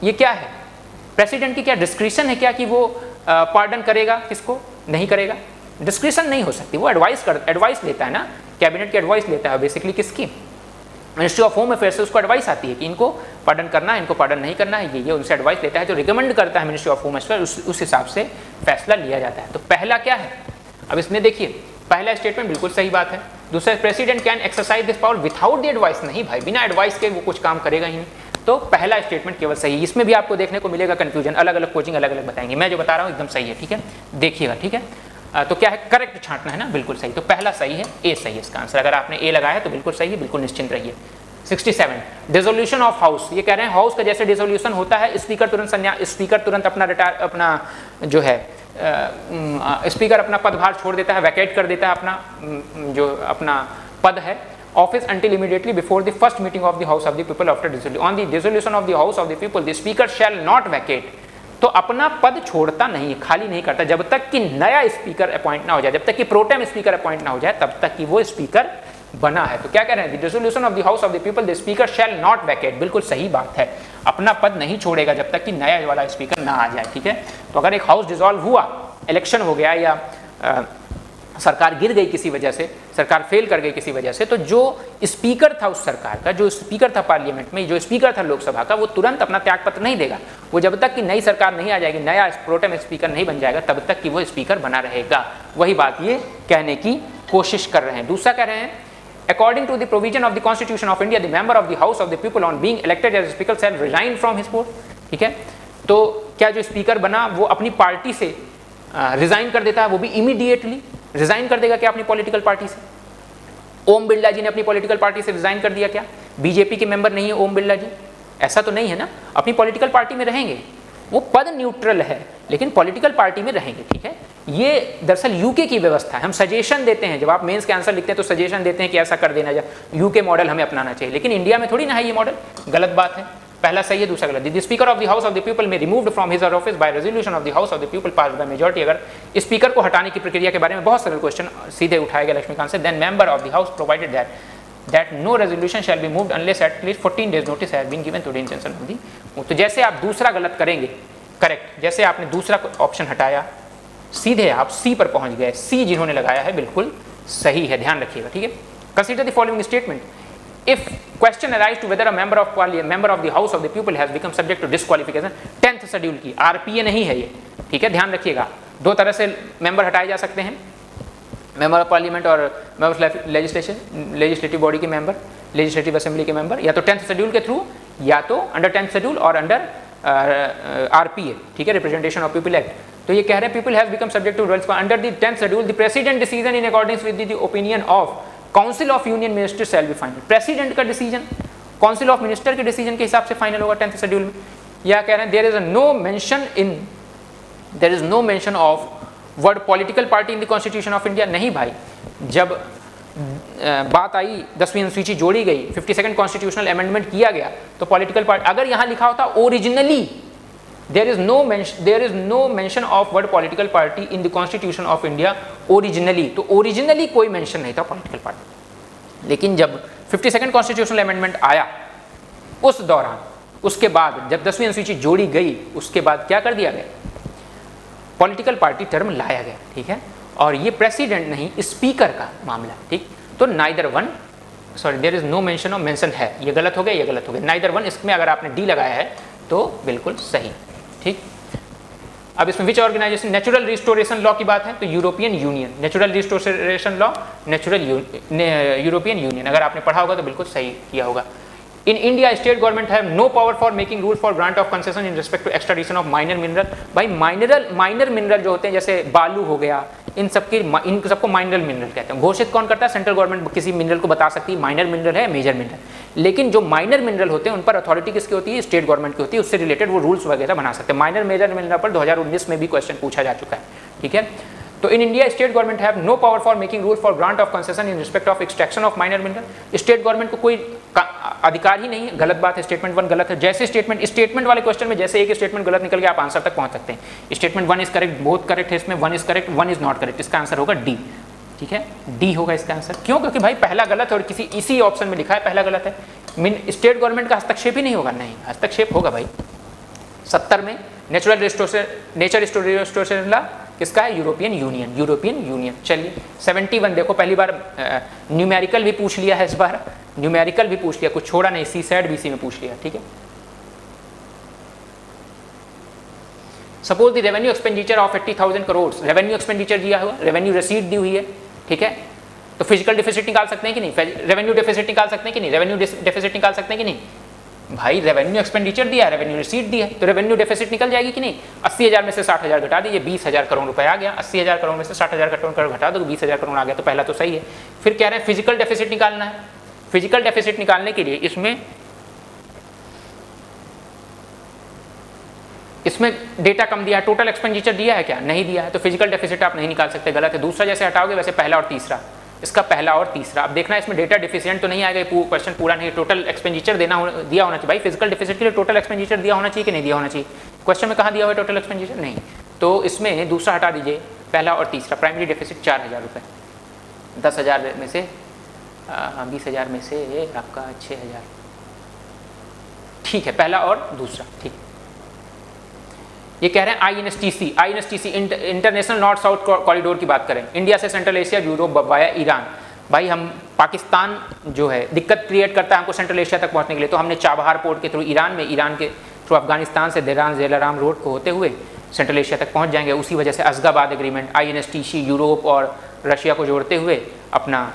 ये क्या है, प्रेसिडेंट की क्या डिस्क्रिशन है क्या कि वो पार्डन करेगा, किसको नहीं करेगा? डिस्क्रिशन नहीं हो सकती, वो एडवाइस लेता है ना, कैबिनेट की एडवाइस लेता है बेसिकली, किसकी? मिनिस्ट्री ऑफ होम अफेयर्स से उसको एडवाइस आती है कि इनको पार्डन करना है, इनको पार्डन नहीं करना है, ये उनसे एडवाइस लेता है, जो रिकमेंड करता है मिनिस्ट्री ऑफ होम अफेयर्स, उस हिसाब से फैसला लिया जाता है। तो पहला क्या है, अब इसमें देखिए, पहला स्टेटमेंट बिल्कुल सही बात है। दूसरा, president can exercise this power without the advice, नहीं भाई, बिना एडवाइस के वो कुछ काम करेगा ही नहीं। तो पहला स्टेटमेंट केवल सही है। इसमें भी आपको देखने को मिलेगा कंफ्यूजन, अलग अलग कोचिंग अलग अलग बताएंगे, मैं जो बता रहा हूँ एकदम सही है, ठीक है, देखिएगा, ठीक है। तो क्या है, करेक्ट छांटना है ना, बिल्कुल सही। तो पहला सही है, ए सही है इसका आंसर। अगर आपने ए लगाया है तो बिल्कुल सही है, बिल्कुल निश्चिंत रहिए। 67 डिसोल्यूशन ऑफ हाउस, ये कह रहे हैं हाउस का जैसे डिसोल्यूशन होता है, स्पीकर तुरंत अपना जो है स्पीकर अपना पदभार छोड़ देता है, वैकेट कर देता है अपना पद है, office until immediately before the first meeting of the house of the people after dissolution. On the dissolution of the house of the people, the speaker shall not vacate. तो अपना पद छोड़ता नहीं है, खाली नहीं करता, जब तक कि नया स्पीकर अपॉइंट ना हो जाए, जब तक कि प्रोटेम स्पीकर अपॉइंट ना हो जाए, तब तक कि वो स्पीकर बना है। तो क्या कह रहे हैं, the dissolution of the house of the people, the speaker shall not vacate, बिल्कुल सही बात है, अपना पद नहीं छोड़ेगा जब तक कि नया वाला स्पीकर ना आ जाए, ठीक है। तो अगर एक हाउस डिसॉल्व हुआ, इलेक्शन हो गया या सरकार गिर गई किसी वजह से, सरकार फेल कर गई किसी वजह से, तो जो स्पीकर था उस सरकार का, जो स्पीकर था पार्लियामेंट में, जो स्पीकर था लोकसभा का, वो तुरंत अपना त्यागपत्र नहीं देगा। वो जब तक कि नई सरकार नहीं आ जाएगी, नया प्रोटेम स्पीकर नहीं बन जाएगा, तब तक कि वो स्पीकर बना रहेगा। वही बात ये कहने की कोशिश कर रहे हैं। दूसरा कह रहे हैं, according to the provision of the constitution of India, the member of the house of the people on being elected as speaker shall resign from his post, ठीक है। तो क्या जो स्पीकर बना वो अपनी पार्टी से रिजाइन कर देता है, वो भी इमीडिएटली रिजाइन कर देगा क्या अपनी पॉलिटिकल पार्टी से? ओम बिरला जी ने अपनी पॉलिटिकल पार्टी से रिजाइन कर दिया क्या? बीजेपी के मेंबर नहीं है ओम बिरला जी, ऐसा तो नहीं है ना, अपनी पॉलिटिकल पार्टी में रहेंगे, वो पद न्यूट्रल है लेकिन पॉलिटिकल पार्टी में रहेंगे, ठीक है। ये दरअसल यूके की व्यवस्था है। हम सजेशन देते हैं, जब आप मेंस के आंसर लिखते हैं तो सजेशन देते हैं कि ऐसा कर देना जाए, यूके मॉडल हमें अपनाना चाहिए, लेकिन इंडिया में थोड़ी ना है ये मॉडल। गलत बात है, पहला सही है दूसरा गलत। The speaker of the house of the people may removed from his or office by resolution of the house of the people passed by majority. अगर स्पीकर को हटाने की प्रक्रिया के बारे में बहुत सरल क्वेश्चन सीधे उठाया गया लक्ष्मीकांत से, then member of the house provided that no resolution shall be moved unless at least 14 days notice has been given to the intention of the। तो जैसे आप दूसरा गलत करेंगे, करेक्ट, जैसे आपने दूसरा ऑप्शन हटाया सीधे आप सी पर पहुंच गए। सी जिन्होंने लगाया है बिल्कुल सही है, ध्यान रखिएगा, ठीक है। Consider the following statement, if question arise to whether a member of parliament member of the house of the people has become subject to disqualification, 10th schedule की, आरपीए नहीं है ये, ठीक है, ध्यान रखिएगा। दो तरह से मेंबर हटाए जा सकते हैं, मेंबर ऑफ पार्लियामेंट और मेंबर ऑफ लेजिस्लेटिव बॉडी के मेंबर, लेजिस्लेटिव असेंबली के मेंबर, या तो 10th शेड्यूल के थ्रू, या तो अंडर 10th शेड्यूल और अंडर आरपीए, ठीक है, रिप्रेजेंटेशन ऑफ पीपल एक्ट। तो ये कह रहे हैं people has become subject to rules under the 10th schedule, the president decision in according with the opinion of council of union minister shall be final. President का decision council of minister के decision के हिसाब से final होगा 10th schedule में। या कह रहे हैं there is no mention of word political party in the constitution of India. नहीं भाई, जब बात आई 10वीं अनुसूची जोड़ी गई, 52nd कॉन्स्टिट्यूशनल अमेंडमेंट किया गया, तो पॉलिटिकल पार्टी, अगर यहाँ लिखा होता originally there is no mention of word political party in the constitution of India originally, तो ओरिजिनली कोई मेंशन नहीं था पॉलिटिकल पार्टी। लेकिन जब 52nd कॉन्स्टिट्यूशनल अमेंडमेंट आया उस दौरान, उसके बाद जब 10वीं अनुसूची जोड़ी गई, उसके बाद क्या कर दिया गया, पॉलिटिकल पार्टी टर्म लाया गया, ठीक है। और ये प्रेसिडेंट नहीं, स्पीकर का मामला, ठीक। तो neither one, sorry, there is no mention of, mention है, ये गलत हो गया, ये गलत हो गया, नाइदर वन। इसमें अगर आपने डी लगाया है तो बिल्कुल सही, ठीक। अब इसमें विच ऑर्गेनाइजेशन, नेचुरल रिस्टोरेशन लॉ की बात है तो European union, natural restoration law, European union, अगर आपने पढ़ा होगा तो बिल्कुल सही किया होगा। In India, state government have no power for making rule for grant of concession in respect to extradition of minor mineral। भाई माइनर मिनरल जो होते हैं, जैसे बालू हो गया, इन सबको माइनर मिनरल कहते हैं। घोषित कौन करता है, सेंट्रल गवर्नमेंट किसी मिनरल को बता सकती है माइनर मिनरल है, मेजर मिनरल। लेकिन जो माइनर मिनरल होते हैं उन पर अथॉरिटी किसकी होती है, स्टेट गवर्नमेंट की होती है, उससे रिलेटेड वो रूल्स वगैरह बना सकते हैं। माइनर मेजर मिनरल पर 2019 में भी क्वेश्चन पूछा जा चुका है, ठीक है। तो in India state government have no power for making rule for grant of concession in respect of extraction of minor mineral. State government को कोई अधिकार ही नहीं है, गलत बात है, स्टेटमेंट 1 गलत है। जैसे स्टेटमेंट वाले क्वेश्चन में जैसे एक स्टेटमेंट गलत निकल गया, आप आंसर तक पहुंच सकते हैं। Statement 1 is correct, both correct है, इसमें 1 is correct, 1 is not correct, इसका आंसर होगा डी, ठीक है, डी होगा इसका आंसर। क्यों? क्योंकि भाई पहला गलत है और इसी ऑप्शन में लिखा है पहला गलत है। स्टेट गवर्नमेंट का हस्तक्षेप ही नहीं होगा, नहीं, हस्तक्षेप होगा भाई। 70 में नेचर रिस्टोरेशन लॉ किसका है, यूरोपियन यूनियन। चलिए 71 देखो, पहली बार न्यूमेरिकल भी पूछ लिया है, इस बार न्यूमेरिकल भी पूछ लिया, कुछ छोड़ा नहीं, सी सेड बीसी में पूछ लिया, ठीक है। Suppose the revenue expenditure of 80,000 crore, revenue expenditure दिया हुआ, रेवेन्यू रिसीट दी हुई है, ठीक है। तो फिजिकल डेफिसिट निकाल सकते हैं कि नहीं, रेवेन्यू डेफिसिट निकाल सकते हैं कि नहीं, रेवेन्यू डेफिसिट निकाल सकते हैं कि नहीं भाई। रेवेन्यू एक्सपेंडिचर दिया है, रेवेन्यू रिसीट दिया है, तो रेवेन्यू डेफिसिट निकल जाएगी कि नहीं। 80,000 में से 60,000 घटा दीजिए, 20,000 करोड़ रुपए आ गया। 80,000 करोड़ में से 60,000 करोड़ घटा दो, 20,000 करोड़ आ गया, तो पहला तो सही है। फिर कह रहे हैं फिजिकल डेफिसिट निकालना है। फिजिकल डेफिसिट निकालने के लिए इसमें डेटा कम दिया है, टोटल एक्सपेंडिचर दिया है क्या, नहीं दिया है, तो फिजिकल डेफिसिट आप नहीं निकाल सकते, गलत है। दूसरा जैसे हटाओगे वैसे पहला और तीसरा, इसका पहला और तीसरा। अब देखना इसमें डेटा डिफिशिएंट तो नहीं आएगा, क्वेश्चन पूरा नहीं, टोटल एक्सपेंडिचर दिया होना चाहिए भाई। फिजिकल डेफिसिट के लिए टोटल एक्सपेंडिचर दिया होना चाहिए कि नहीं दिया होना चाहिए, क्वेश्चन में कहाँ दिया हुआ है टोटल एक्सपेंडिचर, नहीं। तो इसमें दूसरा हटा दीजिए, पहला और तीसरा। प्राइमरी डेफिसिट 4,000 रुपये, 10,000 में से 20,000 में से आपका 6,000, ठीक है, पहला और दूसरा, ठीक। ये कह रहे हैं INSTC international north south corridor की बात करें, इंडिया से central Asia, Europe via Iran. भाई हम पाकिस्तान जो है दिक्कत क्रिएट करता है हमको सेंट्रल एशिया तक पहुंचने के लिए, तो हमने चाबहार पोर्ट के थ्रू ईरान के थ्रू अफगानिस्तान से देरान जेलाराम रोड को होते हुए सेंट्रल एशिया तक पहुंच जाएंगे। उसी वजह से अज़गाबाद एग्रीमेंट, INSTC यूरोप और रशिया को जोड़ते हुए अपना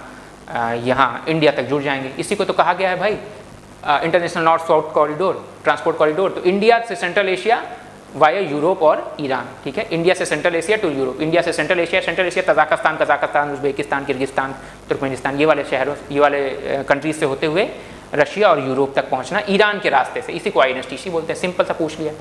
यहाँ इंडिया तक जुड़ जाएंगे। इसी को तो कहा गया है भाई international north south corridor, transport corridor. तो इंडिया से सेंट्रल एशिया वाया यूरोप और ईरान, ठीक है। इंडिया से central Asia to Europe, India से central Asia Kazakhstan, Uzbekistan, Kyrgyzstan, Turkmenistan, ये वाले शहरों, ये वाले कंट्रीज से होते हुए रशिया और यूरोप तक पहुंचना ईरान के रास्ते से, इसी को INSTC बोलते हैं। सिंपल सा पूछ लिया।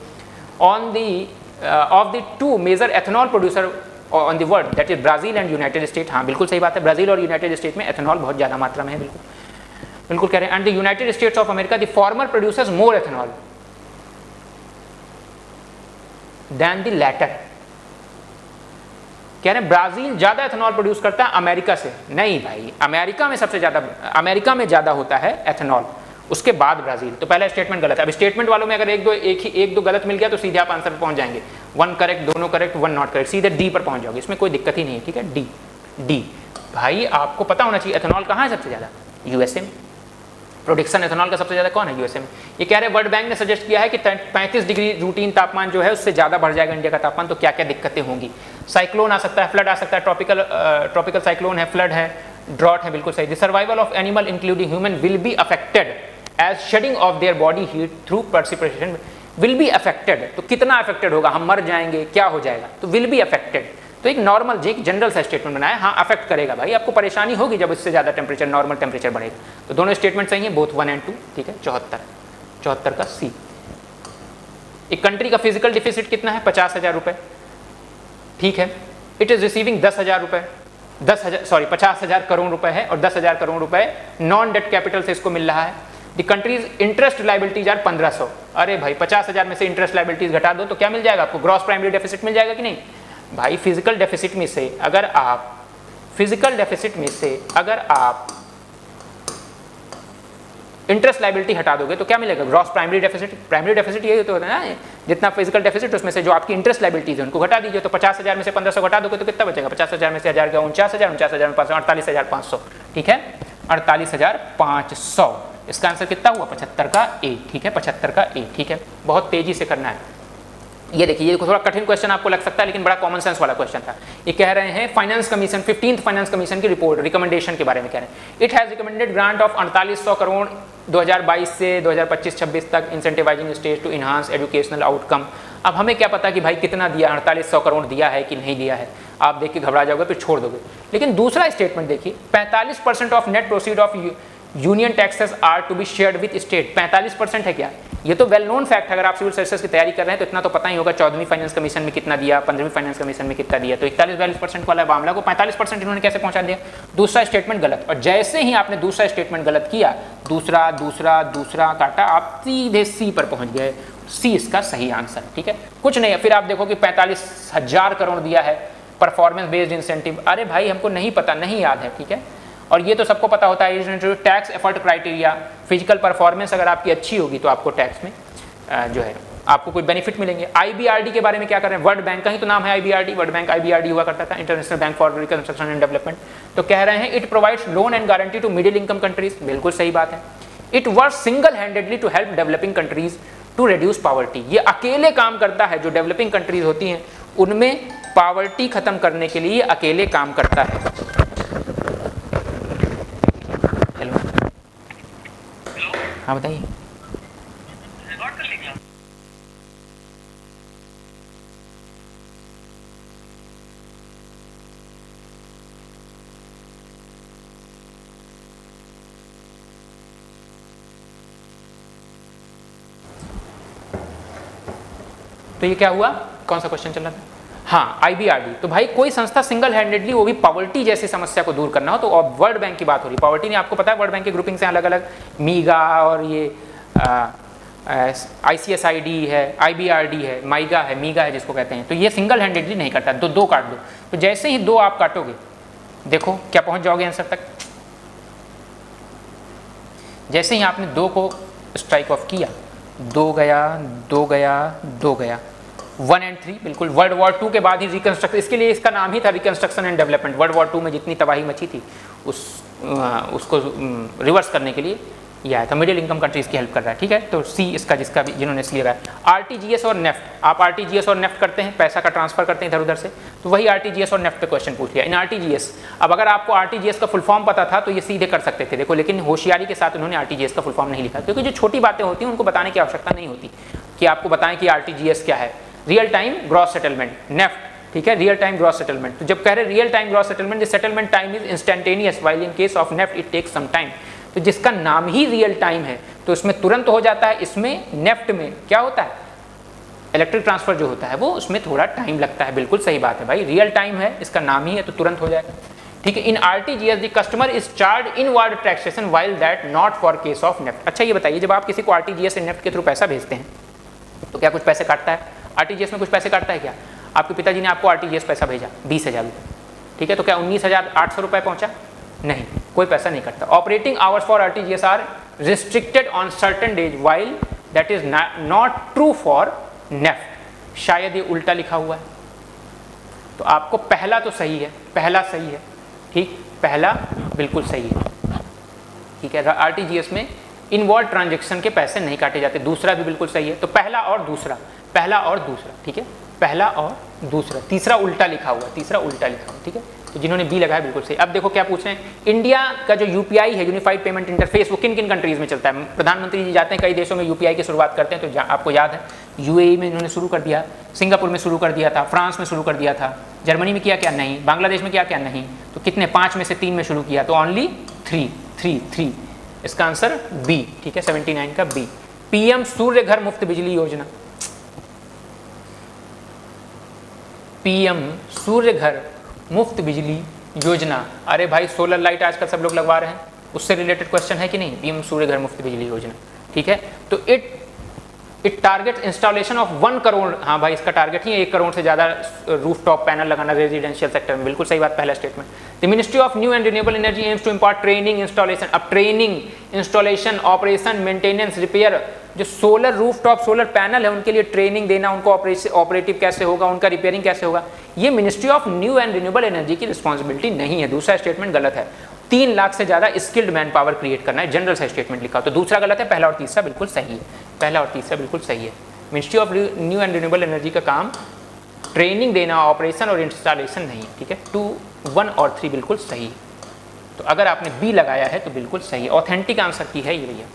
On the of the two major ethanol producer on the world, that is Brazil and United State. हाँ बिल्कुल सही बात है, ब्राजील और यूनाइटेड स्टेट में एथेनॉल बहुत ज़्यादा मात्रा में है, बिल्कुल बिल्कुल कह रहे हैं। And the United States of America the former producers more ethanol than the latter. कह रहे हैं ब्राजील ज़्यादा एथेनॉल प्रोड्यूस करता है अमेरिका से। नहीं भाई, अमेरिका में सबसे ज़्यादा, अमेरिका में ज़्यादा होता है एथेनॉल, उसके बाद ब्राजील। तो पहला स्टेटमेंट गलत है। अब स्टेटमेंट वालों में अगर एक दो गलत मिल गया तो सीधे आप आंसर पे पहुंच जाएंगे। वन करेक्ट, दोनों करेक्ट, वन नॉट करेक्ट, सीधे डी पर पहुंच जाओगे, इसमें कोई दिक्कत ही नहीं है, ठीक है। डी भाई आपको पता होना चाहिए एथेनॉल कहाँ है सबसे ज़्यादा, यूएसए में। प्रोडक्शन एथेनॉल का सबसे ज़्यादा कौन है, यूएसए में। ये कह रहे हैं वर्ल्ड बैंक ने सजेस्ट किया है कि 35 डिग्री रूटीन तापमान जो है उससे ज़्यादा बढ़ जाएगा इंडिया का तापमान, तो क्या क्या दिक्कतें होंगी। साइक्लोन आ सकता है, फ्लड आ सकता है, ट्रॉपिकल साइक्लोन है, फ्लड है, ड्रॉट है, बिल्कुल सही। The survival of animal including human will be affected as shedding of their body heat through precipitation will be affected. तो कितना अफेक्टेड होगा, हम मर जाएंगे, क्या हो जाएगा, तो विल बी अफेक्टेड। तो एक नॉर्मल एक जनरल सा स्टेटमेंट बनाया, हाँ अफेक्ट करेगा भाई, आपको परेशानी होगी जब इससे ज़्यादा टेम्परेचर, नॉर्मल टेम्परेचर बढ़ेगा। तो दोनों स्टेटमेंट सही हैं, बोथ 1 और 2, ठीक है। 74 का सी। एक कंट्री का फिजिकल डिफिसिट कितना है, 50,000 रुपये, ठीक है। इट इज़ रिसीविंग 10,000 रुपये, 50,000 करोड़ रुपए है और 10,000 करोड़ रुपए नॉन डेट कैपिटल से इसको मिल रहा है। The countries interest liabilities are 1500। अरे भाई 50,000 में से इंटरेस्ट लाइबिलिटीज घटा दो तो क्या मिल जाएगा आपको, ग्रॉस प्राइमरी डेफिसिट मिल जाएगा कि नहीं भाई। फिजिकल डेफिसिट में से अगर आप इंटरेस्ट लाइबिलिटी हटा दोगे तो क्या मिलेगा, gross primary deficit. Primary deficit यही तो होता है ना, जितना फिजिकल डेफिसिट उसमें से जो आपकी इंटरेस्ट लाइबिलिटीज है उनको घटा दीजिए। तो 50,000 में से 1500 घटा दोगे तो कितना बचेगा, 50,000 में से 1000 का 49,000, 49,000 में 48,500, ठीक है, 48,500। इसका आंसर कितना हुआ, 75 का ए, ठीक है, 75 का ए, ठीक है। बहुत तेजी से करना है। ये देखिए, ये थोड़ा कठिन क्वेश्चन आपको लग सकता है लेकिन बड़ा कॉमन सेंस वाला क्वेश्चन था। ये कह रहे हैं finance commission 15th finance commission की रिपोर्ट रिकमेंडेशन के बारे में कह रहे हैं। It has recommended grant of 4800 crore 2022 से 2025-26 तक incentivising state to enhance educational outcome. अब हमें क्या पता कि भाई कितना दिया, 4800 करोड़ दिया है कि नहीं दिया है, आप देख के घबरा जाओगे फिर छोड़ दोगे। लेकिन दूसरा स्टेटमेंट देखिए, 45% of net proceed of union taxes are to be shared with state. 45% है क्या, ये तो वेल नोन फैक्ट है। अगर आप सिविल सर्विसेज की तैयारी कर रहे हैं तो इतना तो पता ही होगा, 14वीं फाइनेंस कमीशन में कितना दिया, 15वीं फाइनेंस कमीशन में कितना दिया। तो 41-42% वाला मामला को 45% इन्होंने कैसे पहुंचा दिया। दूसरा स्टेटमेंट गलत, और जैसे ही आपने दूसरा स्टेटमेंट गलत किया, दूसरा काटा, आप सीधे सी पर पहुंच गए। सी इसका सही आंसर, ठीक है। कुछ नहीं है, फिर आप देखो कि 45,000 करोड़ दिया है परफॉर्मेंस बेस्ड इंसेंटिव। अरे भाई हमको नहीं पता, नहीं याद है, ठीक है। और ये तो सबको पता होता है, tax effort criteria, physical performance अगर आपकी अच्छी होगी तो आपको टैक्स में जो है आपको कोई बेनिफिट मिलेंगे। आईबीआरडी के बारे में क्या कर रहे हैं, वर्ल्ड बैंक का ही तो नाम है आईबीआरडी, वर्ल्ड बैंक आईबीआरडी हुआ करता था, international bank for reconstruction and development. तो कह रहे हैं it provides loan and guarantee to middle income countries, बिल्कुल सही बात है। It works single handedly to help developing countries to reduce poverty. ये अकेले काम करता है, जो डेवलपिंग कंट्रीज होती हैं उनमें पॉवर्टी खत्म करने के लिए अकेले काम करता है। हेलो, हाँ बताइए। तो ये क्या हुआ, कौन सा क्वेश्चन चल रहा था, हाँ आईबीआरडी। तो भाई कोई संस्था सिंगल हैंडेडली, वो भी पॉवर्टी जैसी समस्या को दूर करना हो तो वर्ल्ड बैंक की बात हो रही। पॉवर्टी नहीं, आपको पता है वर्ल्ड बैंक की ग्रुपिंग से अलग अलग मीगा और ये आईसीएसआईडी है, आईबीआरडी है, माइगा है, मीगा है जिसको कहते हैं। तो ये सिंगल हैंडेडली नहीं करता, दो काट दो। तो जैसे ही दो आप काटोगे देखो क्या पहुंच जाओगे आंसर तक। जैसे ही आपने दो को स्ट्राइक ऑफ किया, दो गया 1 और 3, बिल्कुल वर्ल्ड वॉर 2 के बाद ही रिकंस्ट्रक्शन, इसके लिए इसका नाम ही था reconstruction and development. World war 2 में जितनी तबाही मची थी उसको रिवर्स करने के लिए ये आया था, मिडिल इनकम कंट्रीज की हेल्प कर रहा है, ठीक है। तो सी इसका, जिसका भी जिन्होंने इसलिए लगाया। आरटीजीएस और नेफ्ट, आप आरटीजीएस और नेफ्ट करते हैं, पैसा का ट्रांसफर करते हैं इधर उधर से, तो वही आरटीजीएस और नेफ्ट पे क्वेश्चन पूछ लिया। इन आरटीजीएस, अब अगर आपको आरटीजीएस का फुल फॉर्म पता था तो ये सीधे कर सकते थे, देखो, लेकिन होशियारी के साथ उन्होंने आरटीजीएस का फुल फॉर्म नहीं लिखा, क्योंकि जो छोटी बातें होती हैं उनको बताने की आवश्यकता नहीं होती कि आपको बताएं कि आरटीजीएस क्या है। Real time gross settlement, NEFT, ठीक है, रियल टाइम ग्रॉस सेटलमेंट। तो जब कह रहे real time gross settlement, the settlement time is instantaneous while in case of NEFT it takes some time. तो जिसका नाम ही रियल टाइम है तो इसमें तुरंत हो जाता है, इसमें नेफ्ट में क्या होता है, इलेक्ट्रिक ट्रांसफर जो होता है वो उसमें थोड़ा टाइम लगता है। बिल्कुल सही बात है भाई, रियल टाइम है, इसका नाम ही है तो तुरंत हो जाएगा। ठीक है, in RTGS the customer is charge inward taxation while that not for case of NEFT. अच्छा ये बताइए, जब आप किसी को आरटीजीएस से नेफ्ट के थ्रू पैसा भेजते हैं तो क्या कुछ पैसे काटता है? आरटीजीएस में कुछ पैसे काटता है क्या? आपके पिताजी ने आपको आरटीजीएस पैसा भेजा 20,000 रुपये, ठीक है, तो क्या 19,800 रुपये पहुंचा? नहीं, कोई पैसा नहीं कटता। Operating hours for RTGS are restricted on certain days while that is not true for NEFT. शायद ये उल्टा लिखा हुआ है, तो आपको पहला तो सही है, पहला सही है, ठीक, पहला बिल्कुल सही है, ठीक है। आरटीजीएस में इनवर्ड ट्रांजैक्शन के पैसे नहीं काटे जाते। दूसरा भी बिल्कुल सही है, तो पहला और दूसरा, पहला और दूसरा, ठीक है, पहला और दूसरा। तीसरा उल्टा लिखा हुआ, तीसरा उल्टा लिखा हुआ, ठीक है। तो जिन्होंने बी लगाया बिल्कुल सही। अब देखो क्या पूछ रहे हैं, इंडिया का जो यूपीआई है, यूनिफाइड पेमेंट इंटरफेस, वो किन किन कंट्रीज में चलता है? प्रधानमंत्री जी जाते हैं कई देशों में यूपीआई की शुरुआत करते हैं, तो आपको याद है यूएई में इन्होंने शुरू कर दिया, सिंगापुर में शुरू कर दिया था, फ्रांस में शुरू कर दिया था, जर्मनी में किया क्या? नहीं। बांग्लादेश में किया क्या? नहीं। तो कितने? 5 में से 3 में शुरू किया, तो ओनली 3। इसका आंसर बी, ठीक है, 79 का बी। पीएम सूर्य घर मुफ्त बिजली योजना, पीएम सूर्य घर मुफ्त बिजली योजना, अरे भाई सोलर लाइट आजकल सब लोग लगवा रहे हैं, उससे रिलेटेड क्वेश्चन है कि नहीं? पीएम सूर्य घर मुफ्त बिजली योजना, ठीक है। तो it target installation of 1 crore, हाँ भाई इसका टारगेट ही है 1 करोड़ से ज़्यादा रूफ टॉप पैनल लगाना रेजिडेंशियल सेक्टर में, बिल्कुल सही बात, पहला statement. The ministry of new and renewable energy aims to impart training installation. अब training, installation, operation, maintenance, repair, जो solar roof top solar panel है उनके लिए ट्रेनिंग देना, उनको ऑपरेटिव कैसे होगा, उनका रिपेयरिंग कैसे होगा, ये ministry of new and renewable energy की रिस्पॉन्सिबिलिटी नहीं है। दूसरा स्टेटमेंट गलत है। 3 लाख से ज़्यादा स्किल्ड मैन पावर क्रिएट करना है, जनरल सा स्टेटमेंट लिखा, तो दूसरा गलत है, पहला और तीसरा बिल्कुल सही है, पहला और तीसरा बिल्कुल सही है। Ministry of new and renewable energy का काम ट्रेनिंग देना, ऑपरेशन और इंस्टॉलेशन नहीं है, ठीक है। 2, 1 और 3 बिल्कुल सही है। तो अगर आपने बी लगाया है तो बिल्कुल सही है, ऑथेंटिक आंसर की है ये भैया।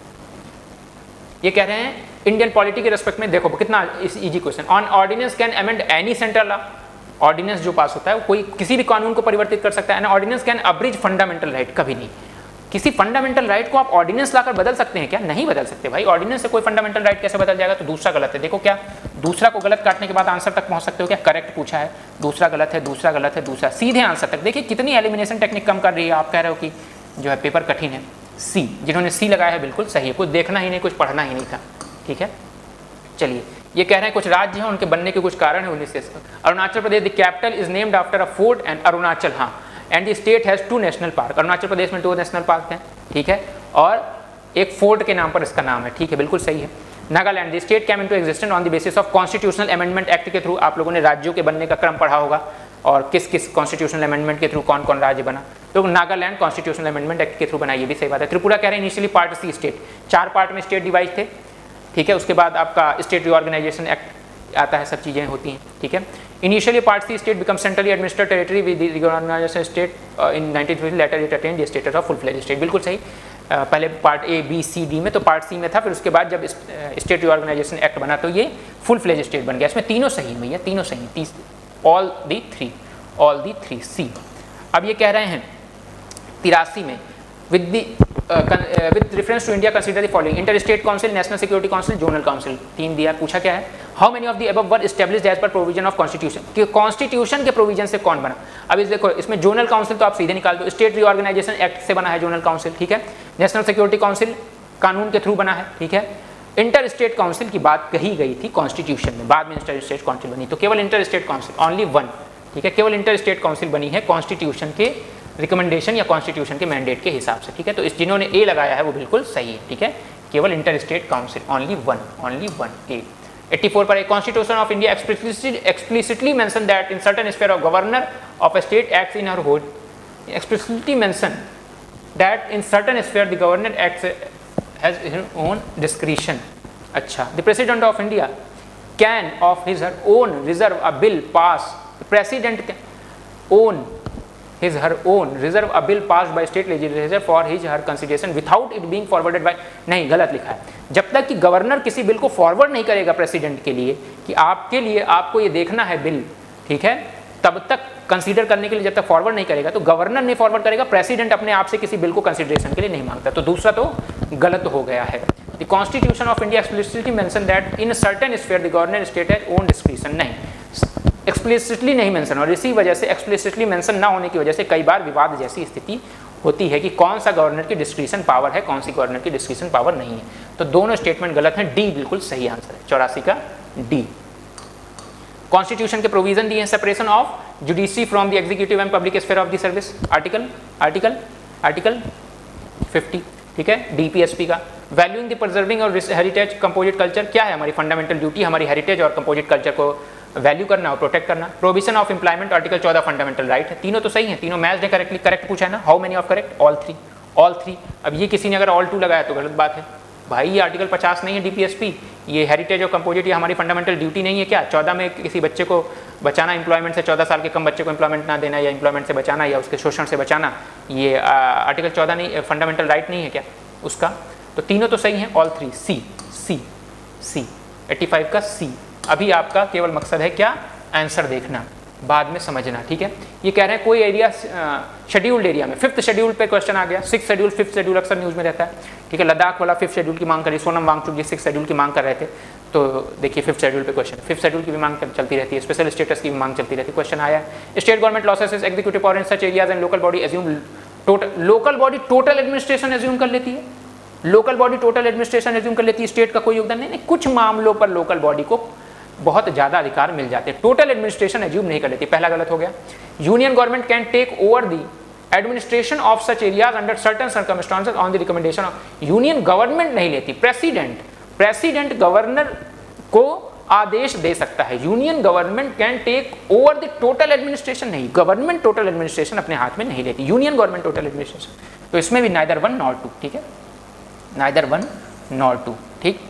ये कह रहे हैं इंडियन पॉलिटी के रेस्पेक्ट में, देखो कितना easy question, on ordinance can amend any central law. Ordinance जो पास होता है वो कोई किसी भी कानून को परिवर्तित कर सकता है। An ordinance can abridge fundamental right, कभी नहीं। किसी फंडामेंटल राइट को आप ऑर्डिनेंस लाकर बदल सकते हैं क्या? नहीं बदल सकते भाई, ऑर्डिनेंस से कोई फंडामेंटल राइट कैसे बदल जाएगा? तो दूसरा गलत है। देखो क्या, दूसरा को गलत काटने के बाद आंसर तक पहुंच सकते हो क्या? करेक्ट पूछा है, दूसरा गलत है, दूसरा गलत है, दूसरा, सीधे आंसर तक। देखिए कितनी एलिमिनेशन टेक्निक कम कर रही है। आप कह रहे हो कि जो है पेपर कठिन है, सी, जिन्होंने सी लगाया है बिल्कुल सही है, कुछ देखना ही नहीं, कुछ पढ़ना ही नहीं था, ठीक है। चलिए, ये कह रहे हैं कुछ राज्य हैं उनके बनने के कुछ कारण है 19 से। Arunachal Pradesh, the capital is named after a fort and Arunachal, हाँ, and the state has 2 national park. Arunachal Pradesh में 2 नेशनल पार्क हैं, ठीक है, और एक फोर्ट के नाम पर इसका नाम है, ठीक है, बिल्कुल सही है। Nagaland, the state came into existence on the basis of constitutional amendment act के थ्रू। आप लोगों ने राज्यों के बनने का क्रम पढ़ा होगा और किस किस कॉन्स्टिट्यूशनल अमेंडमेंट के थ्रू कौन कौन राज्य बना, तो नागालैंड कॉन्स्टिट्यूशनल अमेंडमेंट एक्ट के थ्रू बना, ये भी सही बात है। त्रिपुरा कह रहे हैं initially part C state, 4 part में स्टेट डिवाइड थे, ठीक है, उसके बाद आपका स्टेट रीऑर्गेनाइजेशन एक्ट आता है, सब चीज़ें होती हैं, ठीक है। Initially part C state become centrally administered territory with the reorganisation state in 1953, later it attained the status of full fledge state, बिल्कुल सही। पहले part A B C D में, तो पार्ट सी में था, फिर उसके बाद जब स्टेट रीऑर्गेनाइजेशन एक्ट बना तो ये फुल फ्लेज स्टेट बन गया। इसमें तीनों सही भैया, तीनों सही, ऑल दी थ्री सी। अब ये कह रहे हैं 83 में with reference to India consider the following: Inter-State Council, National Security Council, Zonal Council। 3 दिया, पूछा क्या है? How many of the above were established as per provision of Constitution? कि Constitution के प्रोविजन से कौन बना? अब इस देखो, इसमें जोनल काउंसिल तो आप सीधे निकाल दो, स्टेट रीऑर्गेनाइजेशन एक्ट से बना है जोनल काउंसिल, ठीक है। नेशनल सिक्योरिटी काउंसिल कानून के थ्रू बना है, ठीक है। इंटर स्टेट काउंसिल की बात कही गई थी कॉन्स्टिट्यूशन में, बाद में इंटर स्टेट काउंसिल बनी, तो केवल इंटर स्टेट काउंसिल, ओनली 1, ठीक है, केवल इंटर स्टेट काउंसिल बनी है कॉन्स्टिट्यूशन के रिकमेंडेशन या कॉन्स्टिट्यूशन के मैंडेट के हिसाब से, ठीक है। तो इस जिन्होंने ए लगाया है वो बिल्कुल सही है, ठीक है, केवल inter state council, only one A. 84 पर, A constitution of India explicitly mention that in certain sphere of governor of a state acts in her own, explicitly mention that in certain sphere the governor acts has his own discretion। अच्छा, the president of India can of his her own reserve a bill pass, the president can own his her own reserve a bill passed by state legislature for his her consideration without it being forwarded by, नहीं, गलत लिखा है। जब तक कि governor किसी bill को forward नहीं करेगा प्रेसिडेंट के लिए कि आपके लिए आपको ये देखना है बिल, ठीक है, तब तक कंसीडर करने के लिए जब तक फॉरवर्ड नहीं करेगा, तो गवर्नर नहीं फॉरवर्ड करेगा, प्रेसिडेंट अपने आप से किसी बिल को कंसिडरेशन के लिए नहीं मांगता, तो दूसरा तो गलत हो गया है। The constitution of India explicitly mention that in certain sphere the governor state has own discretion, नहीं एक्सप्लिसिटली नहीं मेंशन, और इसी वजह से एक्सप्लिसिटली मेंशन ना होने की वजह से कई बार विवाद जैसी स्थिति होती है कि कौन सा गवर्नर की डिस्क्रिशन पावर है, कौन सी गवर्नर की डिस्क्रिशन पावर नहीं है। तो दोनों स्टेटमेंट गलत हैं, डी बिल्कुल सही आंसर है, 84 का डी। कॉन्स्टिट्यूशन के प्रोविजन दिए हैं separation of judiciary from the executive and public sphere of the service, article 50, ठीक है। डीपीएसपी का वैल्यूइंग द प्रिजर्विंग और हेरिटेज कंपोजिट कल्चर, क्या है हमारी फंडामेंटल ड्यूटी, हमारी हेरिटेज और कंपोजिट कल्चर को वैल्यू करना और प्रोटेक्ट करना। Provision of employment, article 14 fundamental right है। तीनों तो सही है, तीनों मैच है करेक्टली, करेक्ट पूछा है ना, how many of correct, all three. अब ये किसी ने अगर ऑल 2 लगाया तो गलत बात है भाई, ये आर्टिकल 50 नहीं है डीपीएसपी, ये हेरिटेज और कंपोजिट, ये हमारी फंडामेंटल ड्यूटी नहीं है क्या। 14 में किसी बच्चे को बचाना एम्प्लॉयमेंट से, 14 साल के कम बच्चे को एम्प्लॉयमेंट ना देना, या एम्प्लॉयमेंट से बचाना या उसके शोषण से बचाना, ये आर्टिकल 14 नहीं, फंडामेंटल राइट नहीं है क्या उसका। तो तीनों तो सही हैं, ऑल 3, सी 85 का सी। अभी आपका केवल मकसद है क्या, आंसर देखना, बाद में समझना, ठीक है। ये कह रहे हैं कोई एरिया शेड्यूल्ड एरिया में, 5th शेड्यूल पे क्वेश्चन आ गया, 6th शेड्यूल 5th शेड्यूल अक्सर न्यूज़ में रहता है, ठीक है। लद्दाख वाला 5th शेड्यूल की मांग करी, सोनम वांगचुक जी 6th शेड्यूल की मांग कर रहे थे, तो देखिए 5th शेड्यूल पे क्वेश्चन, 5th शेड्यूल की भी मांग चलती रहती है, स्पेशल स्टेटस की भी मांग चलती रहती है। क्वेश्चन आया है state government losses executive power in such areas and local body assume local body total administration assume कर लेती है, local body total administration assume कर लेती है, स्टेट का कोई योगदान नहीं, कुछ मामलों पर लोकल बॉडी को बहुत ज़्यादा अधिकार मिल जाते हैं, टोटल एडमिनिस्ट्रेशन एज्यूम नहीं कर लेती, पहला गलत हो गया। Union government can take over the administration of such areas under certain circumstances on the recommendation of, union government नहीं लेती, प्रेसिडेंट गवर्नर को आदेश दे सकता है। Union government can take over the total administration, नहीं, गवर्नमेंट टोटल एडमिनिस्ट्रेशन अपने हाथ में नहीं लेती, यूनियन गवर्नमेंट टोटल एडमिनिस्ट्रेशन। तो इसमें भी नाइदर 1 नॉर 2, ठीक है, नाइदर 1 नॉर 2, ठीक।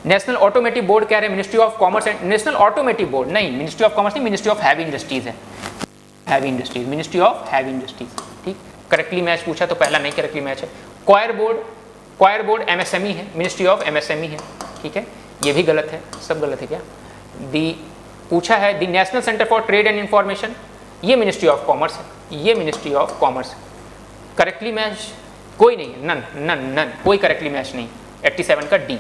नेशनल ऑटोमेटिव बोर्ड कह रहे हैं ministry of commerce and, national automotive board नहीं, मिनिस्ट्री ऑफ कॉमर्स नहीं, मिनिस्ट्री ऑफ हैवी इंडस्ट्रीज है, heavy industries, ministry of heavy industries, ठीक। करेक्टली मैच पूछा तो पहला नहीं करेक्टली मैच है। क्वायर बोर्ड एमएसएमई है, मिनिस्ट्री ऑफ एमएसएमई है, ठीक है, ये भी गलत है, सब गलत है क्या। दी पूछा है the national centre for trade and information, ये मिनिस्ट्री ऑफ कॉमर्स है, ये ministry of commerce. Correctly match कोई नहीं, नन कोई करेक्टली मैच नहीं, 87 का डी।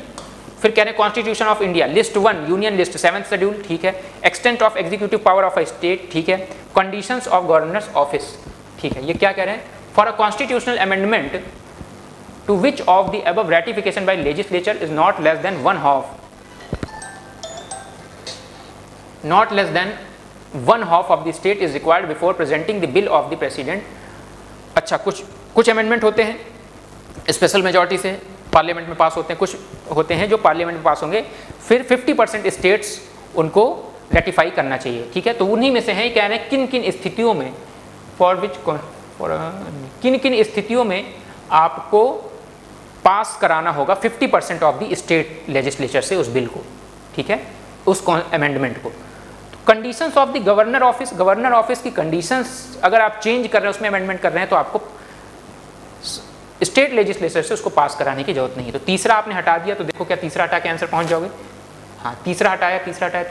फिर कह रहे हैं constitution of India list 1 union list 7th schedule, ठीक है। Extent of executive power of a state, ठीक है। कंडीशंस ऑफ गवर्नर्स ऑफिस, ठीक है। ये क्या कह रहे हैं, for a constitutional amendment to which of the above ratification by legislature is not less than 1/2 of the state is required before presenting the bill of the president. अच्छा, कुछ amendment होते हैं स्पेशल मेजॉरिटी से parliament में पास होते हैं, कुछ होते हैं जो पार्लियामेंट में पास होंगे, फिर 50% स्टेट्स उनको रेटिफाई करना चाहिए, ठीक है। तो उन्हीं में से हैं, कह रहे हैं किन किन स्थितियों में, किन किन स्थितियों में आपको पास कराना होगा 50% ऑफ द स्टेट लेजिस्लेचर से उस बिल को, ठीक है, उस अमेंडमेंट को। Conditions of the governor office की कंडीशंस अगर आप चेंज कर रहे हैं, उसमें अमेंडमेंट कर रहे हैं, तो आपको स्टेट लेजिस्लेचर से उसको पास कराने की जरूरत नहीं है। तो तीसरा आपने हटा दिया, तो देखो क्या तीसरा हटा के आंसर पहुंच जाओगे। हाँ, तीसरा हटाया,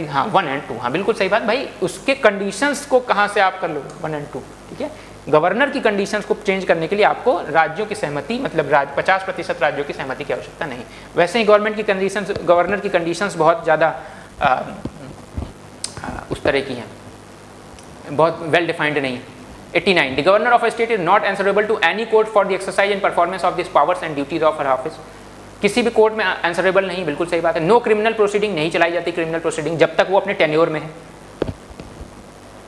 हाँ 1 और 2, हाँ बिल्कुल सही बात भाई। उसके कंडीशंस को कहाँ से आप कर लो 1 और 2, ठीक है। गवर्नर की कंडीशंस को चेंज करने के लिए आपको राज्यों की सहमति, मतलब 50% राज्यों की सहमति की आवश्यकता नहीं। वैसे ही गवर्नमेंट की कंडीशंस, गवर्नर की कंडीशंस बहुत ज़्यादा उस तरह की हैं, बहुत वेल डिफाइंड नहीं है। 89 the governor of a state is not answerable to any court for the exercise and performance of this powers and duties of her office. किसी भी कोर्ट में आंसरेबल नहीं, बिल्कुल सही बात है। नो क्रिमिनल प्रोसीडिंग, नहीं चलाई जाती क्रिमिनल प्रोसीडिंग जब तक वो अपने टेन्योर में है,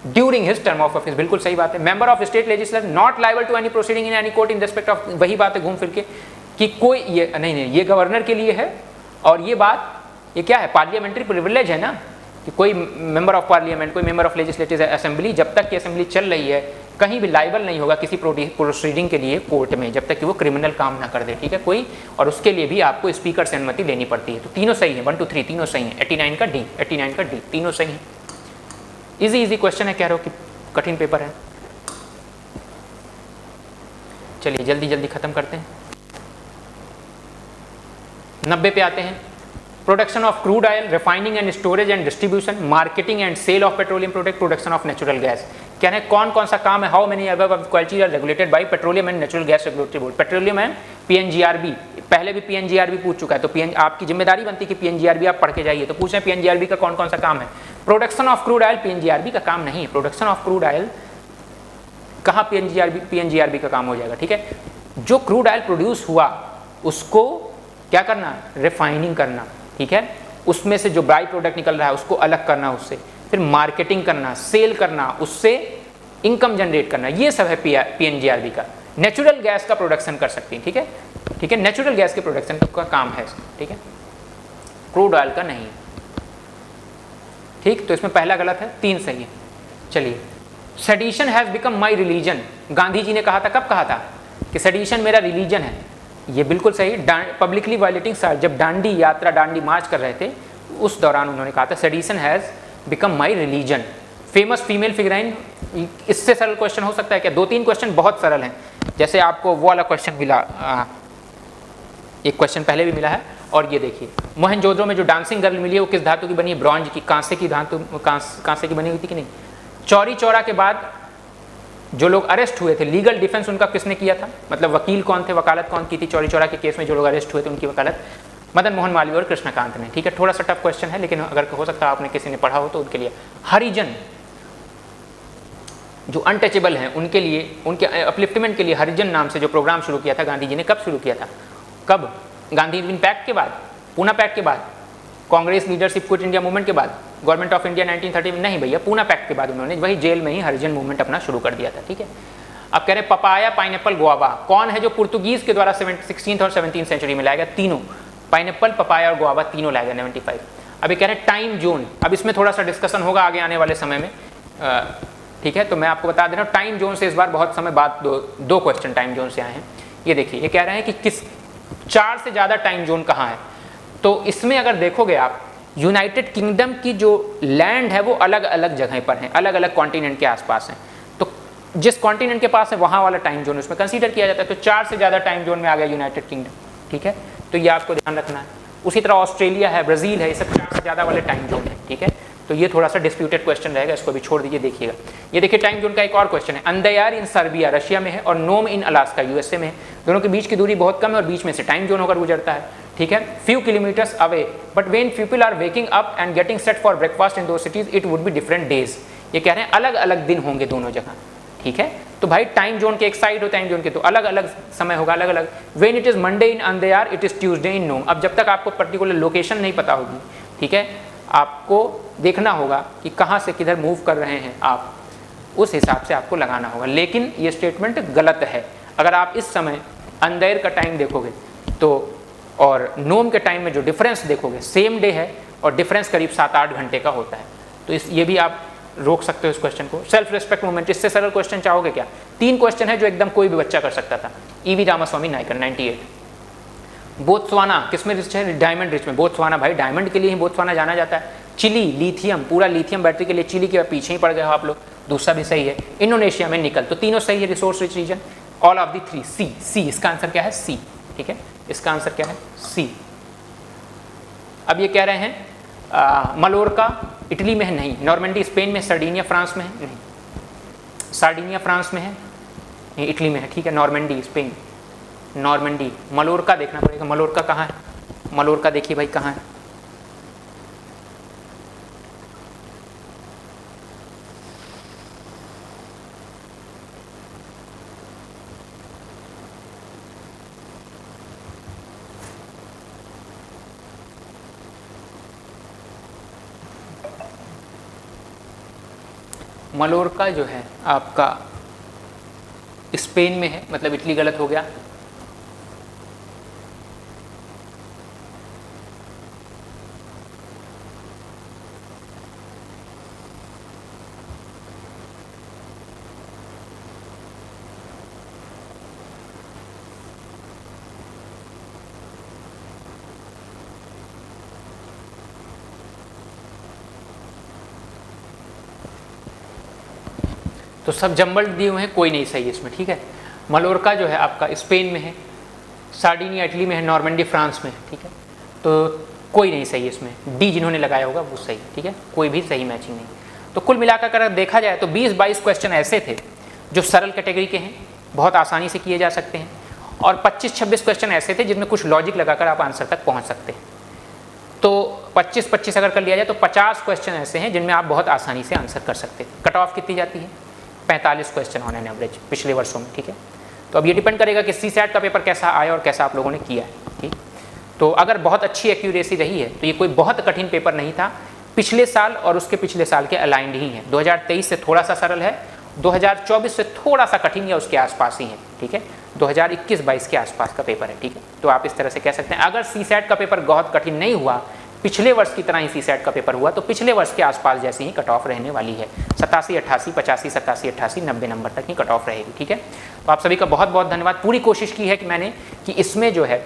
during his term of office, बिल्कुल सही बात है। Member of state legislature not liable to any proceeding in any court in respect of, वही बात है घूम फिर के कि कोई ये नहीं, ये गवर्नर के लिए है, और ये बात ये क्या है, पार्लियामेंट्री प्रिविलेज है ना, कि कोई मेंबर ऑफ पार्लियामेंट, कोई मेंबर ऑफ लेजिस्लेटिव असेंबली, जब तक कि असेंबली चल रही है, कहीं भी लाइबल नहीं होगा किसी प्रोसीडिंग के लिए कोर्ट में, जब तक कि वो क्रिमिनल काम ना कर दे, ठीक है कोई, और उसके लिए भी आपको स्पीकर से अनुमति लेनी पड़ती है। तो तीनों सही है, 1 2 3 तीनों सही है। 89 का डी, 89 का डी, तीनों सही है। इजी क्वेश्चन है, कह रहे हो कि कठिन पेपर है। चलिए जल्दी खत्म करते हैं। 90 पे आते हैं। Production of crude oil, refining and storage and distribution, marketing and sale of petroleum product, production of natural gas. कह रहे हैं कौन कौन सा काम है, how many above qualities are regulated by petroleum and natural gas regulatory board, petroleum and PNGRB, पहले भी पीएनजीआरबी पूछ चुका है, तो आपकी जिम्मेदारी बनती है कि पीएनजीआरबी आप पढ़ के जाइए। तो पूछ रहे हैं पीएनजीआरबी का कौन कौन सा काम है। Production of crude oil PNGRB का काम नहीं है, प्रोडक्शन ऑफ क्रूड ऑयल कहाँ पीएनजीआरबी का काम हो जाएगा, ठीक है। जो क्रूड ऑयल प्रोड्यूस हुआ उसको क्या करना, रिफाइनिंग करना, ठीक है, उसमें से जो बाई प्रोडक्ट निकल रहा है उसको अलग करना, उससे फिर मार्केटिंग करना, सेल करना, उससे इनकम जनरेट करना, ये सब है पीएनजीआरबी का। नेचुरल गैस का प्रोडक्शन कर सकती है, ठीक है, ठीक है, नेचुरल गैस के प्रोडक्शन का काम है, ठीक है, क्रूड ऑयल का नहीं, ठीक। तो इसमें पहला गलत है, 3 सही है। चलिए, sedition has become my religion, Gandhi ji ने कहा था, कब कहा था कि सेडिशन मेरा रिलीजन है, ये बिल्कुल सही। पब्लिकली वायलेटिंग साइड, जब दांडी यात्रा, दांडी मार्च कर रहे थे उस दौरान उन्होंने कहा था sedition has become my religion. Famous female figurine, इससे सरल क्वेश्चन हो सकता है क्या? 2-3 क्वेश्चन बहुत सरल हैं, जैसे आपको वो वाला क्वेश्चन मिला, एक क्वेश्चन पहले भी मिला है, और ये देखिए मोहनजोदड़ो में जो डांसिंग गर्ल मिली है वो किस धातु की बनी है? ब्रॉन्ज की, कांसे की धातु, कांसे की बनी हुई थी कि नहीं? चौरी चौरा के बाद जो लोग अरेस्ट हुए थे, लीगल डिफेंस उनका किसने किया था, मतलब वकील कौन थे, वकालत कौन की थी चौरी चौरा के केस में जो लोग अरेस्ट हुए थे उनकी वकालत? मदन मोहन मालवीय और कृष्णकांत ने, ठीक है। थोड़ा सा टफ क्वेश्चन है, लेकिन अगर हो सकता है आपने किसी ने पढ़ा हो तो उनके लिए। हरिजन जो अनटचेबल हैं उनके लिए, उनके अपलिफ्टमेंट के लिए हरिजन नाम से जो प्रोग्राम शुरू किया था गांधी जी ने, कब शुरू किया था? कब? गांधी विन पैक्ट के बाद, पूना पैक्ट के बाद, Congress leadership quit India movement के बाद, गवर्नमेंट ऑफ इंडिया 1930 में? नहीं भैया, पूना पैक्ट के बाद उन्होंने वही जेल में ही हरिजन मूवमेंट अपना शुरू कर दिया था, ठीक है। अब कह रहे पपाया, पाइनएप्पल, गुआवा, कौन है जो पुर्तगीज के द्वारा 16th और 17th सेंचुरी में लाया गया? तीनों, पाइनएप्पल, पपाया और गुआवा तीनों लाया गया 95। अभी कह रहे टाइम जोन, अब इसमें थोड़ा सा डिस्कशन होगा आगे आने वाले समय में, ठीक है। तो मैं आपको बता दे रहा हूँ टाइम जोन से इस बार बहुत समय बाद दो क्वेश्चन टाइम जोन से आए हैं। ये देखिए, ये कह रहे हैं कि किस 4 से ज़्यादा टाइम जोन कहाँ है? तो इसमें अगर देखोगे आप, यूनाइटेड किंगडम की जो लैंड है वो अलग अलग जगह पर है, अलग अलग कॉन्टिनेंट के आसपास हैं, तो जिस कॉन्टिनेंट के पास है वहाँ वाला टाइम जोन उसमें कंसीडर किया जाता है। तो 4 से ज़्यादा टाइम जोन में आ गया यूनाइटेड किंगडम, ठीक है, तो ये आपको ध्यान रखना है। उसी तरह ऑस्ट्रेलिया है, ब्राज़ील है, ये सब 4 से ज़्यादा वाले टाइम जोन है, ठीक है। तो ये थोड़ा सा डिस्प्यूटेड क्वेश्चन रहेगा, इसको भी छोड़ दीजिए, देखिएगा। ये देखिए टाइम जोन का एक और क्वेश्चन है, अंदयार इन सर्बिया, रशिया में है, और नोम इन अलास्का, यूएसए में है। दोनों के बीच की दूरी बहुत कम है और बीच में से टाइम जोन होकर गुजरता है, ठीक है। Few kilometres away, but when people are waking up and getting set for breakfast in दो cities it would be different days. ये कह रहे हैं अलग अलग दिन होंगे दोनों जगह, ठीक है। तो भाई टाइम जोन के एक साइड हो टाइम जोन के, तो अलग अलग समय होगा, अलग अलग। When it is Monday in Adyar it is Tuesday in Nome. अब जब तक आपको पर्टिकुलर लोकेशन नहीं पता होगी, ठीक है, आपको देखना होगा कि कहाँ से किधर मूव कर रहे हैं आप, उस हिसाब से आपको लगाना होगा। लेकिन ये स्टेटमेंट गलत है। अगर आप इस समय अंदर का टाइम देखोगे तो, और नोम के टाइम में जो डिफरेंस देखोगे, सेम डे है और डिफरेंस करीब 7-8 घंटे का होता है। तो ये भी आप रोक सकते हो इस क्वेश्चन को। सेल्फ रिस्पेक्ट मूवमेंट, इससे सरल क्वेश्चन चाहोगे क्या? 3 क्वेश्चन है जो एकदम कोई भी बच्चा कर सकता था। ईवी रामास्वामी नायकर 98। बोत्सवाना किसमें रिच है? डायमंड रिच में। बोत्सवाना भाई डायमंड के लिए ही बोत्सवाना जाना जाता है। चिली लिथियम, पूरा लिथियम बैटरी के लिए चिली के पीछे ही पड़ गए हो आप लोग, दूसरा भी सही है। इंडोनेशिया में निकल, तो तीनों सही है, resource rich region. All of the 3 सी, इसका आंसर क्या है? सी, ठीक है, इसका आंसर क्या है? सी। अब ये कह रहे हैं मलोरका इटली में है, नहीं। नॉर्मंडी स्पेन में, सर्डिनिया फ्रांस में है, नहीं। सार्डिनिया फ्रांस में है, नहीं, इटली में है, ठीक है। Normandy Spain, Normandy. मलोरका देखना पड़ेगा, मलोरका कहाँ है? मलोरका देखिए भाई कहाँ है? मलोरका जो है आपका स्पेन में है, मतलब इटली गलत हो गया। तो सब जम्बल्ड दिए हुए हैं, कोई नहीं सही इसमें, ठीक है। मलोरका जो है आपका स्पेन में है, सार्डिनिया इटली में है, नॉर्मंडी फ्रांस में है, ठीक है। तो कोई नहीं सही इसमें, डी जिन्होंने लगाया होगा वो सही, ठीक है, कोई भी सही मैचिंग नहीं। तो कुल मिलाकर अगर देखा जाए तो 20-22 क्वेश्चन ऐसे थे जो सरल कैटेगरी के हैं, बहुत आसानी से किए जा सकते हैं, और 25-26 क्वेश्चन ऐसे थे जिनमें कुछ लॉजिक लगाकर आप आंसर तक पहुंच सकते हैं। तो 25-25 अगर कर लिया जाए तो 50 क्वेश्चन ऐसे हैं जिनमें आप बहुत आसानी से आंसर कर सकते हैं। कट ऑफ कितनी जाती है? 45 क्वेश्चन ऑन एन एवरेज पिछले वर्षों में, ठीक है। तो अब ये डिपेंड करेगा कि CSAT का पेपर कैसा आया और कैसा आप लोगों ने किया है, ठीक। तो अगर बहुत अच्छी एक्यूरेसी रही है तो ये कोई बहुत कठिन पेपर नहीं था, पिछले साल और उसके पिछले साल के अलाइंड ही है। 2023 से थोड़ा सा सरल है, 2024 से थोड़ा सा कठिन या उसके आसपास ही है, ठीक है। 2021-22 के आसपास का पेपर है, ठीक है। तो आप इस तरह से कह सकते हैं। अगर CSAT का पेपर बहुत कठिन नहीं हुआ, पिछले वर्ष की तरह ही CSAT का पेपर हुआ, तो पिछले वर्ष के आसपास जैसी ही कट ऑफ रहने वाली है। 87, 88, 85, 87, 88, 90 नंबर तक ही कट ऑफ रहेगी, ठीक है। तो आप सभी का बहुत बहुत धन्यवाद। पूरी कोशिश की है कि मैंने कि इसमें जो है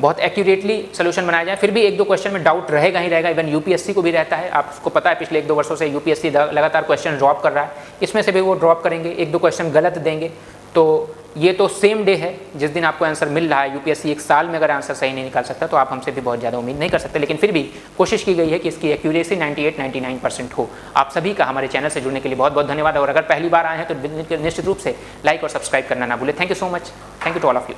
बहुत एक्यूरेटली सोल्यूशन बनाया जाए। फिर भी 1-2 क्वेश्चन में डाउट रहेगा ही रहेगा, इवन UPSC को भी रहता है। आपको पता है पिछले 1-2 वर्षों से UPSC लगातार क्वेश्चन ड्रॉप कर रहा है, इसमें से भी वो ड्रॉप करेंगे, 1-2 क्वेश्चन गलत देंगे। तो ये तो सेम डे है जिस दिन आपको आंसर मिल रहा है। UPSC 1 साल में अगर आंसर सही नहीं निकाल सकता तो आप हमसे भी बहुत ज़्यादा उम्मीद नहीं कर सकते, लेकिन फिर भी कोशिश की गई है कि इसकी एक्यूरेसी 98-99% हो। आप सभी का हमारे चैनल से जुड़ने के लिए बहुत बहुत धन्यवाद, और अगर पहली बार आए हैं तो निश्चित रूप से लाइक और सब्सक्राइब करना ना भूलें। Thank you so much, thank you to all of you.